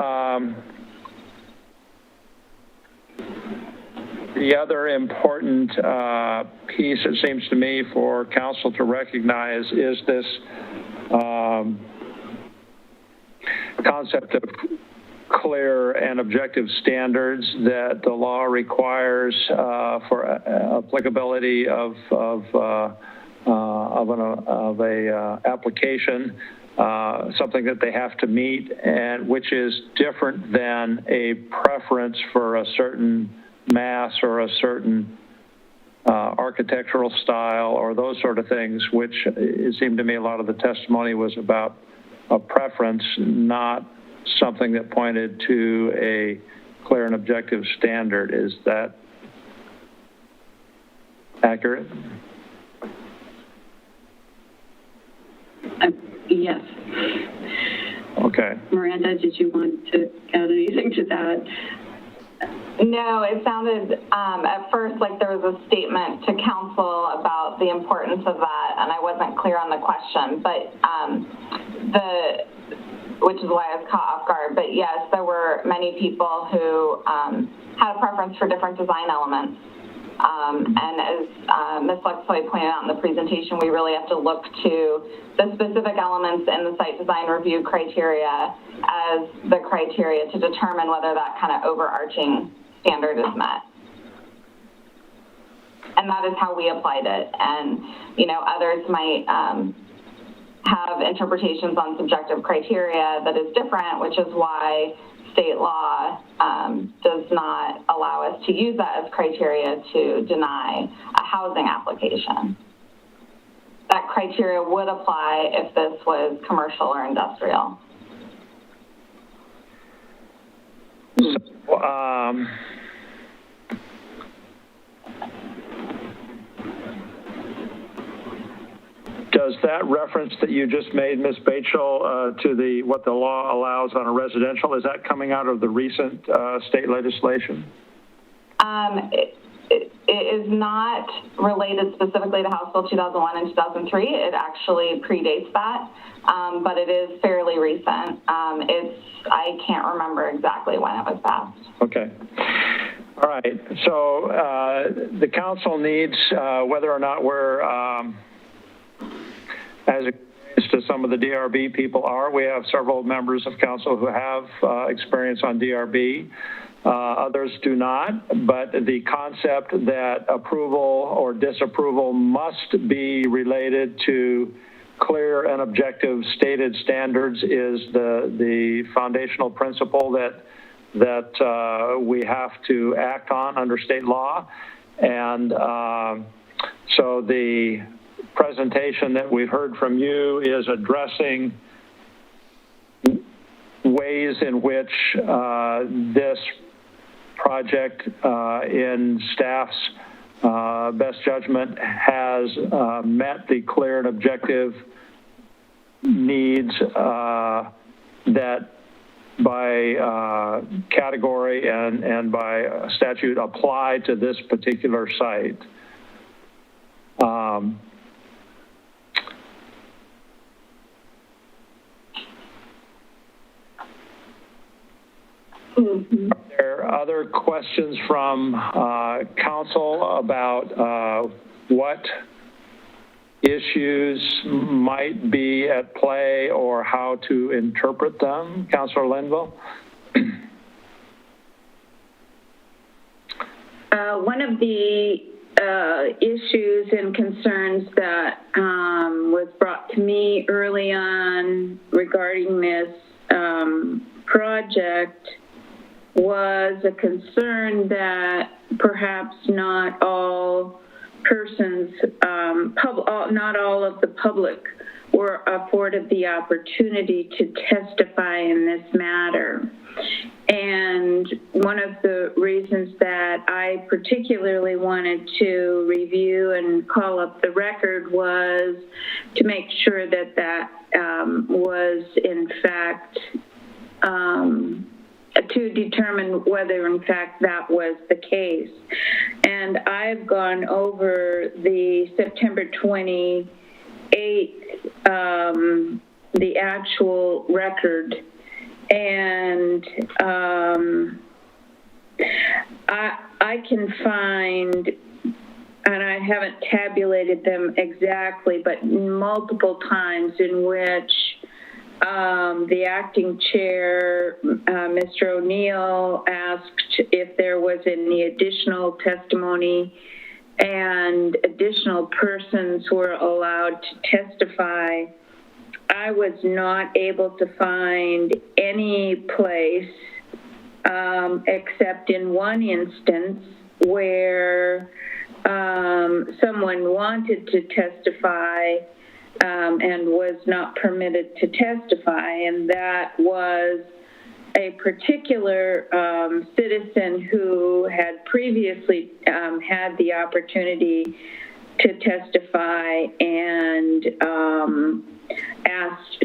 the other important piece, it seems to me, for council to recognize is this concept of clear and objective standards that the law requires for applicability of a application, something that they have to meet, and which is different than a preference for a certain mass or a certain architectural style or those sort of things, which it seemed to me a lot of the testimony was about a preference, not something that pointed to a clear and objective standard. Is that accurate? Yes. Okay. Miranda, did you want to add anything to that? No, it sounded at first like there was a statement to council about the importance of that, and I wasn't clear on the question, but which is why I was caught off guard. But yes, there were many people who had a preference for different design elements. And as Ms. Lexoy pointed out in the presentation, we really have to look to the specific elements in the site design review criteria as the criteria to determine whether that kind of overarching standard is met. And that is how we applied it. And, others might have interpretations on subjective criteria that is different, which is why state law does not allow us to use that as criteria to deny a housing application. That criteria would apply if this was commercial or industrial. So, does that reference that you just made, Ms. Batchel, to what the law allows on a residential, is that coming out of the recent state legislation? it is not related specifically to House Bill 2001 and 2003. It actually predates that, but it is fairly recent. I can't remember exactly when it was passed. Okay. All right. So the council needs, whether or not we're as experienced as some of the DRB people are, we have several members of council who have experience on DRB. Others do not, but the concept that approval or disapproval must be related to clear and objective stated standards is the foundational principle that we have to act on under state law. And so the presentation that we've heard from you is addressing ways in which this project in staff's best judgment has met the clear and objective needs that by category and by statute apply to this particular site. Are there other questions from council about what issues might be at play or how to interpret them? Councilor Linville? One of the issues and concerns that was brought to me early on regarding this project was a concern that perhaps not all persons, not all of the public were afforded the opportunity to testify in this matter. And one of the reasons that I particularly wanted to review and call up the record was to make sure that that was in fact to determine whether in fact that was the case. And I've gone over the September 28th, the actual record, and I can find, and I haven't tabulated them exactly, but multiple times in which the acting chair, Mr. O'Neill, asked if there was any additional testimony, and additional persons were allowed to testify. I was not able to find any place, except in one instance where someone wanted to testify and was not permitted to testify, and that was a particular citizen who had previously had the opportunity to testify and asked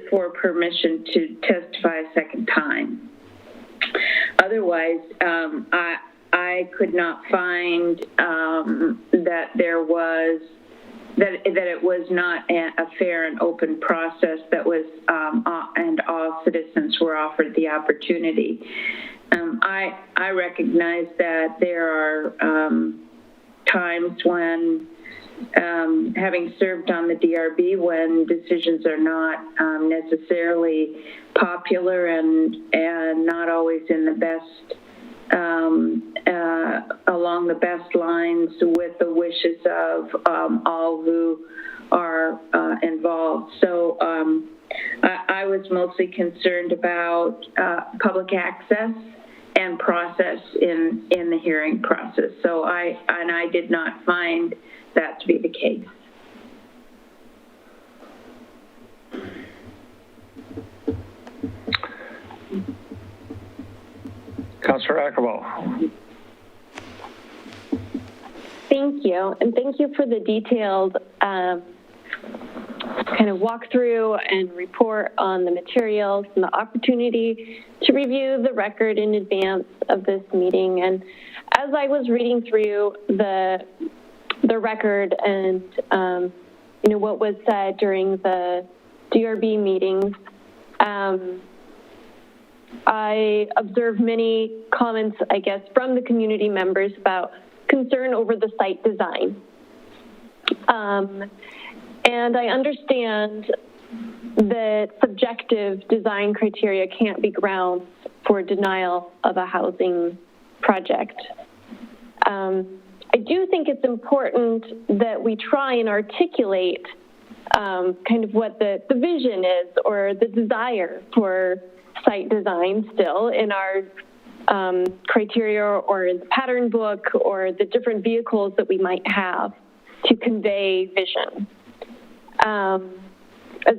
for permission to testify a second time. Otherwise, I could not find that there was that it was not a fair and open process that was, and all citizens were offered the opportunity. I recognize that there are times when, having served on the DRB, when decisions are not necessarily popular and not always in the best, along the best lines with the wishes of all who are involved. So I was mostly concerned about public access and process in the hearing process. So I did not find that to be the case. Councilor Ackerwell. Thank you, and thank you for the detailed kind of walkthrough and report on the materials and the opportunity to review the record in advance of this meeting. And as I was reading through the record and, what was said during the DRB meetings, I observed many comments, I guess, from the community members about concern over the site design. And I understand that subjective design criteria can't be grounds for denial of a housing project. I do think it's important that we try and articulate kind of what the vision is or the desire for site design still in our criteria or in the pattern book or the different vehicles that we might have to convey vision. As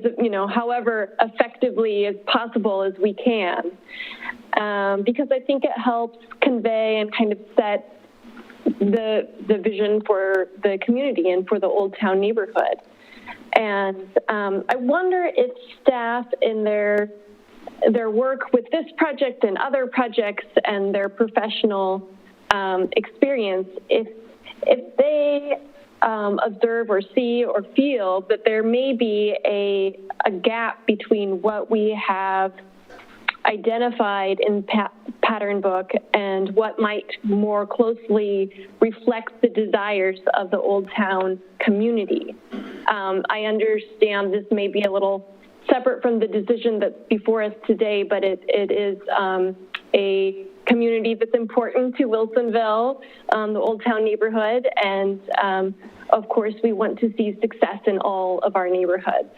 however effectively as possible as we can, because I think it helps convey and kind of set the vision for the community and for the Old Town neighborhood. And I wonder if staff in their work with this project and other projects and their professional experience, if they observe or see or feel that there may be a gap between what we have identified in pattern book and what might more closely reflect the desires of the Old Town community. I understand this may be a little separate from the decision that's before us today, but it is a community that's important to Wilsonville, the Old Town neighborhood, and of course we want to see success in all of our neighborhoods.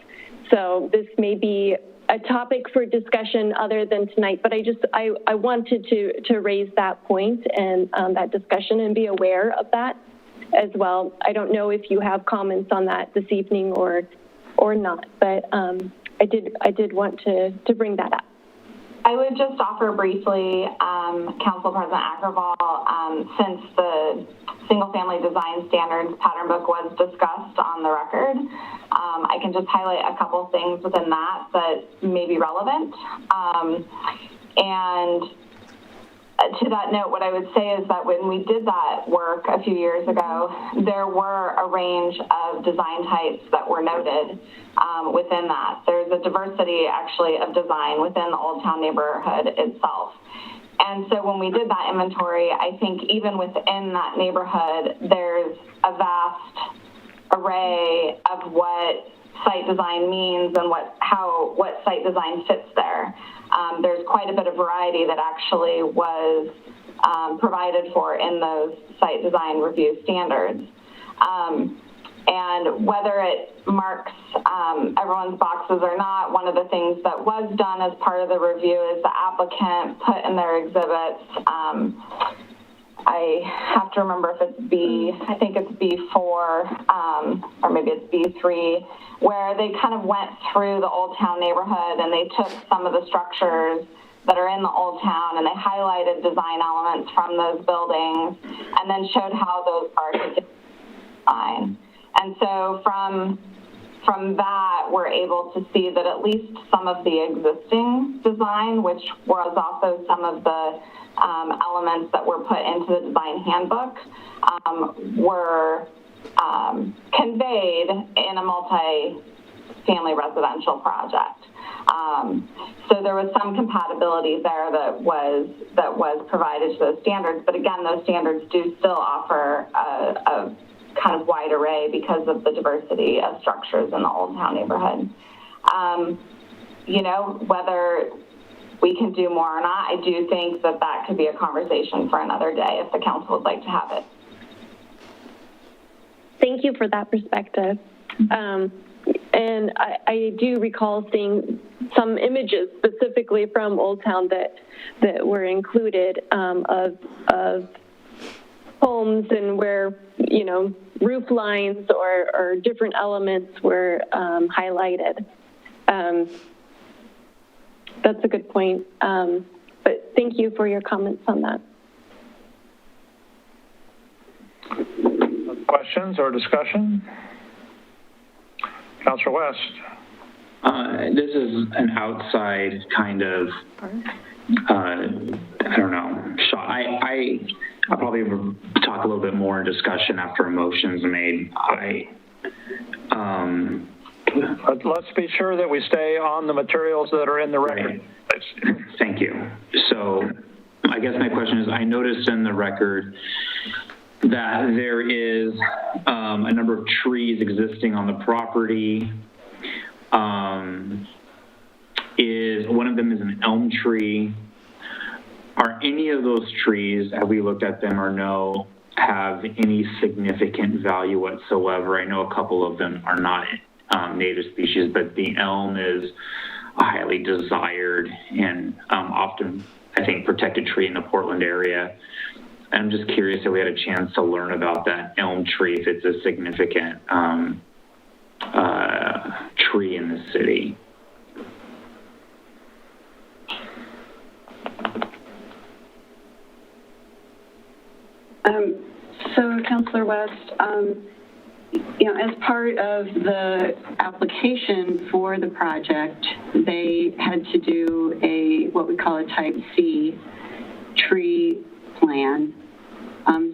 So this may be a topic for discussion other than tonight, but I wanted to raise that point and that discussion and be aware of that as well. I don't know if you have comments on that this evening or not, but I did want to bring that up. I would just offer briefly, Council President Ackerval, since the single-family design standards pattern book was discussed on the record, I can just highlight a couple things within that may be relevant. And to that note, what I would say is that when we did that work a few years ago, there were a range of design types that were noted within that. There's a diversity, actually, of design within the Old Town neighborhood itself. And so when we did that inventory, I think even within that neighborhood, there's a vast array of what site design means and what site design fits there. There's quite a bit of variety that actually was provided for in those site design review standards. And whether it marks everyone's boxes or not, one of the things that was done as part of the review is the applicant put in their exhibits, I have to remember if it's I think it's B4, or maybe it's B3, where they kind of went through the Old Town neighborhood and they took some of the structures that are in the Old Town and they highlighted design elements from those buildings and then showed how those are design. And so from that, we're able to see that at least some of the existing design, which was also some of the elements that were put into the design handbook, were conveyed in a multi-family residential project. So there was some compatibility there that was provided to those standards, but again, those standards do still offer a kind of wide array because of the diversity of structures in the Old Town neighborhood. Whether we can do more or not, I do think that could be a conversation for another day if the council would like to have it. Thank you for that perspective. And I do recall seeing some images specifically from Old Town that were included of homes and where, roof lines or different elements were highlighted. That's a good point. But thank you for your comments on that. Questions or discussion? Councilor West. This is an outside kind of, I don't know, shot. I'll probably talk a little bit more in discussion after a motion's made. Let's be sure that we stay on the materials that are in the record. Right. Thank you. So I guess my question is, I noticed in the record that there is a number of trees existing on the property. One of them is an elm tree. Are any of those trees, have we looked at them or no, have any significant value whatsoever? I know a couple of them are not native species, but the elm is a highly desired and often, I think, protected tree in the Portland area. I'm just curious if we had a chance to learn about that elm tree, if it's a significant tree in the city. So, Councilor West, as part of the application for the project, they had to do what we call a Type C tree plan.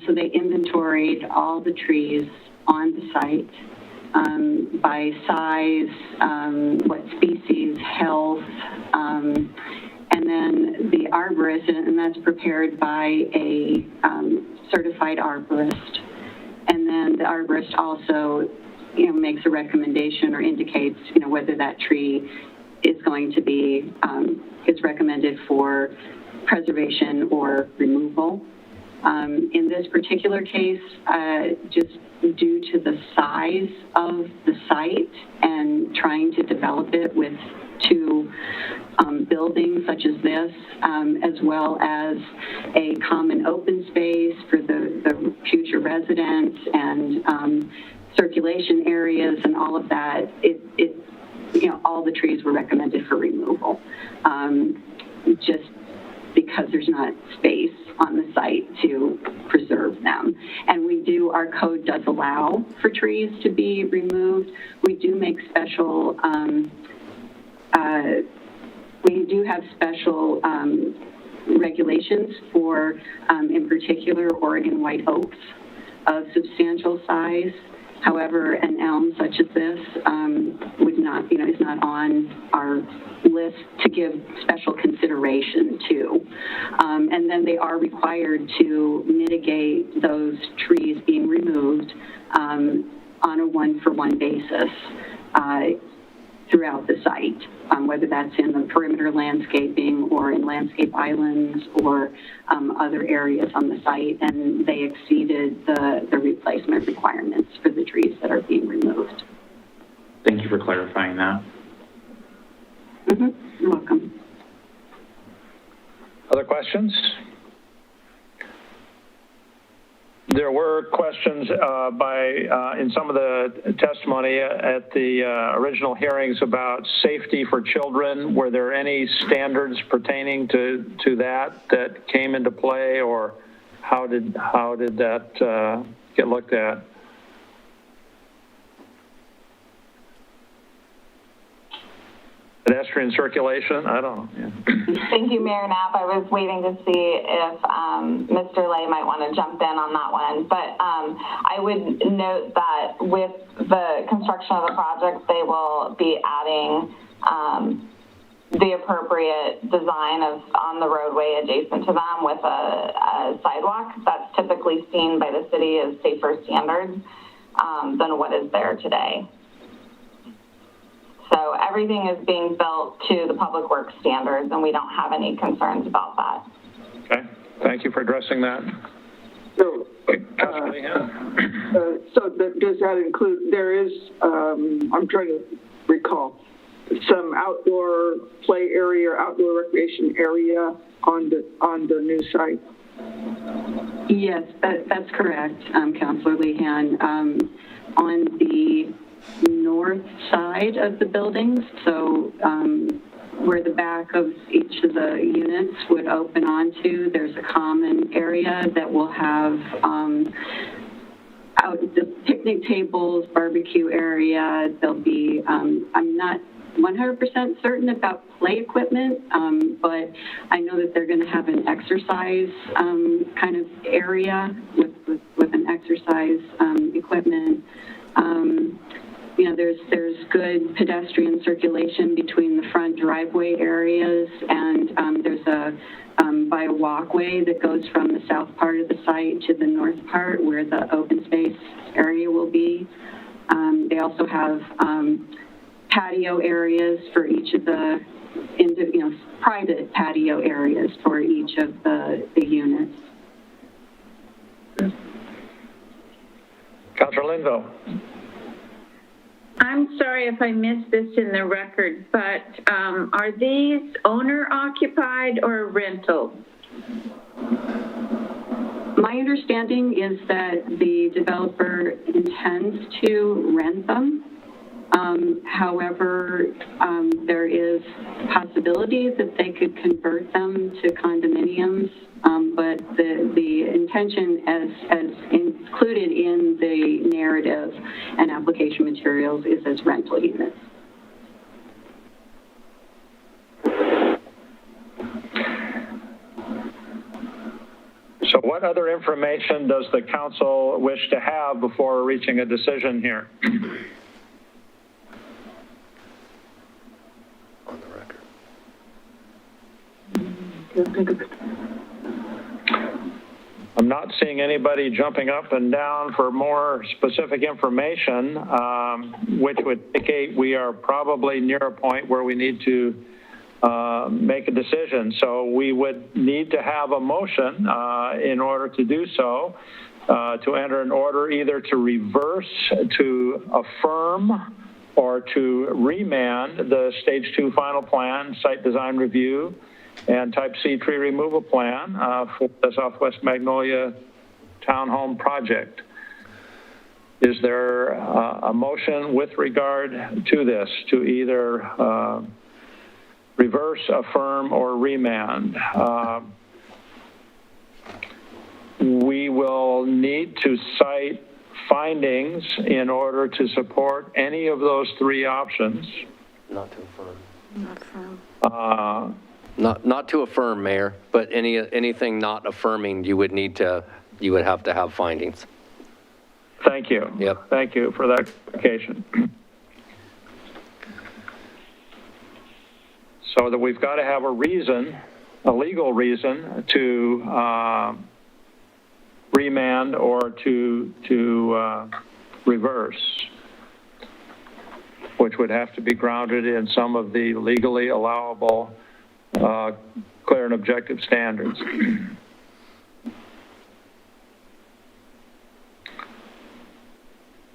So they inventoried all the trees on the site by size, what species, health, and then the arborist, and that's prepared by a certified arborist. And then the arborist also, makes a recommendation or indicates, whether that tree is going to be, is recommended for preservation or removal. In this particular case, just due to the size of the site and trying to develop it with two buildings such as this, as well as a common open space for the future residents and circulation areas and all of that, all the trees were recommended for removal, just because there's not space on the site to preserve them. And our code does allow for trees to be removed. We do make special, we do have special regulations for, in particular, Oregon white oaks of substantial size. However, an elm such as this would not, is not on our list to give special consideration to. And then they are required to mitigate those trees being removed on a one-for-one basis throughout the site, whether that's in the perimeter landscaping or in landscape islands or other areas on the site, and they exceeded the replacement requirements for the trees that are being removed. Thank you for clarifying that. Mm-hmm. You're welcome. Other questions? There were questions in some of the testimony at the original hearings about safety for children. Were there any standards pertaining to that came into play, or how did that get looked at? Pedestrian circulation? I don't know. Yeah. Thank you, Mayor Knapp. I was waiting to see if Mr. Lay might want to jump in on that one. But I would note that with the construction of the project, they will be adding the appropriate design on the roadway adjacent to them with a sidewalk. That's typically seen by the city as safer standards than what is there today. So everything is being built to the public works standards, and we don't have any concerns about that. Okay, thank you for addressing that. So, does that include, there is, I'm trying to recall, some outdoor play area or outdoor recreation area on the new site? Yes, that's correct, Councilor Lehan. On the north side of the buildings, so where the back of each of the units would open onto, there's a common area that will have out the picnic tables, barbecue area. There'll be, I'm not 100% certain about play equipment, but I know that they're going to have an exercise kind of area with an exercise equipment. You know, there's good pedestrian circulation between the front driveway areas, and there's a by a walkway that goes from the south part of the site to the north part where the open space area will be. They also have patio areas for each of the, private patio areas for each of the units. Councilor Linville. I'm sorry if I missed this in the record, but are these owner occupied or rental? My understanding is that the developer intends to rent them. However, there is possibility that they could convert them to condominiums, but the intention as included in the narrative and application materials is as rental units. So what other information does the council wish to have before reaching a decision here? On the record. I'm not seeing anybody jumping up and down for more specific information, which would indicate we are probably near a point where we need to make a decision. So we would need to have a motion in order to do so, to enter an order either to reverse, to affirm, or to remand the Stage 2 final plan, site design review, and Type C tree removal plan for the Southwest Magnolia Townhome project. Is there a motion with regard to this, to either reverse, affirm, or remand? We will need to cite findings in order to support any of those three options. Not to affirm. Not affirm. Not to affirm, Mayor, but anything not affirming, you would have to have findings. Thank you. Yep. Thank you for that clarification. So that we've got to have a reason, a legal reason to remand or to reverse, which would have to be grounded in some of the legally allowable clear and objective standards.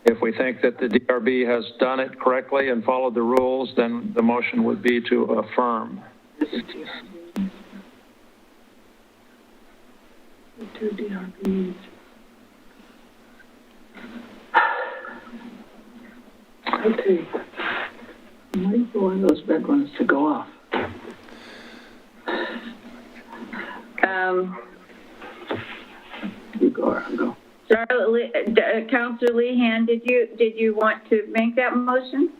If we think that the DRB has done it correctly and followed the rules, then the motion would be to affirm. The two DRBs. Okay. Might go in those bed ones to go off. You go, I'll go. Councilor Lehan, did you want to make that motion?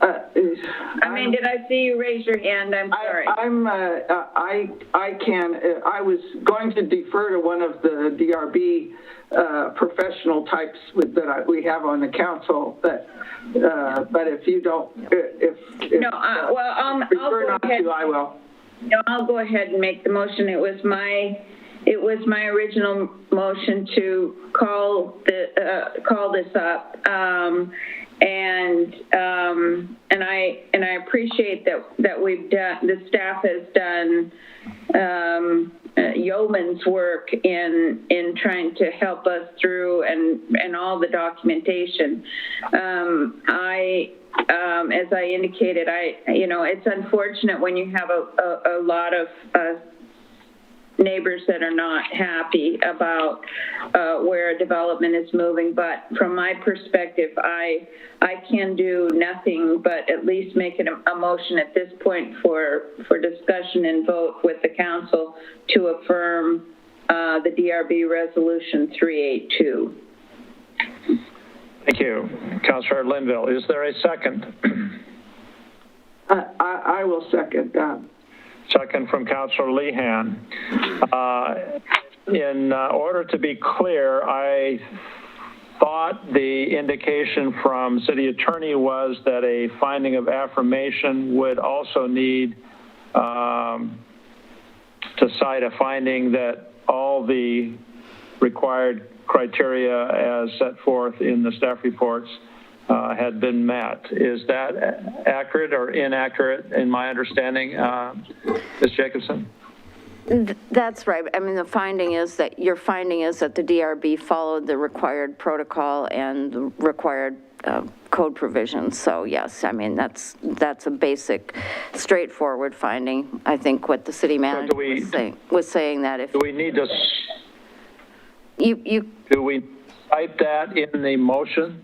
Did I see you raise your hand? I'm sorry. I can. I was going to defer to one of the DRB professional types that we have on the council, but if you don't, I'll go ahead. I will. No, I'll go ahead and make the motion. It was my original motion to call this up, and I appreciate that we've done, the staff has done yeoman's work in trying to help us through and all the documentation. As I indicated, it's unfortunate when you have a lot of neighbors that are not happy about where development is moving, but from my perspective, I can do nothing but at least make it a motion at this point for discussion and vote with the council to affirm the DRB resolution 382. Thank you. Councilor Linville, is there a second? I will second that. Second from Councilor Lehan. In order to be clear, I thought the indication from City Attorney was that a finding of affirmation would also need to cite a finding that all the required criteria as set forth in the staff reports had been met. Is that accurate or inaccurate in my understanding, Ms. Jacobson? That's right. I mean, the finding is that, your finding is that the DRB followed the required protocol and the required code provisions. So yes, I mean, that's a basic, straightforward finding. I think what the city manager was saying that if... Do we need to... Do we cite that in the motion?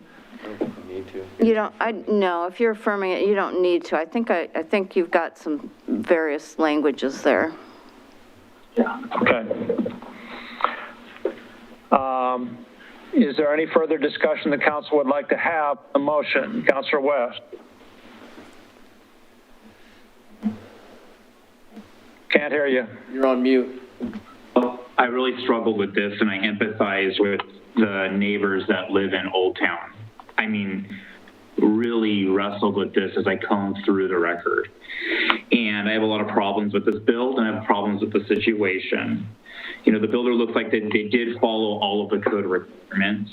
You don't, no, if you're affirming it, you don't need to. I think you've got some various languages there. Yeah. Okay. Is there any further discussion the council would like to have on the motion? Councilor West. Can't hear you. You're on mute. I really struggled with this, and I empathize with the neighbors that live in Old Town. I mean, really wrestled with this as I combed through the record. And I have a lot of problems with this build, and I have problems with the situation. You know, the builder looks like they did follow all of the code requirements,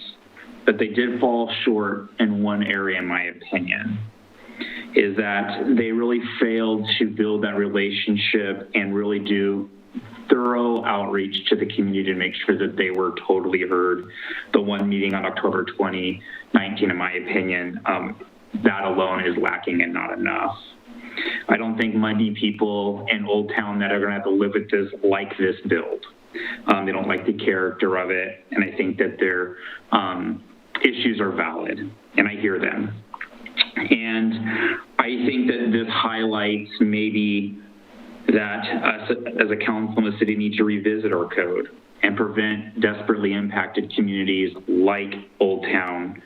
but they did fall short in one area, in my opinion, is that they really failed to build that relationship and really do thorough outreach to the community to make sure that they were totally heard. The one meeting on October 2019, in my opinion, that alone is lacking and not enough. I don't think Mundy people in Old Town that are going to have to live with this like this build. They don't like the character of it, and I think that their issues are valid, and I hear them. And I think that this highlights maybe that us as a council in the city need to revisit our code and prevent desperately impacted communities like Old Town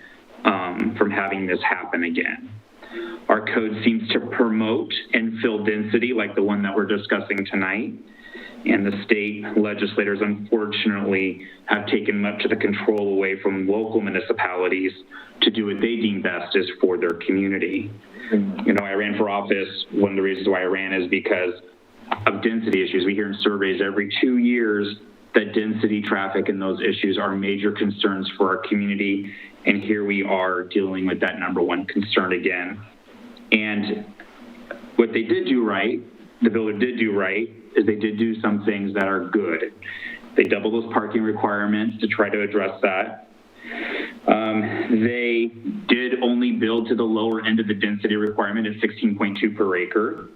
from having this happen again. Our code seems to promote infill density like the one that we're discussing tonight. And the state legislators, unfortunately, have taken much of the control away from local municipalities to do what they deem best is for their community. You know, I ran for office. One of the reasons why I ran is because of density issues. We hear in surveys every 2 years that density, traffic, and those issues are major concerns for our community. And here we are dealing with that number one concern again. And what they did do right, the builder did do right, is they did do some things that are good. They doubled those parking requirements to try to address that. They did only build to the lower end of the density requirement at 16.2 per acre.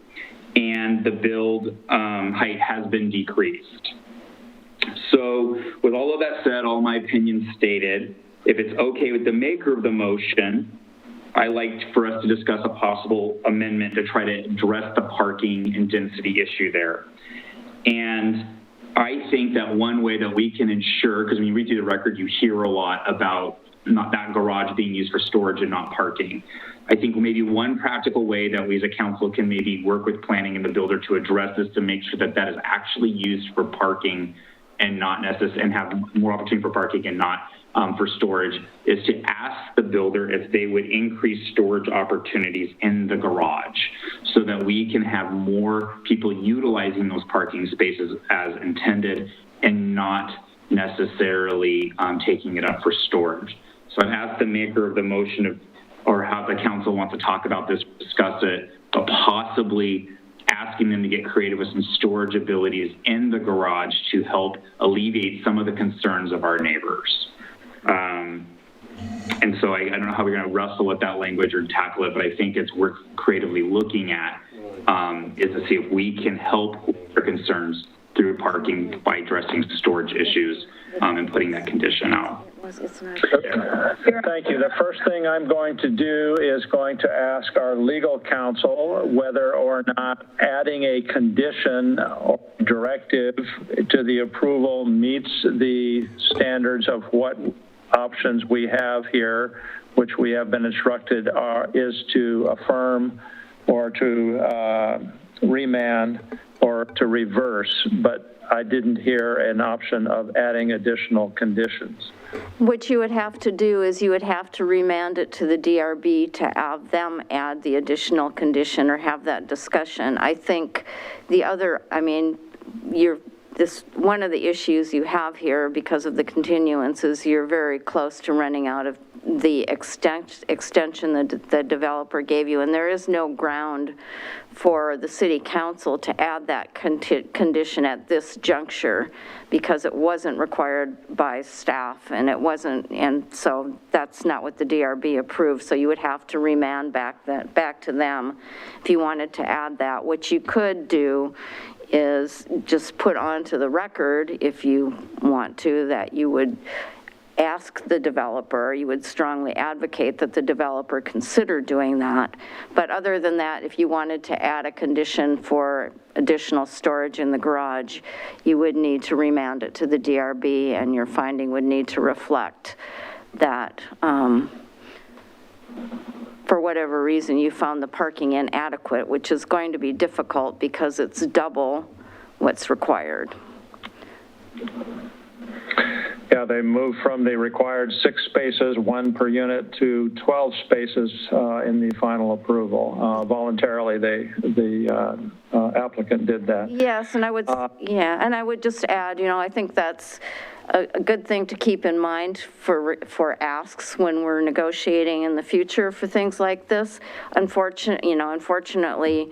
And the build height has been decreased. So with all of that said, all my opinions stated, if it's okay with the maker of the motion, I like for us to discuss a possible amendment to try to address the parking and density issue there. And I think that one way that we can ensure, because when you read through the record, you hear a lot about not that garage being used for storage and not parking. I think maybe one practical way that we as a council can maybe work with planning and the builder to address this to make sure that that is actually used for parking and not necessarily, and have more opportunity for parking and not for storage, is to ask the builder if they would increase storage opportunities in the garage so that we can have more people utilizing those parking spaces as intended and not necessarily taking it up for storage. So I've asked the maker of the motion or how the council wants to talk about this, discuss it, but possibly asking them to get creative with some storage abilities in the garage to help alleviate some of the concerns of our neighbors. And so I don't know how we're going to wrestle with that language or tackle it, but I think it's worth creatively looking at is to see if we can help their concerns through parking by addressing storage issues and putting that condition out. Thank you. The first thing I'm going to do is going to ask our legal counsel whether or not adding a condition or directive to the approval meets the standards of what options we have here, which we have been instructed is to affirm or to remand or to reverse, but I didn't hear an option of adding additional conditions. What you would have to do is you would have to remand it to the DRB to have them add the additional condition or have that discussion. I think the other, I mean, one of the issues you have here because of the continuance is you're very close to running out of the extension that the developer gave you, and there is no ground for the city council to add that condition at this juncture because it wasn't required by staff and it wasn't, and so that's not what the DRB approved. So you would have to remand back to them if you wanted to add that. What you could do is just put onto the record, if you want to, that you would ask the developer, you would strongly advocate that the developer consider doing that. But other than that, if you wanted to add a condition for additional storage in the garage, you would need to remand it to the DRB, and your finding would need to reflect that for whatever reason you found the parking inadequate, which is going to be difficult because it's double what's required. Yeah, they moved from the required 6 spaces, 1 per unit, to 12 spaces in the final approval. Voluntarily, the applicant did that. Yes, and I would, and I would just add, you know, I think that's a good thing to keep in mind for asks when we're negotiating in the future for things like this. Unfortunately,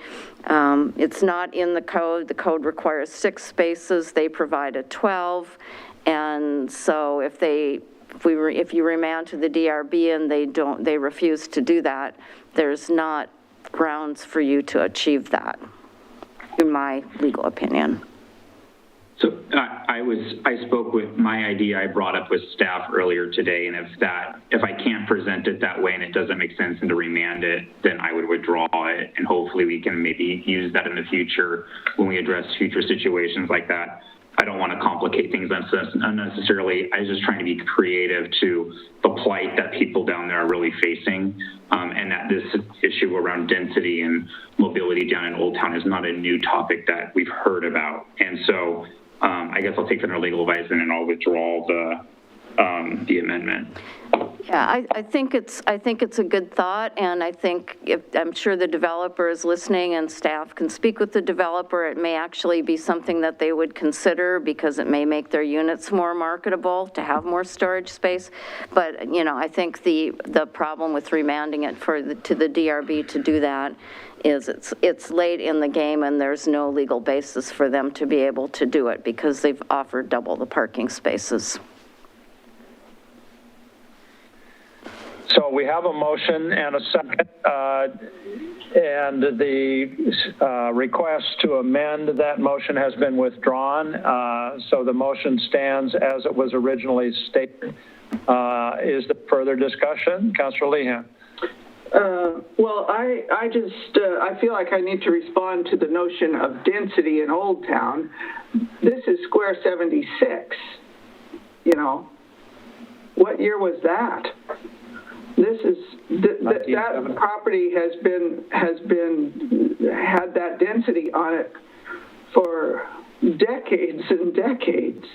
it's not in the code. The code requires 6 spaces. They provided 12. And so if you remand to the DRB and they refuse to do that, there's not grounds for you to achieve that, in my legal opinion. So I spoke with my idea I brought up with staff earlier today, and if I can't present it that way and it doesn't make sense and to remand it, then I would withdraw it, and hopefully we can maybe use that in the future when we address future situations like that. I don't want to complicate things unnecessarily. I was just trying to be creative to the plight that people down there are really facing, and that this issue around density and mobility down in Old Town is not a new topic that we've heard about. And so I guess I'll take that under legal advice and I'll withdraw the amendment. Yeah, I think it's a good thought, and I think I'm sure the developer is listening and staff can speak with the developer. It may actually be something that they would consider because it may make their units more marketable to have more storage space. But, you know, I think the problem with remanding it to the DRB to do that is it's late in the game and there's no legal basis for them to be able to do it because they've offered double the parking spaces. So we have a motion and a second, and the request to amend that motion has been withdrawn. So the motion stands as it was originally stated. Is there further discussion? Councilor Lehan. Well, I feel like I need to respond to the notion of density in Old Town. This is Square 76. You know, what year was that? This is that property has had that density on it for decades and decades,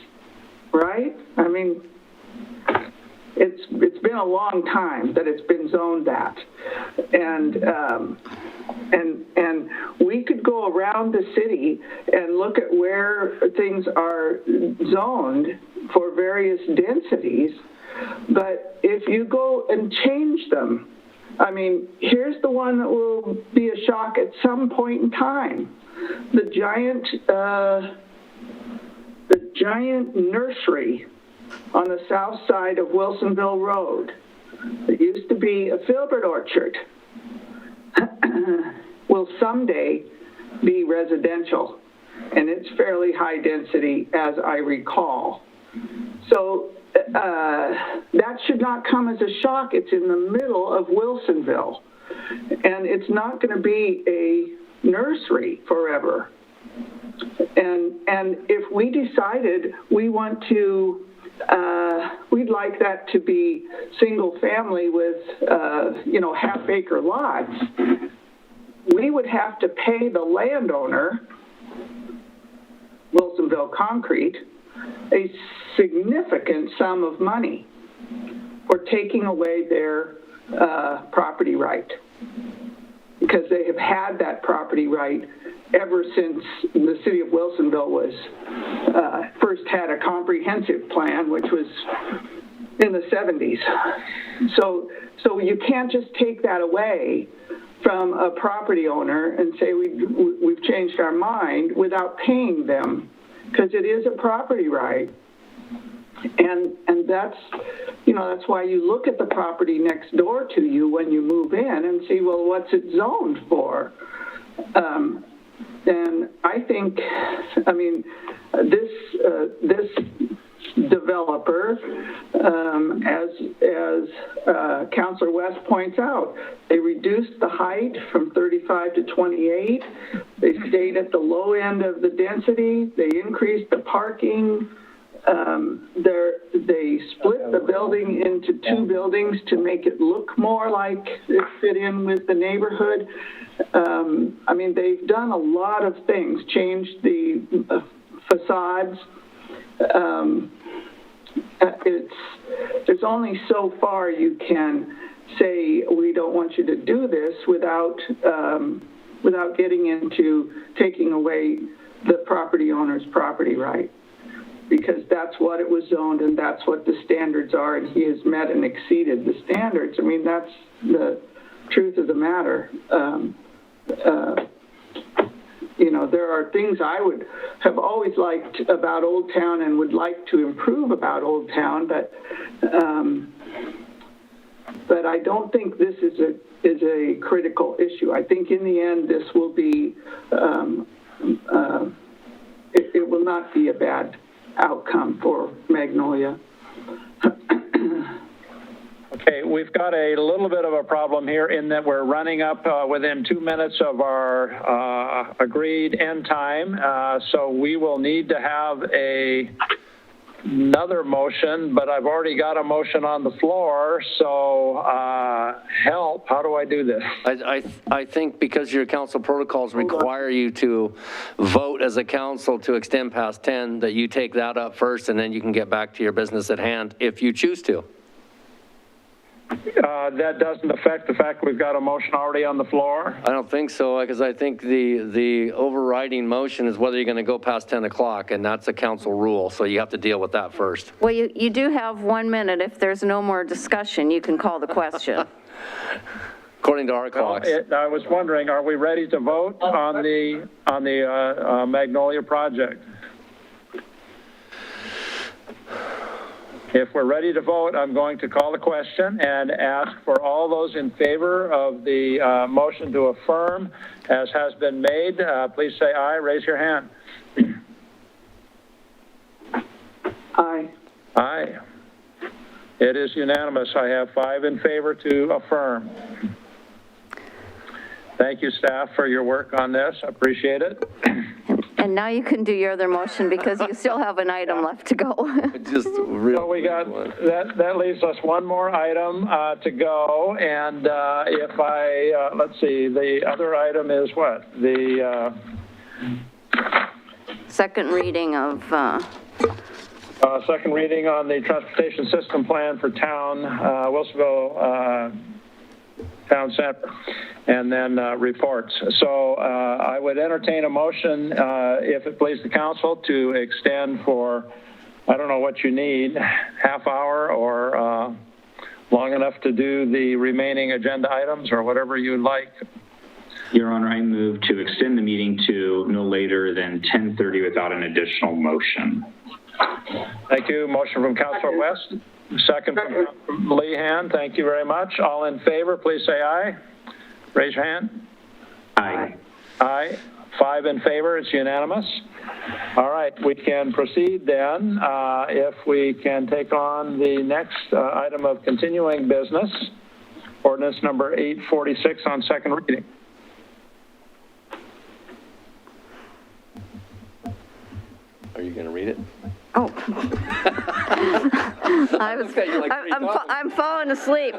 right? I mean, it's been a long time that it's been zoned that, and we could go around the city and look at where things are zoned for various densities. But if you go and change them, I mean, here's the one that will be a shock at some point in time. The giant nursery on the south side of Wilsonville Road. It used to be a filbert orchard. Will someday be residential, and it's fairly high density, as I recall. So that should not come as a shock. It's in the middle of Wilsonville, and it's not going to be a nursery forever. And if we decided we want to, we'd like that to be single family with, half-acre lots, we would have to pay the landowner, Wilsonville Concrete, a significant sum of money for taking away their property right, because they have had that property right ever since the city of Wilsonville was first had a comprehensive plan, which was in the 70s. So you can't just take that away from a property owner and say we've changed our mind without paying them, because it is a property right. And that's, that's why you look at the property next door to you when you move in and see, well, what's it zoned for? And I think, this developer, as Councilor West points out, they reduced the height from 35 to 28. They stayed at the low end of the density. They increased the parking. They split the building into two buildings to make it look more like it fit in with the neighborhood. They've done a lot of things, changed the facades. There's only so far you can say we don't want you to do this without getting into taking away the property owner's property right, because that's what it was zoned and that's what the standards are, and he has met and exceeded the standards. That's the truth of the matter. There are things I would have always liked about Old Town and would like to improve about Old Town, but I don't think this is a critical issue. I think in the end this will be it will not be a bad outcome for Magnolia. Okay, we've got a little bit of a problem here in that we're running up within 2 minutes of our agreed end time, so we will need to have another motion, but I've already got a motion on the floor, so help, how do I do this? I think because your council protocols require you to vote as a council to extend past 10, that you take that up first and then you can get back to your business at hand if you choose to. That doesn't affect the fact we've got a motion already on the floor? I don't think so, because I think the overriding motion is whether you're going to go past 10 o'clock, and that's a council rule, so you have to deal with that first. Well, you do have 1 minute. If there's no more discussion, you can call the question. According to our clocks. I was wondering, are we ready to vote on the Magnolia project? If we're ready to vote, I'm going to call the question and ask for all those in favor of the motion to affirm as has been made. Please say aye. Raise your hand. Aye. Aye. It is unanimous. I have 5 in favor to affirm. Thank you, staff, for your work on this. I appreciate it. And now you can do your other motion because you still have an item left to go. So we got, that leaves us one more item to go. And if I, let's see, the other item is what? The second reading of... second reading on the transportation system plan for town, Wilsonville Town Center, and then reports. So I would entertain a motion, if it please the council, to extend for, I don't know what you need, half hour or long enough to do the remaining agenda items or whatever you'd like. Your Honor, I move to extend the meeting to no later than 10:30 without an additional motion. Thank you. Motion from Councilor West. Second from Lehan. Thank you very much. All in favor, please say aye. Raise your hand. Aye. Aye. 5 in favor. It's unanimous. All right. We can proceed then. If we can take on the next item of continuing business, ordinance number 846 on second reading. Are you going to read it? Oh. I'm falling asleep.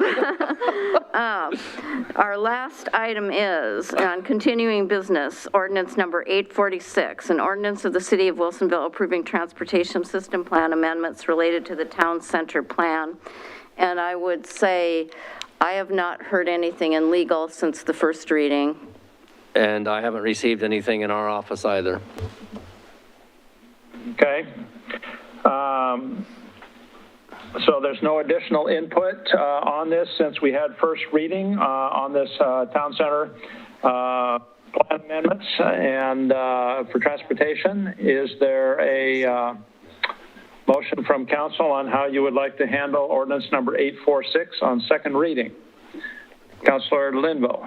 Our last item is on continuing business, ordinance number 846, an ordinance of the City of Wilsonville approving transportation system plan amendments related to the town center plan. And I would say I have not heard anything in legal since the first reading. And I haven't received anything in our office either. Okay. So there's no additional input on this since we had first reading on this town center plan amendments and for transportation. Is there a motion from council on how you would like to handle ordinance number 846 on second reading? Councilor Linville.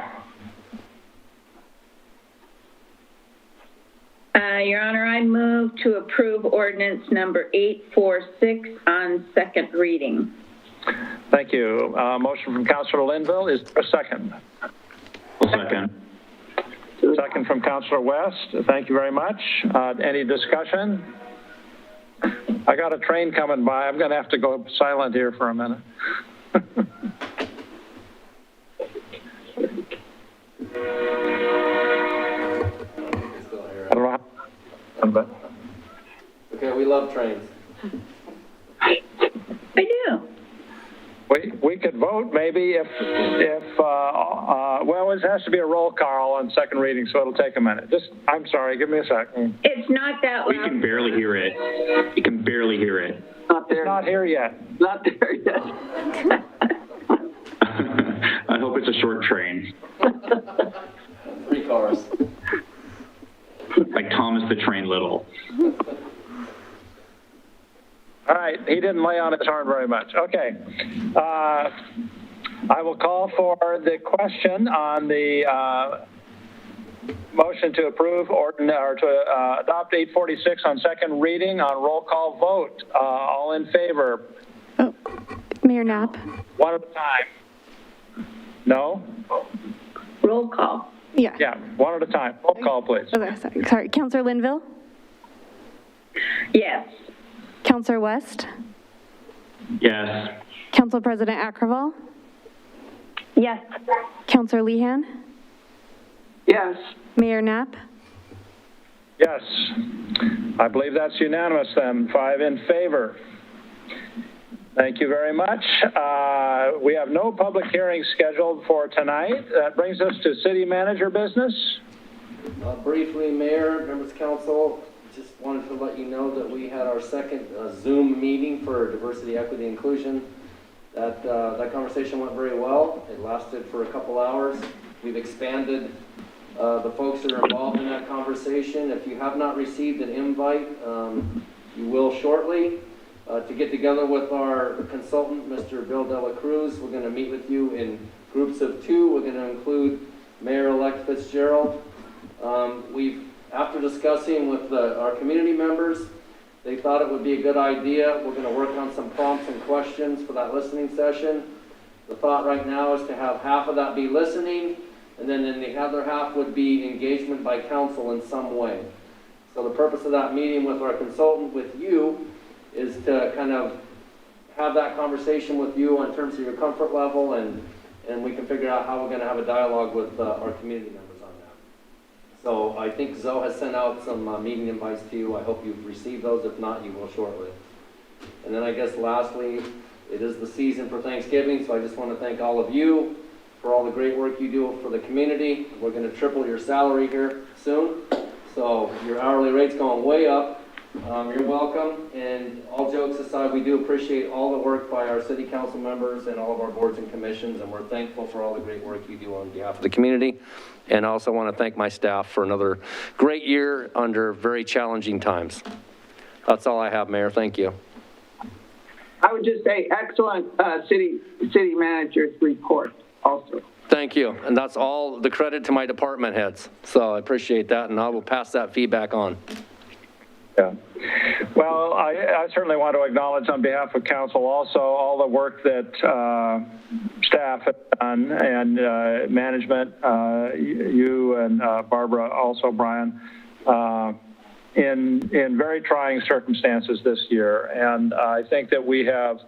Your Honor, I move to approve ordinance number 846 on second reading. Thank you. Motion from Councilor Linville. Is there a second? Second. Second from Councilor West. Thank you very much. Any discussion? I got a train coming by. I'm going to have to go silent here for a minute. I don't know how, but. Okay, we love trains. I do. We could vote maybe if well, it has to be a roll call on second reading, so it'll take a minute. I'm sorry, give me a second. It's not that loud. We can barely hear it. You can barely hear it. Not there. It's not here yet. Not there yet. I hope it's a short train. 3 cars. Like Thomas the Train Little. All right, he didn't lay on his horn very much. Okay. I will call for the question on the motion to approve or to adopt 846 on second reading on roll call vote. All in favor? Oh, Mayor Knapp. One at a time. No? Roll call. Yeah. Yeah, one at a time. Roll call, please. Okay, sorry. Councilor Linville? Yes. Councilor West? Yes. Council President Akroval? Yes. Councilor Lehan? Yes. Mayor Knapp? Yes. I believe that's unanimous then. 5 in favor. Thank you very much. We have no public hearing scheduled for tonight. That brings us to city manager business. Briefly, Mayor, members of council, just wanted to let you know that we had our second Zoom meeting for diversity, equity, inclusion. That conversation went very well. It lasted for a couple hours. We've expanded the folks that are involved in that conversation. If you have not received an invite, you will shortly. To get together with our consultant, Mr. Bill Dela Cruz. We're going to meet with you in groups of 2. We're going to include Mayor-elect Fitzgerald. After discussing with our community members, they thought it would be a good idea. We're going to work on some prompts and questions for that listening session. The thought right now is to have half of that be listening, and then in the other half would be engagement by council in some way. So the purpose of that meeting with our consultant, with you, is to kind of have that conversation with you in terms of your comfort level, and we can figure out how we're going to have a dialogue with our community members on that. So I think Zoe has sent out some meeting invites to you. I hope you've received those. If not, you will shortly. And then I guess lastly, it is the season for Thanksgiving, so I just want to thank all of you for all the great work you do for the community. We're going to triple your salary here soon, so your hourly rate's going way up. You're welcome, and all jokes aside, we do appreciate all the work by our city council members and all of our boards and commissions, and we're thankful for all the great work you do on behalf of The community, and I also want to thank my staff for another great year under very challenging times. That's all I have, Mayor. Thank you. I would just say excellent city manager's report also. Thank you, and that's all the credit to my department heads. So I appreciate that, and I will pass that feedback on. Yeah. Well, I certainly want to acknowledge on behalf of council also all the work that staff have done and management, you and Barbara, also Brian, in very trying circumstances this year. And I think that we have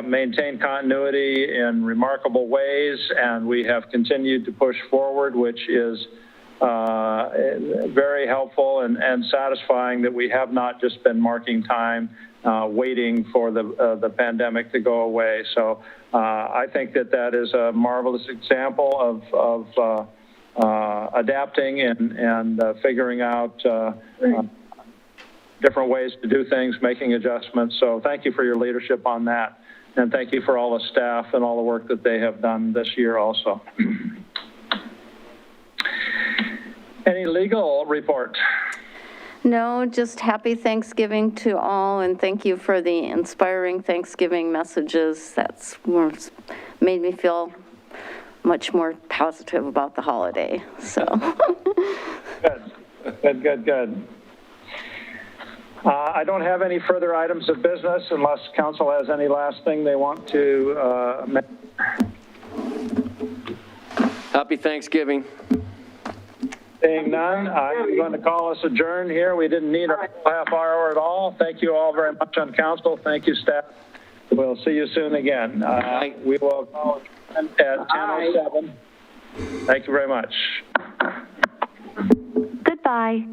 maintained continuity in remarkable ways, and we have continued to push forward, which is very helpful and satisfying that we have not just been marking time waiting for the pandemic to go away. So I think that is a marvelous example of adapting and figuring out different ways to do things, making adjustments. So thank you for your leadership on that. And thank you for all the staff and all the work that they have done this year also. Any legal report? No, just happy Thanksgiving to all, and thank you for the inspiring Thanksgiving messages. That's made me feel much more positive about the holiday, so. Good. I don't have any further items of business unless council has any last thing they want to mention. Happy Thanksgiving. Seeing none, I'm going to call us adjourned here. We didn't need a half hour at all. Thank you all very much on council. Thank you, staff. We'll see you soon again. We will call at 10:07. Thank you very much. Goodbye.